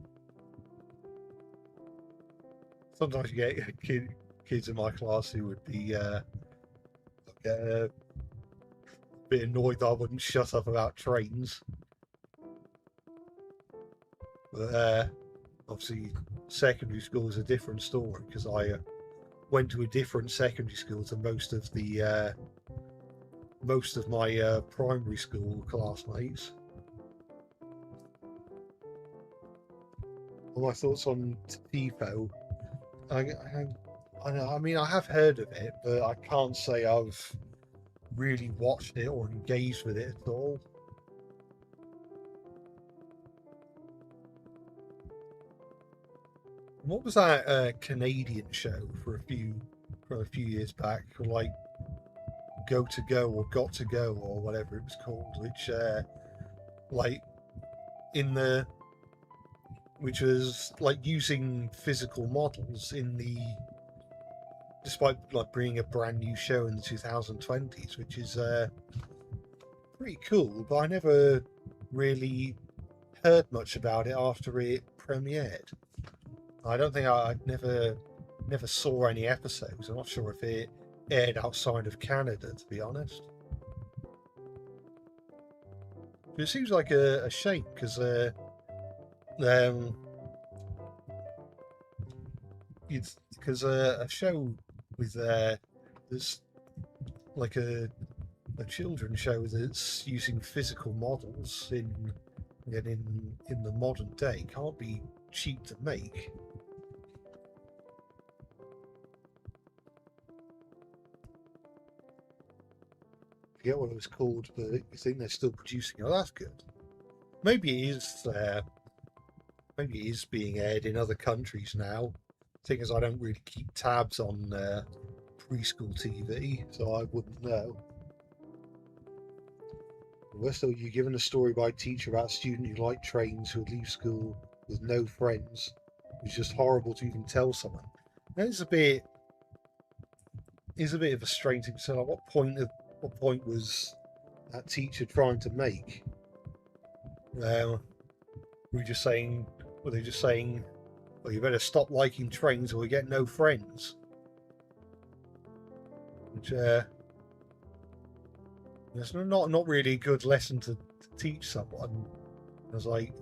Sometimes you get kids in my class who would be get a bit annoyed that I wouldn't shut up about trains. But obviously, secondary school is a different story, because I went to a different secondary school to most of my primary school classmates. Well, my thoughts on TIFO. I mean, I have heard of it, but I can't say I've really watched it or engaged with it at all. What was that Canadian show for a few years back? Like, Go to Go or Got to Go or whatever it was called, which like in the which was like using physical models in the despite like bringing a brand new show in the 2020s, which is pretty cool. But I never really heard much about it after it premiered. I don't think I never saw any episodes. I'm not sure if it aired outside of Canada, to be honest. But it seems like a shame because a show with there's like a children's show that's using physical models in the modern day can't be cheap to make. I forget what it was called, but I think they're still producing it. Oh, that's good. Maybe it is being aired in other countries now. The thing is, I don't really keep tabs on preschool TV, so I wouldn't know. Westall, you given a story by a teacher about a student who liked trains who would leave school with no friends. It was just horrible to even tell someone. It's a bit of a strange thing to say. Like, what point was that teacher trying to make? Were they just saying, well, you better stop liking trains or we get no friends? Which it's not really a good lesson to teach someone. I was like,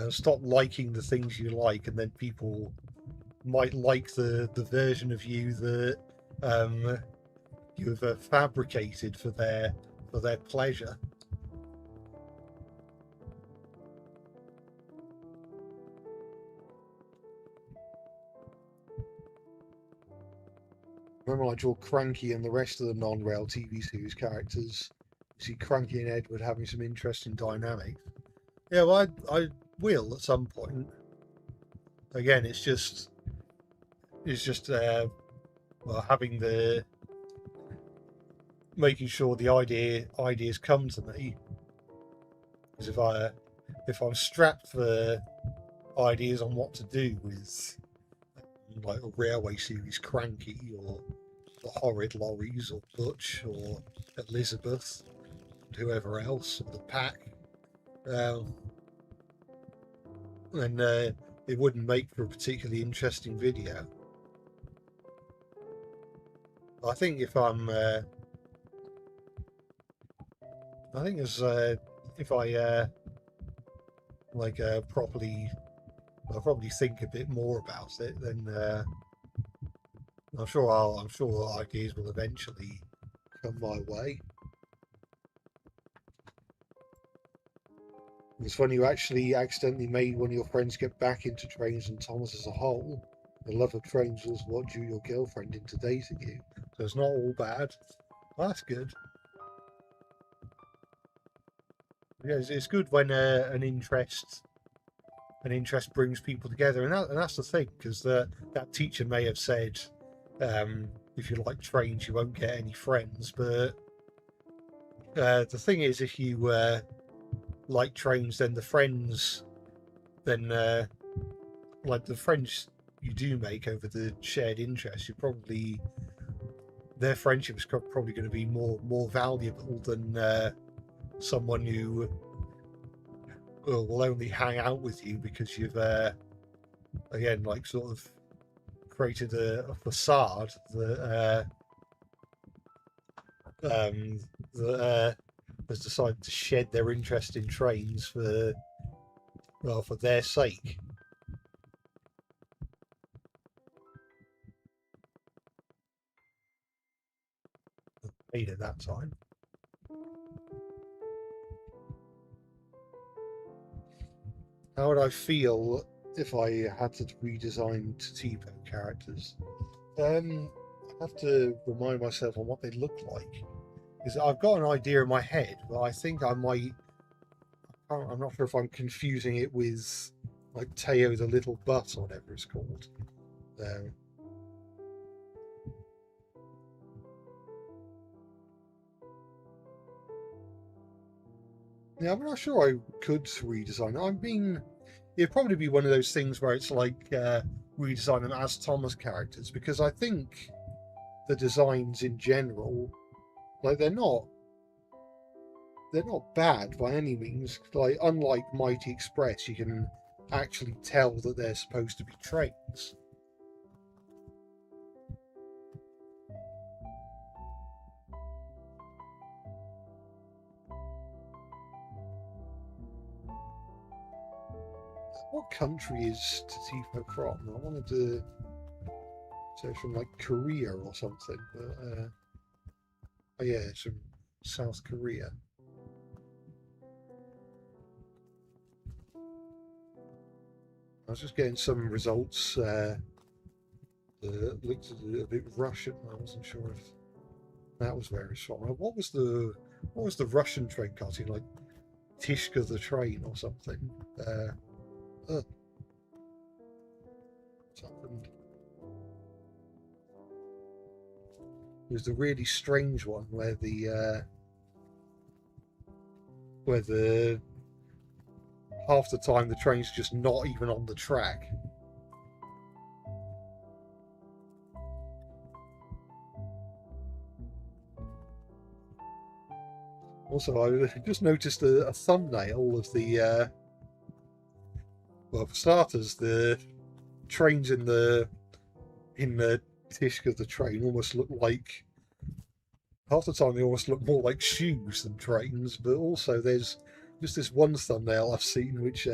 stop liking the things you like, and then people might like the version of you that you've fabricated for their pleasure. Remember, I draw Cranky and the rest of the non-rail TV series characters. You see Cranky and Edward having some interesting dynamics. Yeah, well, I will at some point. Again, it's just having the making sure the ideas come to me. Because if I'm strapped for ideas on what to do with like a railway series Cranky or the Horrid Lorries or Butch or Elizabeth, whoever else, or the Pack, then it wouldn't make for a particularly interesting video. I think if I'm if I I'll probably think a bit more about it, then I'm sure ideas will eventually come my way. It's funny you actually accidentally made one of your friends get back into trains and Thomas as a whole. The love of trains was what drew your girlfriend into dating you. So it's not all bad. Well, that's good. Yeah, it's good when an interest brings people together, and that's the thing, because that teacher may have said, if you like trains, you won't get any friends. But the thing is, if you like trains, then the friends you do make over the shared interest, their friendship is probably going to be more valuable than someone who will only hang out with you because you've again like sort of created a facade that has decided to shed their interest in trains for their sake. Made it that time. How would I feel if I had to redesign T-Bone characters? I have to remind myself on what they look like. Because I've got an idea in my head, but I think I might. I'm not sure if I'm confusing it with like Teo the Little Butt or whatever it's called. Yeah, I'm not sure I could redesign it. I mean, it'd probably be one of those things where it's like redesign them as Thomas characters, because I think the designs in general, like they're not bad by any means. Like unlike Mighty Express, you can actually tell that they're supposed to be trains. What country is Tatipo from? I wanted to say from like Korea or something, but oh yeah, it's from South Korea. I was just getting some results that looked a bit Russian. I wasn't sure if that was where it's from. What was the Russian train cartoon, like Tishka the Train or something? Uh, Something. It was the really strange one where the half the time the train's just not even on the track. Also, I just noticed a thumbnail of well, for starters, the trains in the Tishka the Train almost look like, half the time they almost look more like shoes than trains. But also, there's just this one thumbnail I've seen which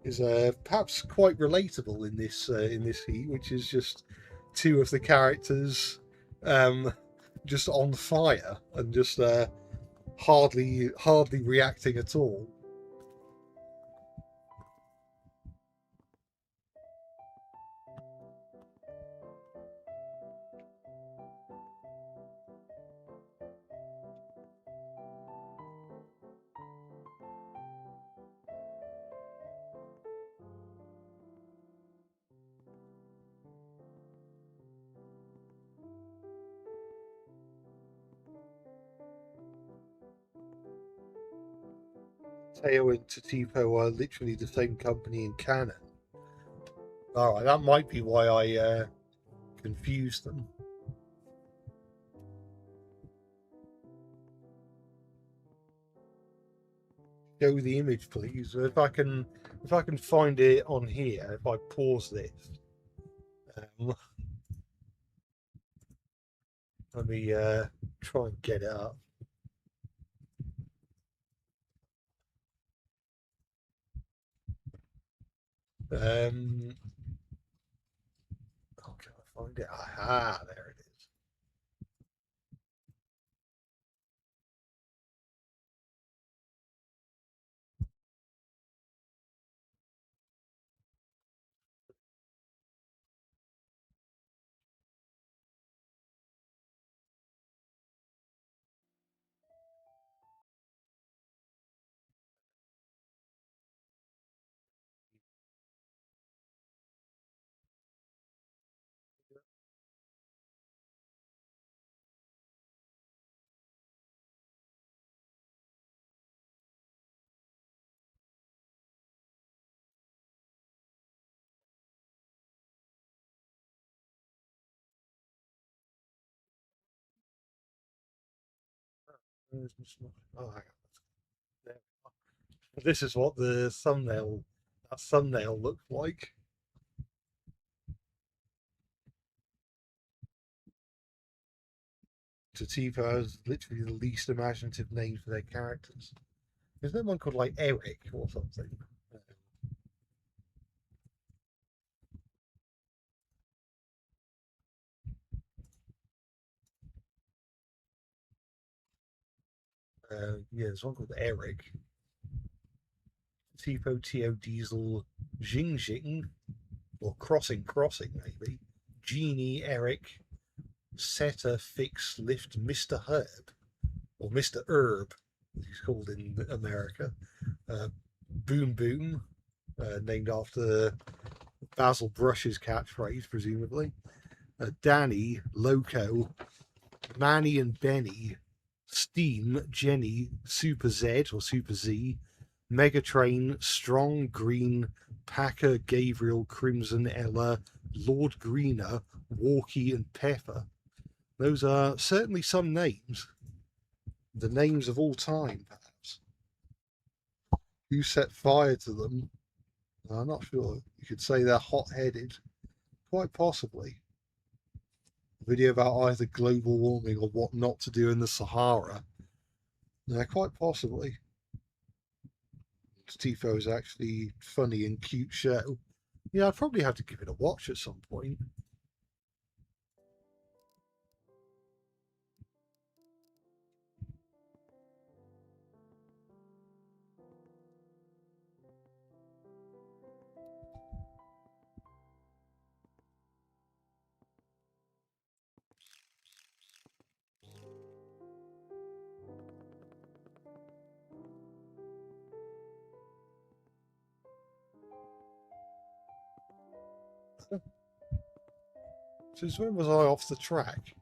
is perhaps quite relatable in this heat, which is just two of the characters um, just on fire and just hardly reacting at all. Teo and Tatipo are literally the same company in canon. All right, that might be why I confused them. Show the image, please. If I can find it on here, if I pause this, um, let me try and get it up. Um, oh, can I find it? Aha, there it is. Oh, hang on. There. This is what that thumbnail looked like. Tatipo has literally the least imaginative name for their characters. There's no one called like Eric or something. Yeah, there's one called Eric. Tipo Tio Diesel Jing Jing, or Crossing maybe. Genie Eric Setter Fix Lift Mr. Herb, or Mr. Herb, as he's called in America. Boom Boom, named after Basil Brush's catchphrase, presumably. Danny, Loco, Manny and Benny, Steam, Jenny, Super Z or Super Z, Megatrain, Strong, Green, Packer, Gabriel, Crimson, Ella, Lord Greener, Walkie, and Pepper. Those are certainly some names. The names of all time, perhaps. Who set fire to them? I'm not sure. You could say they're hot-headed. Quite possibly. A video about either global warming or what not to do in the Sahara. Yeah, quite possibly. Tifo is actually funny and cute show. Yeah, I'd probably have to give it a watch at some point. Since when was I off the track?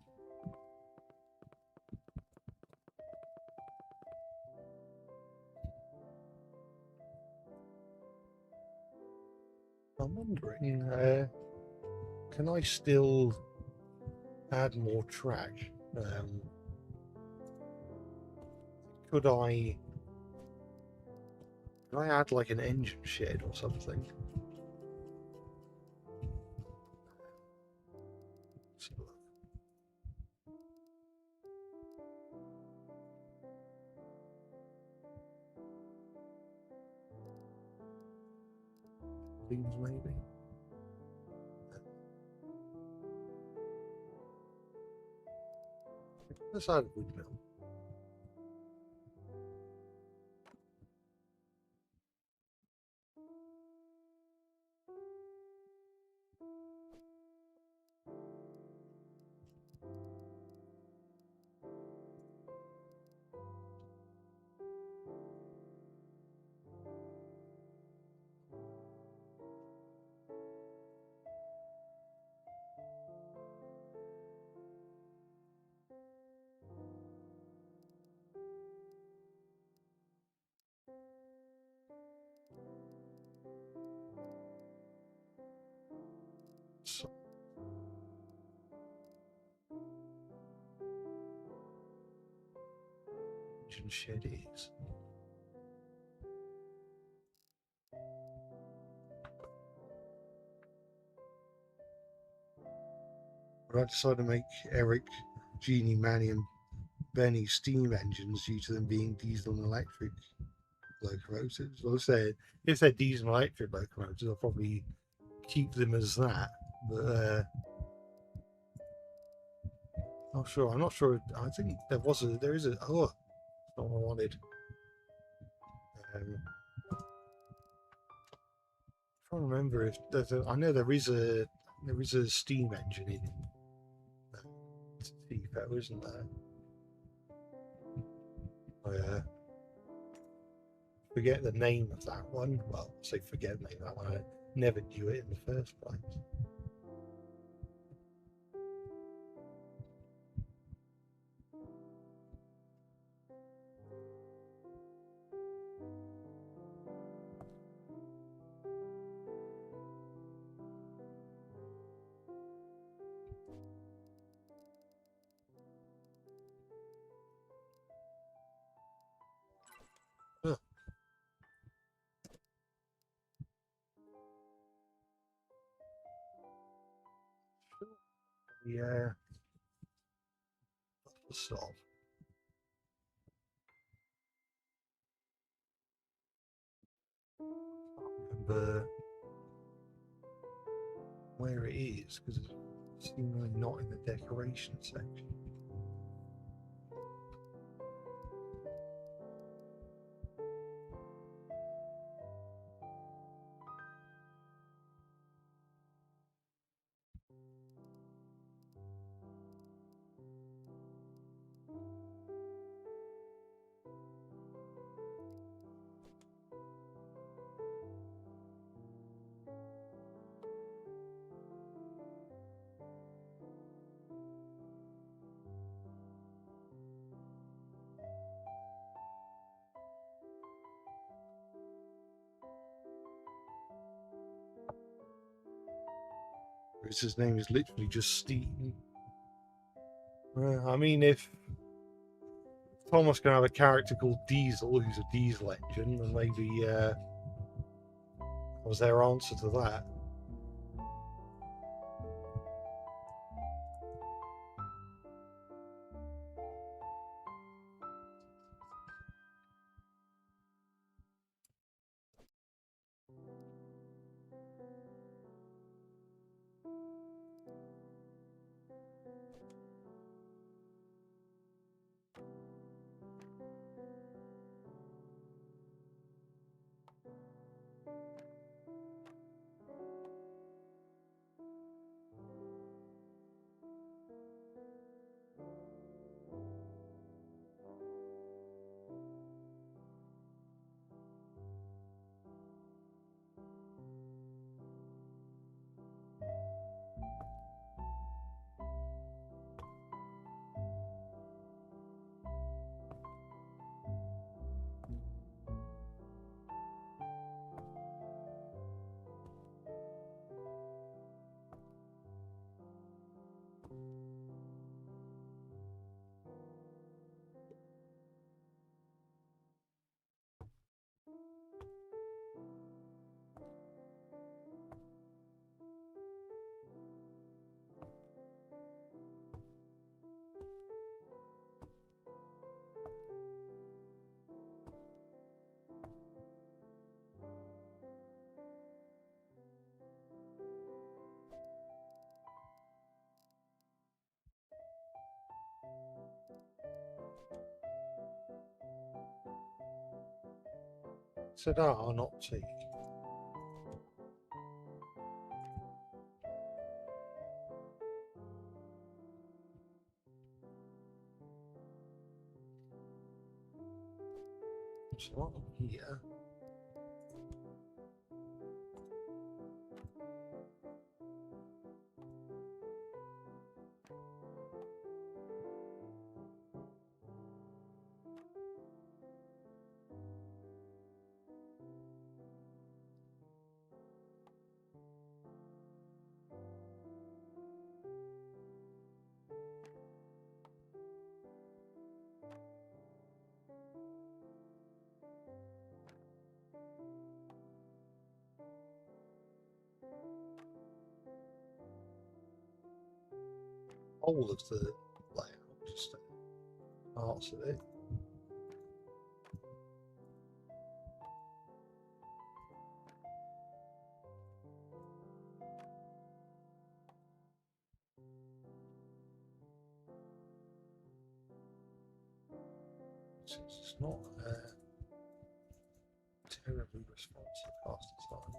I'm wondering, can I still add more track? Could I add like an engine shed or something? Things maybe. Let's add a windmill. So, engine shed is. But I decided to make Eric, Jeannie, Manny, and Benny steam engines due to them being diesel and electric locomotives. Well, if they're diesel and electric locomotives, I'll probably keep them as that. But not sure. I'm not sure. I think there is a. Oh, not what I wanted. I can't remember if I know there is a steam engine in TIFO, isn't there? I forget the name of that one. Well, I say forget the name of that one. I never knew it in the first place. Huh. Yeah. Stop. Remember where it is because it's seemingly not in the decoration section. because his name is literally just Steam. I mean, if Thomas can have a character called Diesel, who's a diesel engine, then maybe that was their answer to that. So that are not T. It's not here. All of the layout, just parts of it. It's not terribly responsive half the time.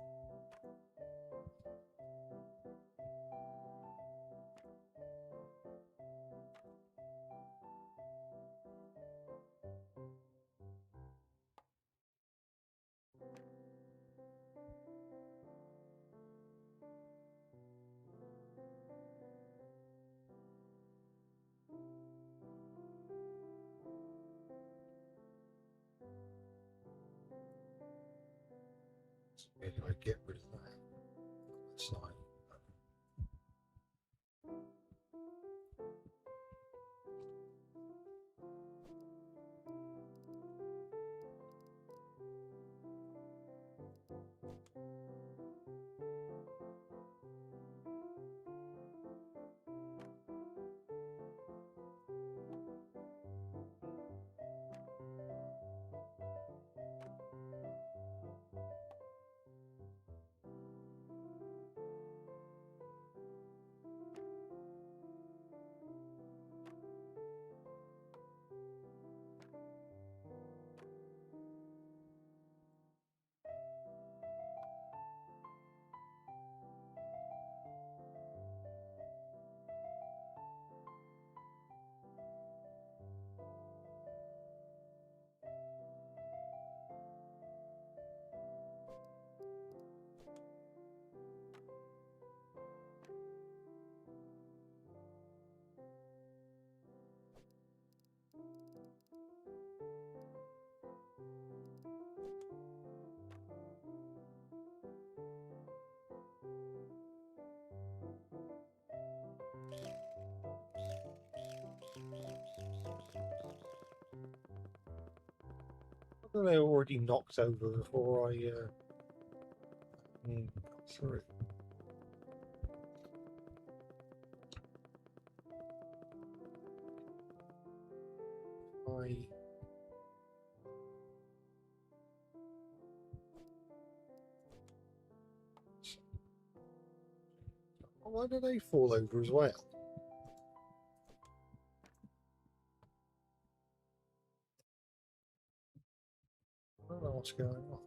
Where do I get rid of that sign? They were already knocked over before I sorry. Why do they fall over as well? I don't know what's going on.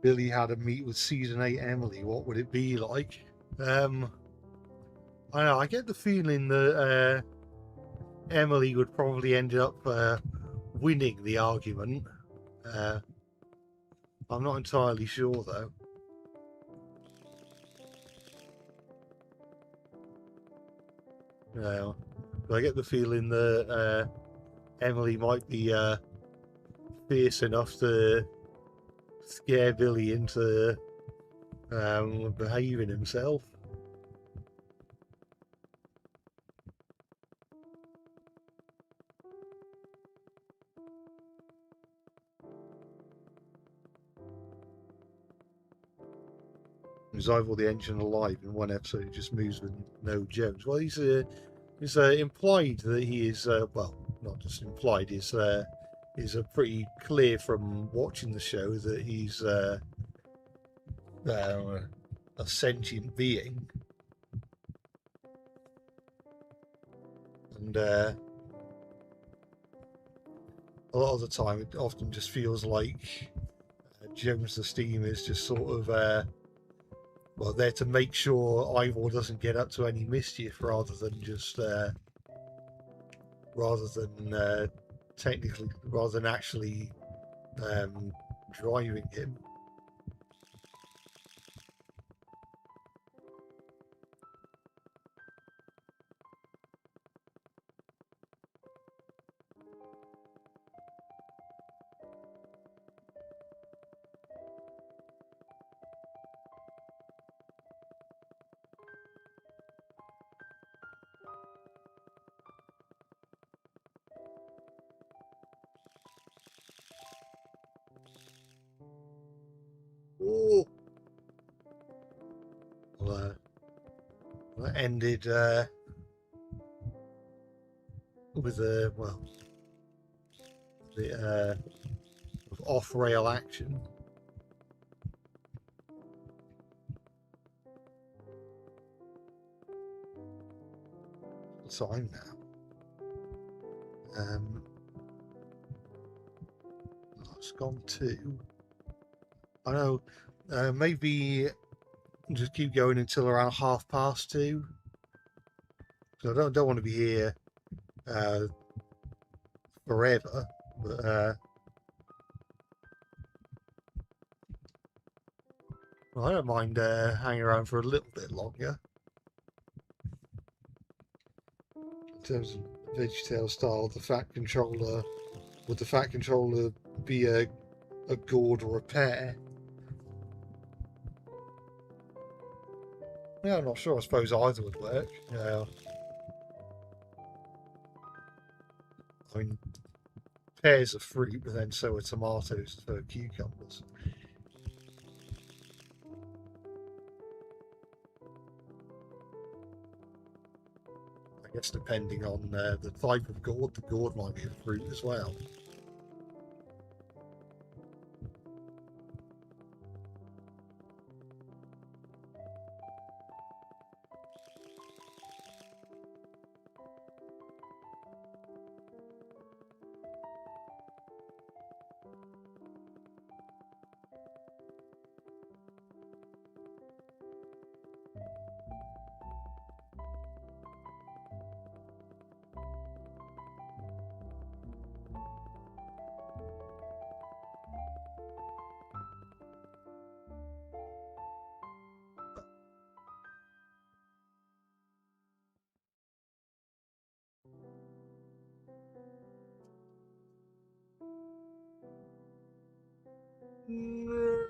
Billy had a meet with season 8 Emily, what would it be like? I don't know, I get the feeling that Emily would probably end up winning the argument. I'm not entirely sure though. I get the feeling that Emily might be fierce enough to scare Billy into behaving himself. Revival the Engine alive in one episode. He just moves with no Jones. Well, it's implied that he is well, not just implied. Is pretty clear from watching the show that he's a sentient being, and a lot of the time it often just feels like Jones the Steam is just sort of well, there to make sure Ivor doesn't get up to any mischief, rather than actually driving him. Oh, well, that ended with a bit off-rail action. Time now. It's gone 2. I know. Maybe just keep going until around 2:30. So I don't want to be here forever, but I don't mind hanging around for a little bit longer. In terms of VeggieTale style, the Fat Controller, would the Fat Controller be a gourd or a pear? Yeah, I'm not sure. I suppose either would work. Yeah. I mean, pears are fruit, but then so are tomatoes, so are cucumbers. I guess depending on the type of gourd, the gourd might be a fruit as well. Oh,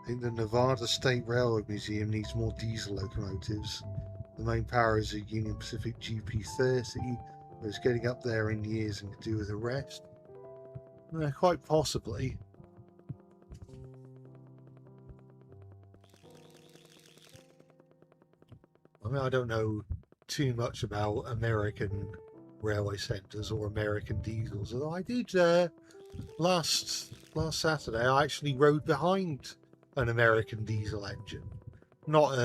I think the Nevada State Railroad Museum needs more diesel locomotives. The main power is a Union Pacific GP30, but it's getting up there in years and could do with a rest. Quite possibly. I mean, I don't know too much about American railway centres or American diesels, although I did last Saturday. I actually rode behind an American diesel engine, not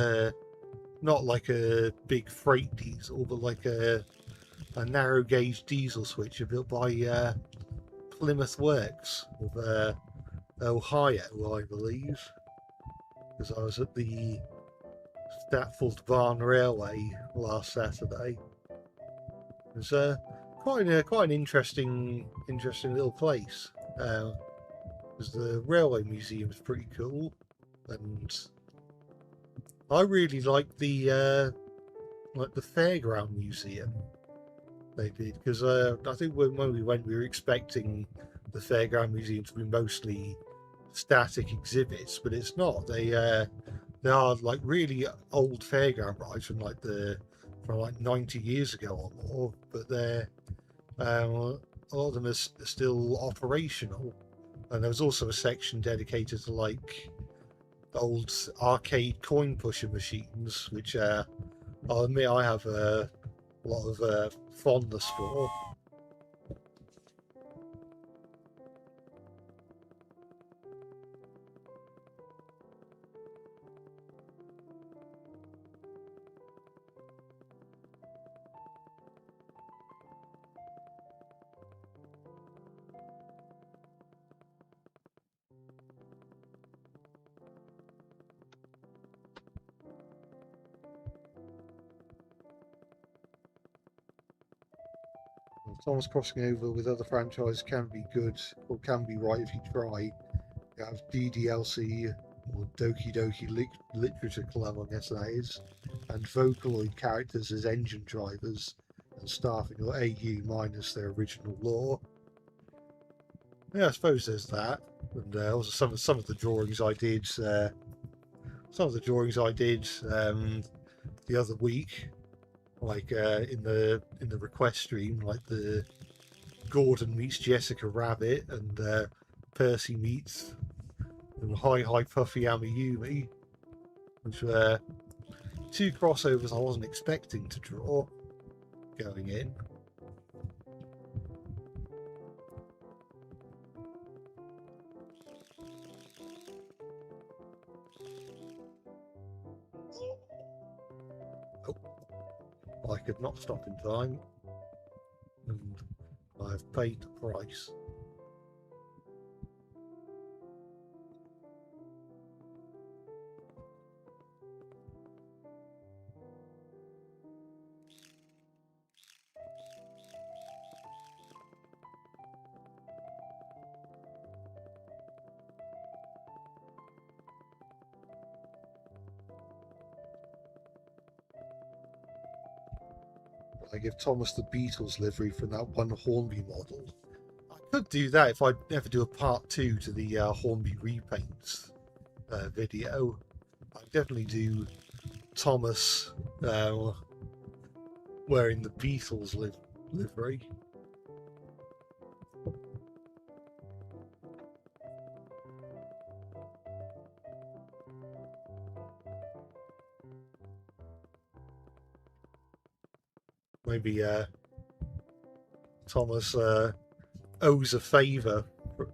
like a big freight diesel, but like a narrow gauge diesel switcher built by Plymouth Works of Ohio, I believe, because I was at the Stratford Barn Railway last Saturday. It was quite an interesting little place. Because the railway museum is pretty cool, and I really like the fairground museum they did, because I think when we went, we were expecting the fairground museum to be mostly static exhibits, but it's not. They are like really old fairground rides from like 90 years ago or more, but they're a lot of them are still operational. And there was also a section dedicated to like old arcade coin pusher machines, which I'll admit I have a lot of fondness for. Thomas crossing over with other franchises can be good, or can be right if you try. You have DDLC, or Doki Doki Literature Club, I guess that is, and Vocaloid characters as engine drivers and staffing, or AU minus their original lore. Yeah, I suppose there's that, and also some of the drawings I did. The other week, like in the request stream, like the Gordon meets Jessica Rabbit, and Percy meets Hi Puffy Amiyumi, which were two crossovers I wasn't expecting to draw going in. Oh, I could not stop in time, and I have paid the price. I give Thomas the Beatles livery from that one Hornby model. I could do that if I ever do a part 2 to the Hornby repaints video. I'd definitely do Thomas wearing the Beatles livery. Maybe Thomas owes a favour,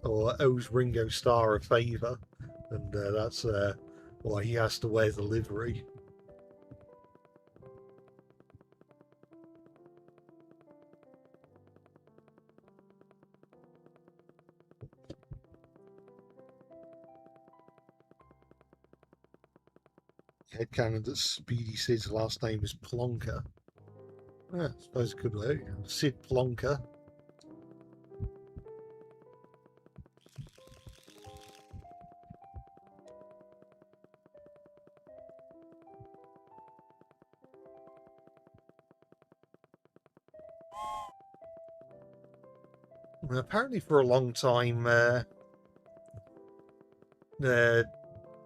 or owes Ringo Starr a favour, and that's why he has to wear the livery. Headcanon that Speedy Sid's last name is Plonker. Yeah, I suppose it could work. Sid Plonker. Apparently, for a long time,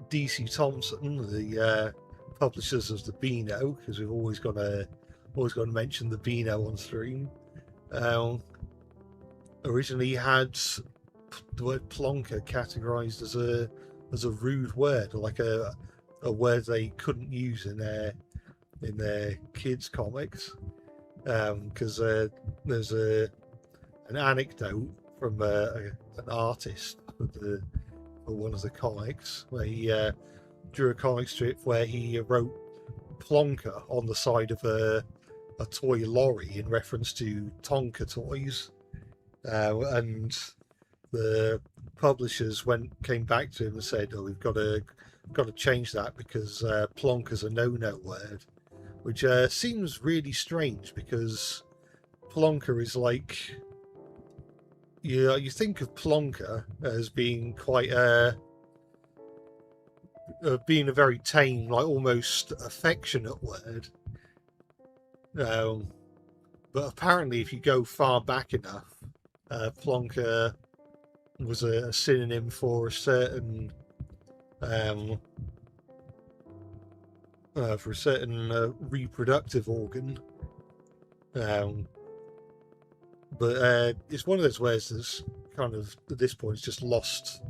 DC Thompson, the publishers of the Beano, because we've always got to mention the Beano on stream. Originally had the word plonker categorized as a rude word, or like a word they couldn't use in their kids comics, because there's an anecdote from an artist for one of the comics where he drew a comic strip where he wrote plonker on the side of a toy lorry in reference to Tonka toys, and the publishers came back to him and said, "Oh, we've got to change that because plonker's a no-no word," which seems really strange because plonker is like, you think of plonker as being quite being a very tame, like almost affectionate word. But apparently, if you go far back enough, plonker was a synonym for a certain reproductive organ. But it's one of those words that's kind of, at this point, it's just lost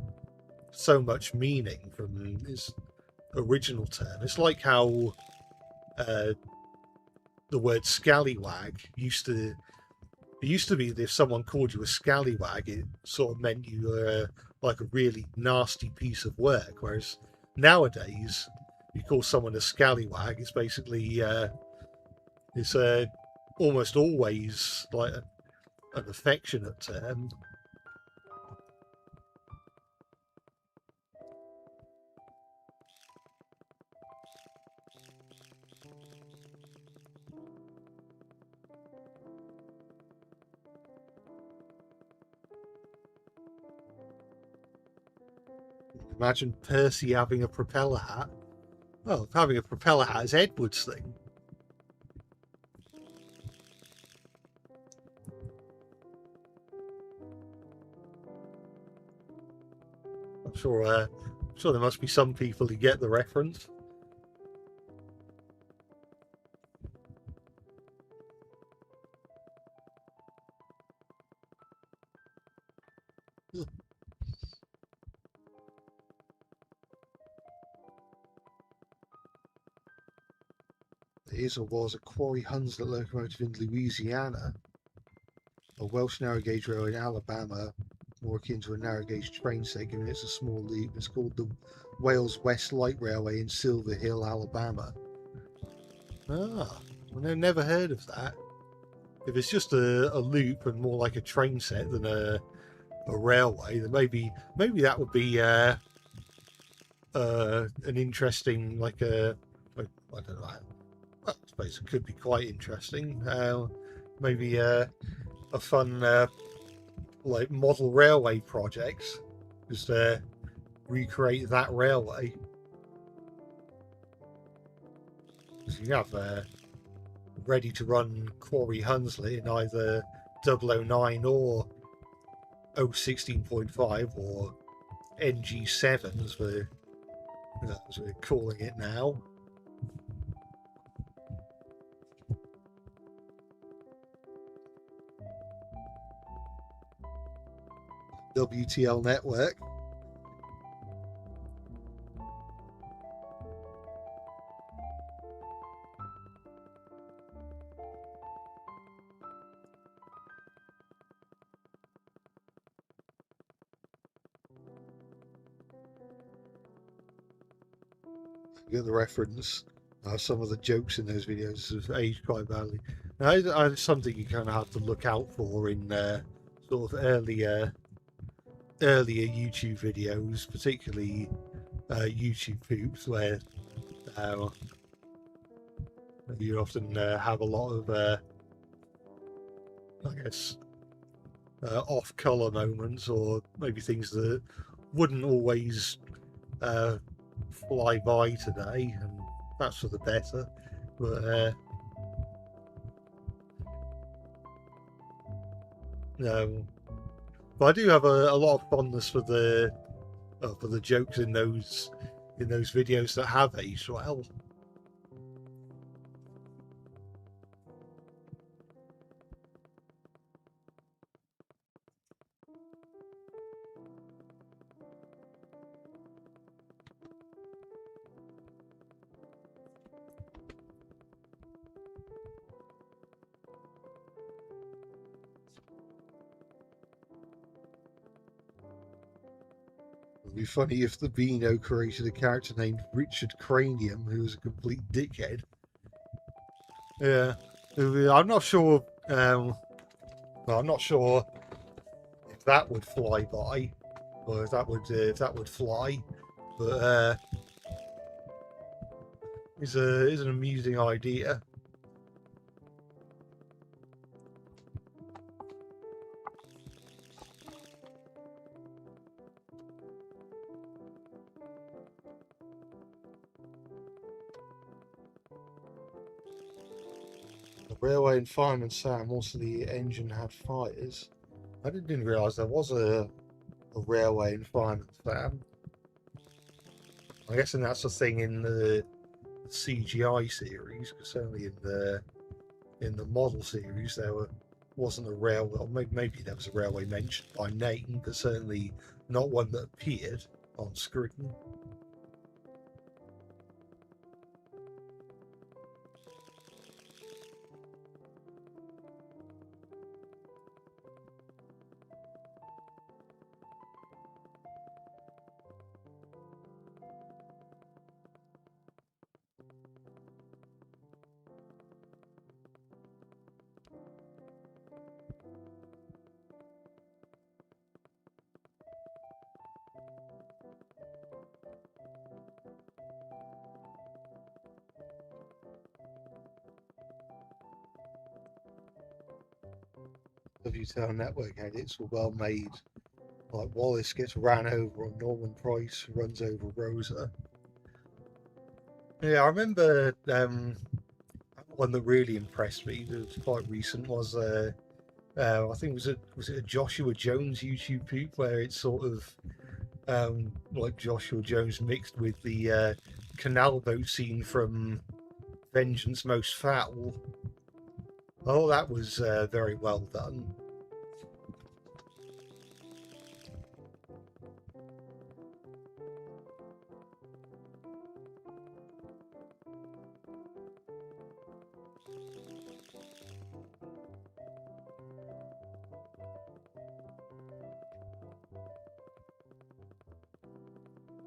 so much meaning from its original term. It's like how the word scallywag used to be that if someone called you a scallywag, it sort of meant you were like a really nasty piece of work. Whereas nowadays, you call someone a scallywag, it's basically it's almost always like an affectionate term. Imagine Percy having a propeller hat. Well, having a propeller hat is Edward's thing. I'm sure there must be some people who get the reference. There is or was a Quarry Hunslet locomotive in Louisiana, a Welsh narrow gauge railway in Alabama, more akin to a narrow gauge train set, given it's a small loop. It's called the Wales West Light Railway in Silver Hill, Alabama. Ah, well, I've never heard of that. If it's just a loop and more like a train set than a railway, then maybe that would be an interesting, like I don't know. I suppose it could be quite interesting. Maybe a fun like model railway project, just recreate that railway. Because you have ready to run Quarry Hunslet in either 009 or 016.5 or NG7 as we're calling it now. WTL network. You get the reference. Some of the jokes in those videos have aged quite badly. Now, it's something you kind of have to look out for in sort of earlier YouTube videos, particularly YouTube poops, where Uh, you often have a lot of, I guess, off-color moments, or maybe things that wouldn't always fly by today, and that's for the better. But but I do have a lot of fondness for the jokes in those videos that have aged well. It'd be funny if the Beano created a character named Richard Cranium, who was a complete dickhead. Yeah, I'm not sure. Well, I'm not sure if that would fly by, or if that would fly. But it's an amusing idea. The railway and fireman Sam, also the engine had fires. I didn't realise there was a railway and fireman Sam. I'm guessing that's a thing in the CGI series, because certainly in the model series wasn't a railway. Or maybe there was a railway mentioned by name, but certainly not one that appeared on screen. WTL network edits were well made. Like Wallace gets ran over on Norman Price runs over Rosa. Yeah, I remember one that really impressed me that was quite recent was I think was it a Joshua Jones YouTube poop where it's sort of like Joshua Jones mixed with the canal boat scene from Vengeance Most Foul. Oh, that was very well done.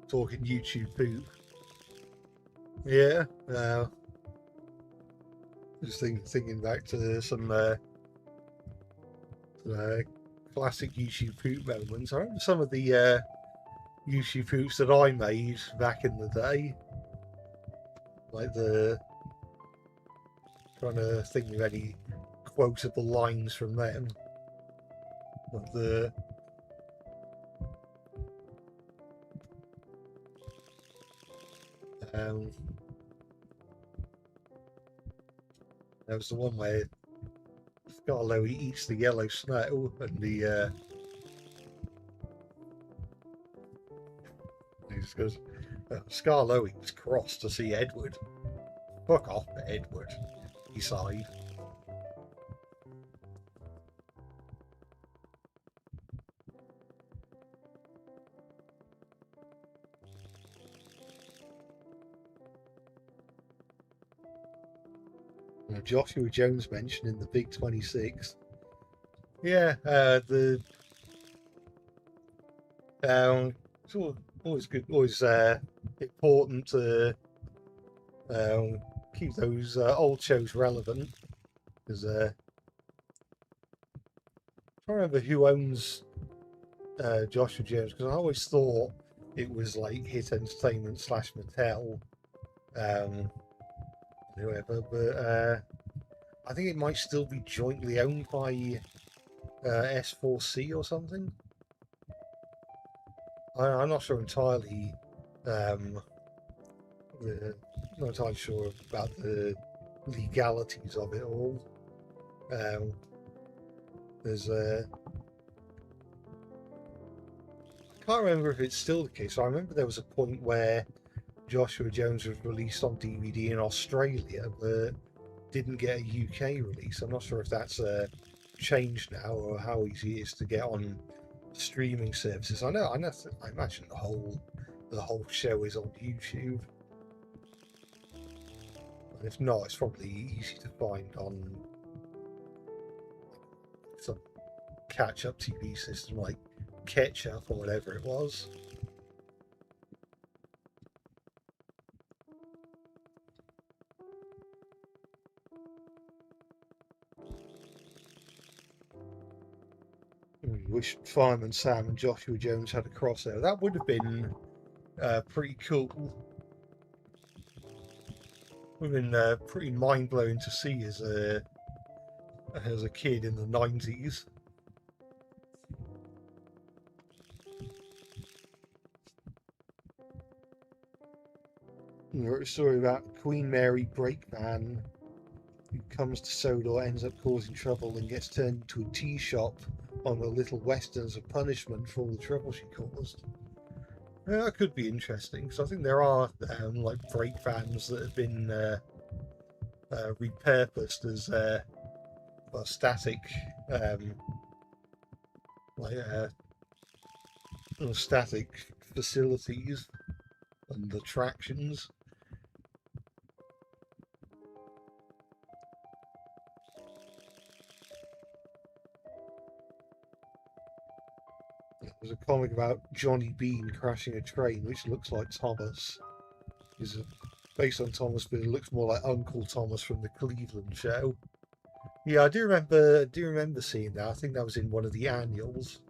Talking YouTube poop. Yeah. Just thinking back to some classic YouTube poop moments. I remember some of the YouTube poops that I made back in the day. Like trying to think of any quotable lines from them. Of the there was the one where Scarlo eats the yellow snow, and he just goes, Scarlo eats cross to see Edward. Fuck off, Edward, he sighed. Joshua Jones mentioned in the Big 26. Yeah, the it's always good, always important to keep those old shows relevant. Because I don't remember who owns Joshua Jones, because I always thought it was like Hit Entertainment / Mattel. whoever, but I think it might still be jointly owned by S4C or something. I'm not sure entirely. Um, not entirely sure about the legalities of it all. There's I can't remember if it's still the case. I remember there was a point where Joshua Jones was released on DVD in Australia, but didn't get a UK release. I'm not sure if that's changed now or how easy it is to get on streaming services. I imagine the whole show is on YouTube. And if not, it's probably easy to find on some catch-up TV system like Ketchup or whatever it was. Wish Fireman Sam and Joshua Jones had a crossover. That would have been pretty cool. Would have been pretty mind-blowing to see as a kid in the 90s. You wrote a story about Queen Mary Brakeman who comes to Sodor, ends up causing trouble, and gets turned into a tea shop on the Little Western as a punishment for all the trouble she caused. Yeah, that could be interesting, because I think there are like brake vans that have been repurposed as static static facilities and attractions. There's a comic about Johnny Bean crashing a train, which looks like Thomas. Is based on Thomas, but it looks more like Uncle Thomas from the Cleveland show. Yeah, I do remember seeing that. I think that was in one of the annuals.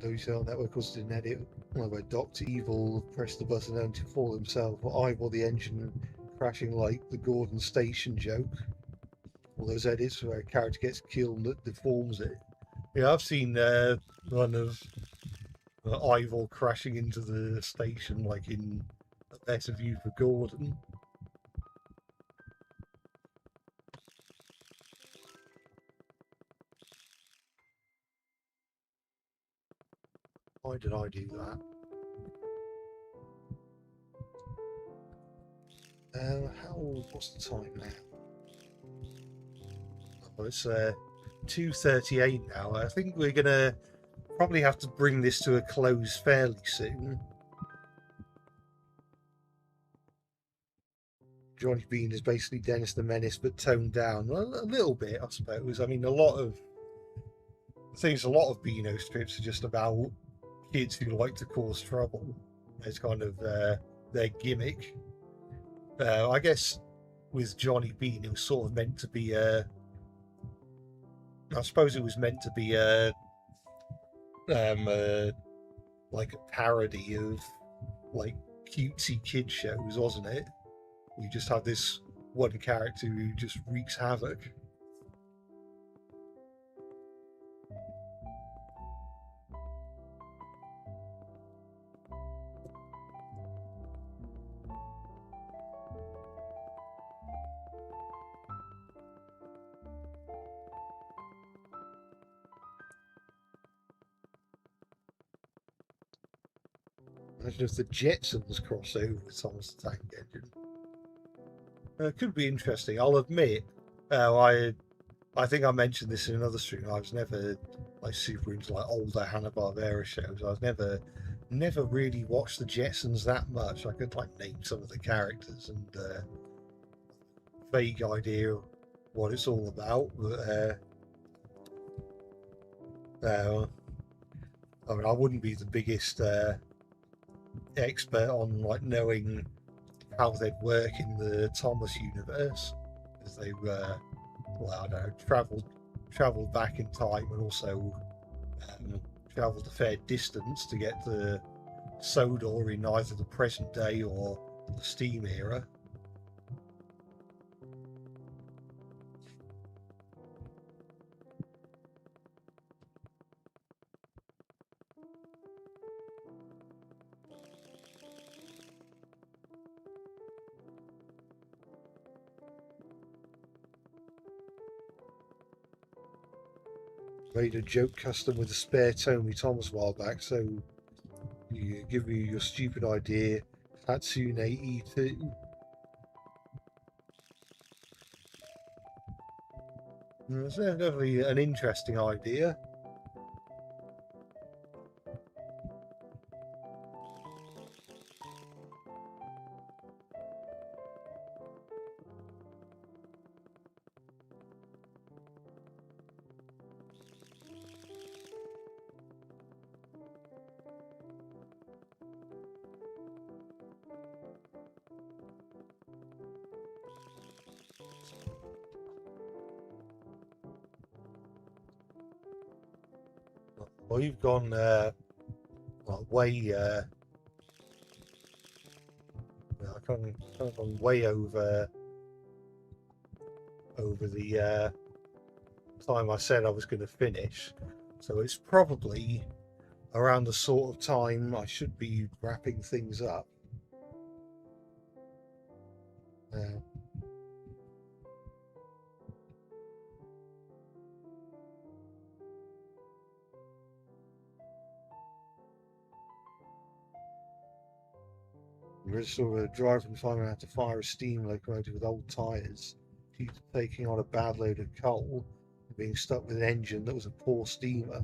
WCL Network also did an edit where Dr. Evil pressed the button down to fall himself, or eyeball the engine crashing like the Gordon Station joke. All those edits where a character gets killed that deforms it. Yeah, I've seen one of Ivor crashing into the station, like in A Better View for Gordon. Why did I do that? What's the time now? Oh, it's 2:38 now. I think we're gonna probably have to bring this to a close fairly soon. Johnny Bean is basically Dennis the Menace, but toned down a little bit, I suppose. I mean, a lot of Beano strips are just about kids who like to cause trouble. It's kind of their gimmick. I guess with Johnny Bean, it was sort of meant to be I suppose it was meant to be like a parody of like cutesy kid shows, wasn't it? We just have this one character who just wreaks havoc. Imagine if the Jetsons cross over with Thomas the Tank Engine. It could be interesting. I'll admit, I think I mentioned this in another stream. I was never like super into like older Hanna-Barbera shows. I was never really watched the Jetsons that much. I could like name some of the characters and vague idea what it's all about. But I mean, I wouldn't be the biggest expert on like knowing how they'd work in the Thomas universe, as they were, well, I don't know, travelled back in time and also travelled a fair distance to get to Sodor in either the present day or the Steam era. Made a joke custom with a spare Tony Thomas a while back, so you give me your stupid idea, Hatsune E2. It's definitely an interesting idea. Well, you've gone way, kind of gone way over the time I said I was going to finish. So it's probably around the sort of time I should be wrapping things up. We're sort of driving, finding out to fire a steam locomotive with old tyres, keeps taking on a bad load of coal, and being stuck with an engine that was a poor steamer.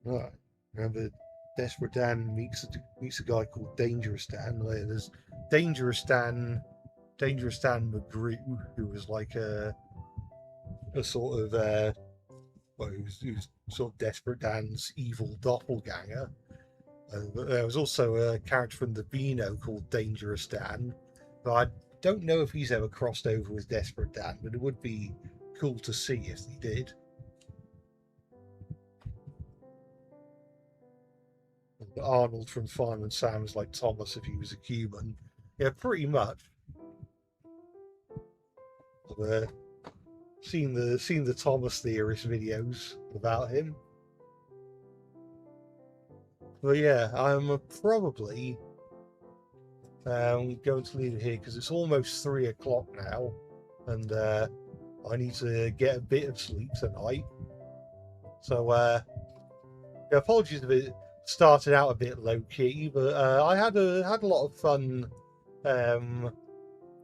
Right. Remember, Desperate Dan meets a guy called Dangerous Dan. Where there's Dangerous Dan McGrew, who was like a sort of well, he was sort of Desperate Dan's evil doppelganger. But there was also a character from the Beano called Dangerous Dan, but I don't know if he's ever crossed over with Desperate Dan, but it would be cool to see if he did. And Arnold from Fireman Sam is like Thomas if he was a human. Yeah, pretty much. I've seen the Thomas theorist videos about him. But yeah, I'm probably going to leave it here because it's almost 3 o'clock now, and I need to get a bit of sleep tonight. So apologies if it started out a bit low key, but I had a lot of fun,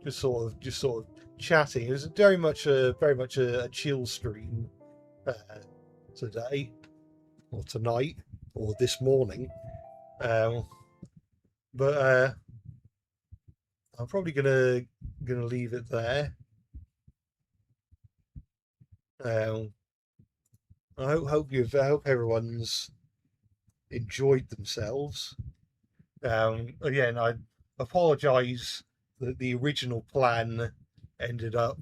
just sort of chatting. It was very much a chill stream today, or tonight, or this morning. But I'm probably gonna leave it there. I hope everyone's enjoyed themselves. Again, I apologise that the original plan ended up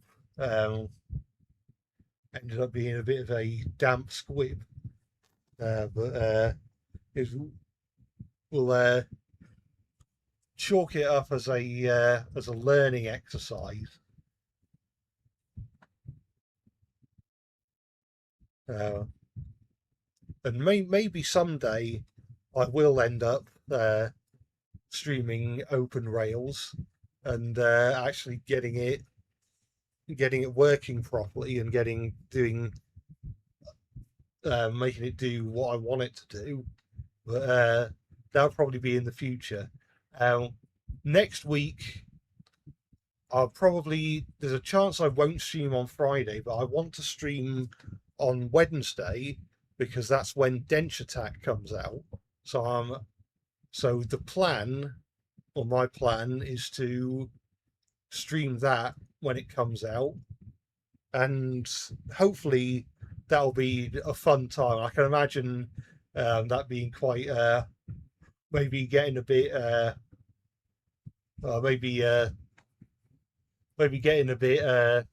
being a bit of a damp squib, but we'll chalk it up as a learning exercise. And maybe someday I will end up streaming Open Rails and actually getting it working properly and making it do what I want it to do. But that'll probably be in the future. Next week, there's a chance I won't stream on Friday, but I want to stream on Wednesday because that's when Dench Attack comes out. So the plan, or my plan, is to stream that when it comes out, and hopefully that'll be a fun time. I can imagine that being quite maybe getting a bit maybe maybe getting a bit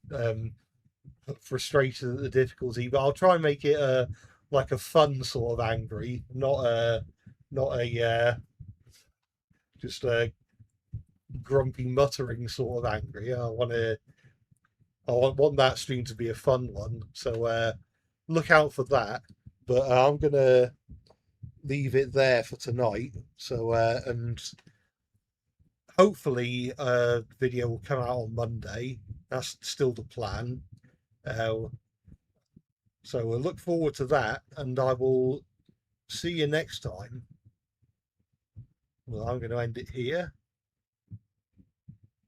frustrated at the difficulty, but I'll try and make it like a fun sort of angry, not a just a grumpy muttering sort of angry. I want that stream to be a fun one, so look out for that. But I'm gonna leave it there for tonight. So and hopefully a video will come out on Monday. That's still the plan. Uh, so we'll look forward to that, and I will see you next time. Well, I'm going to end it here.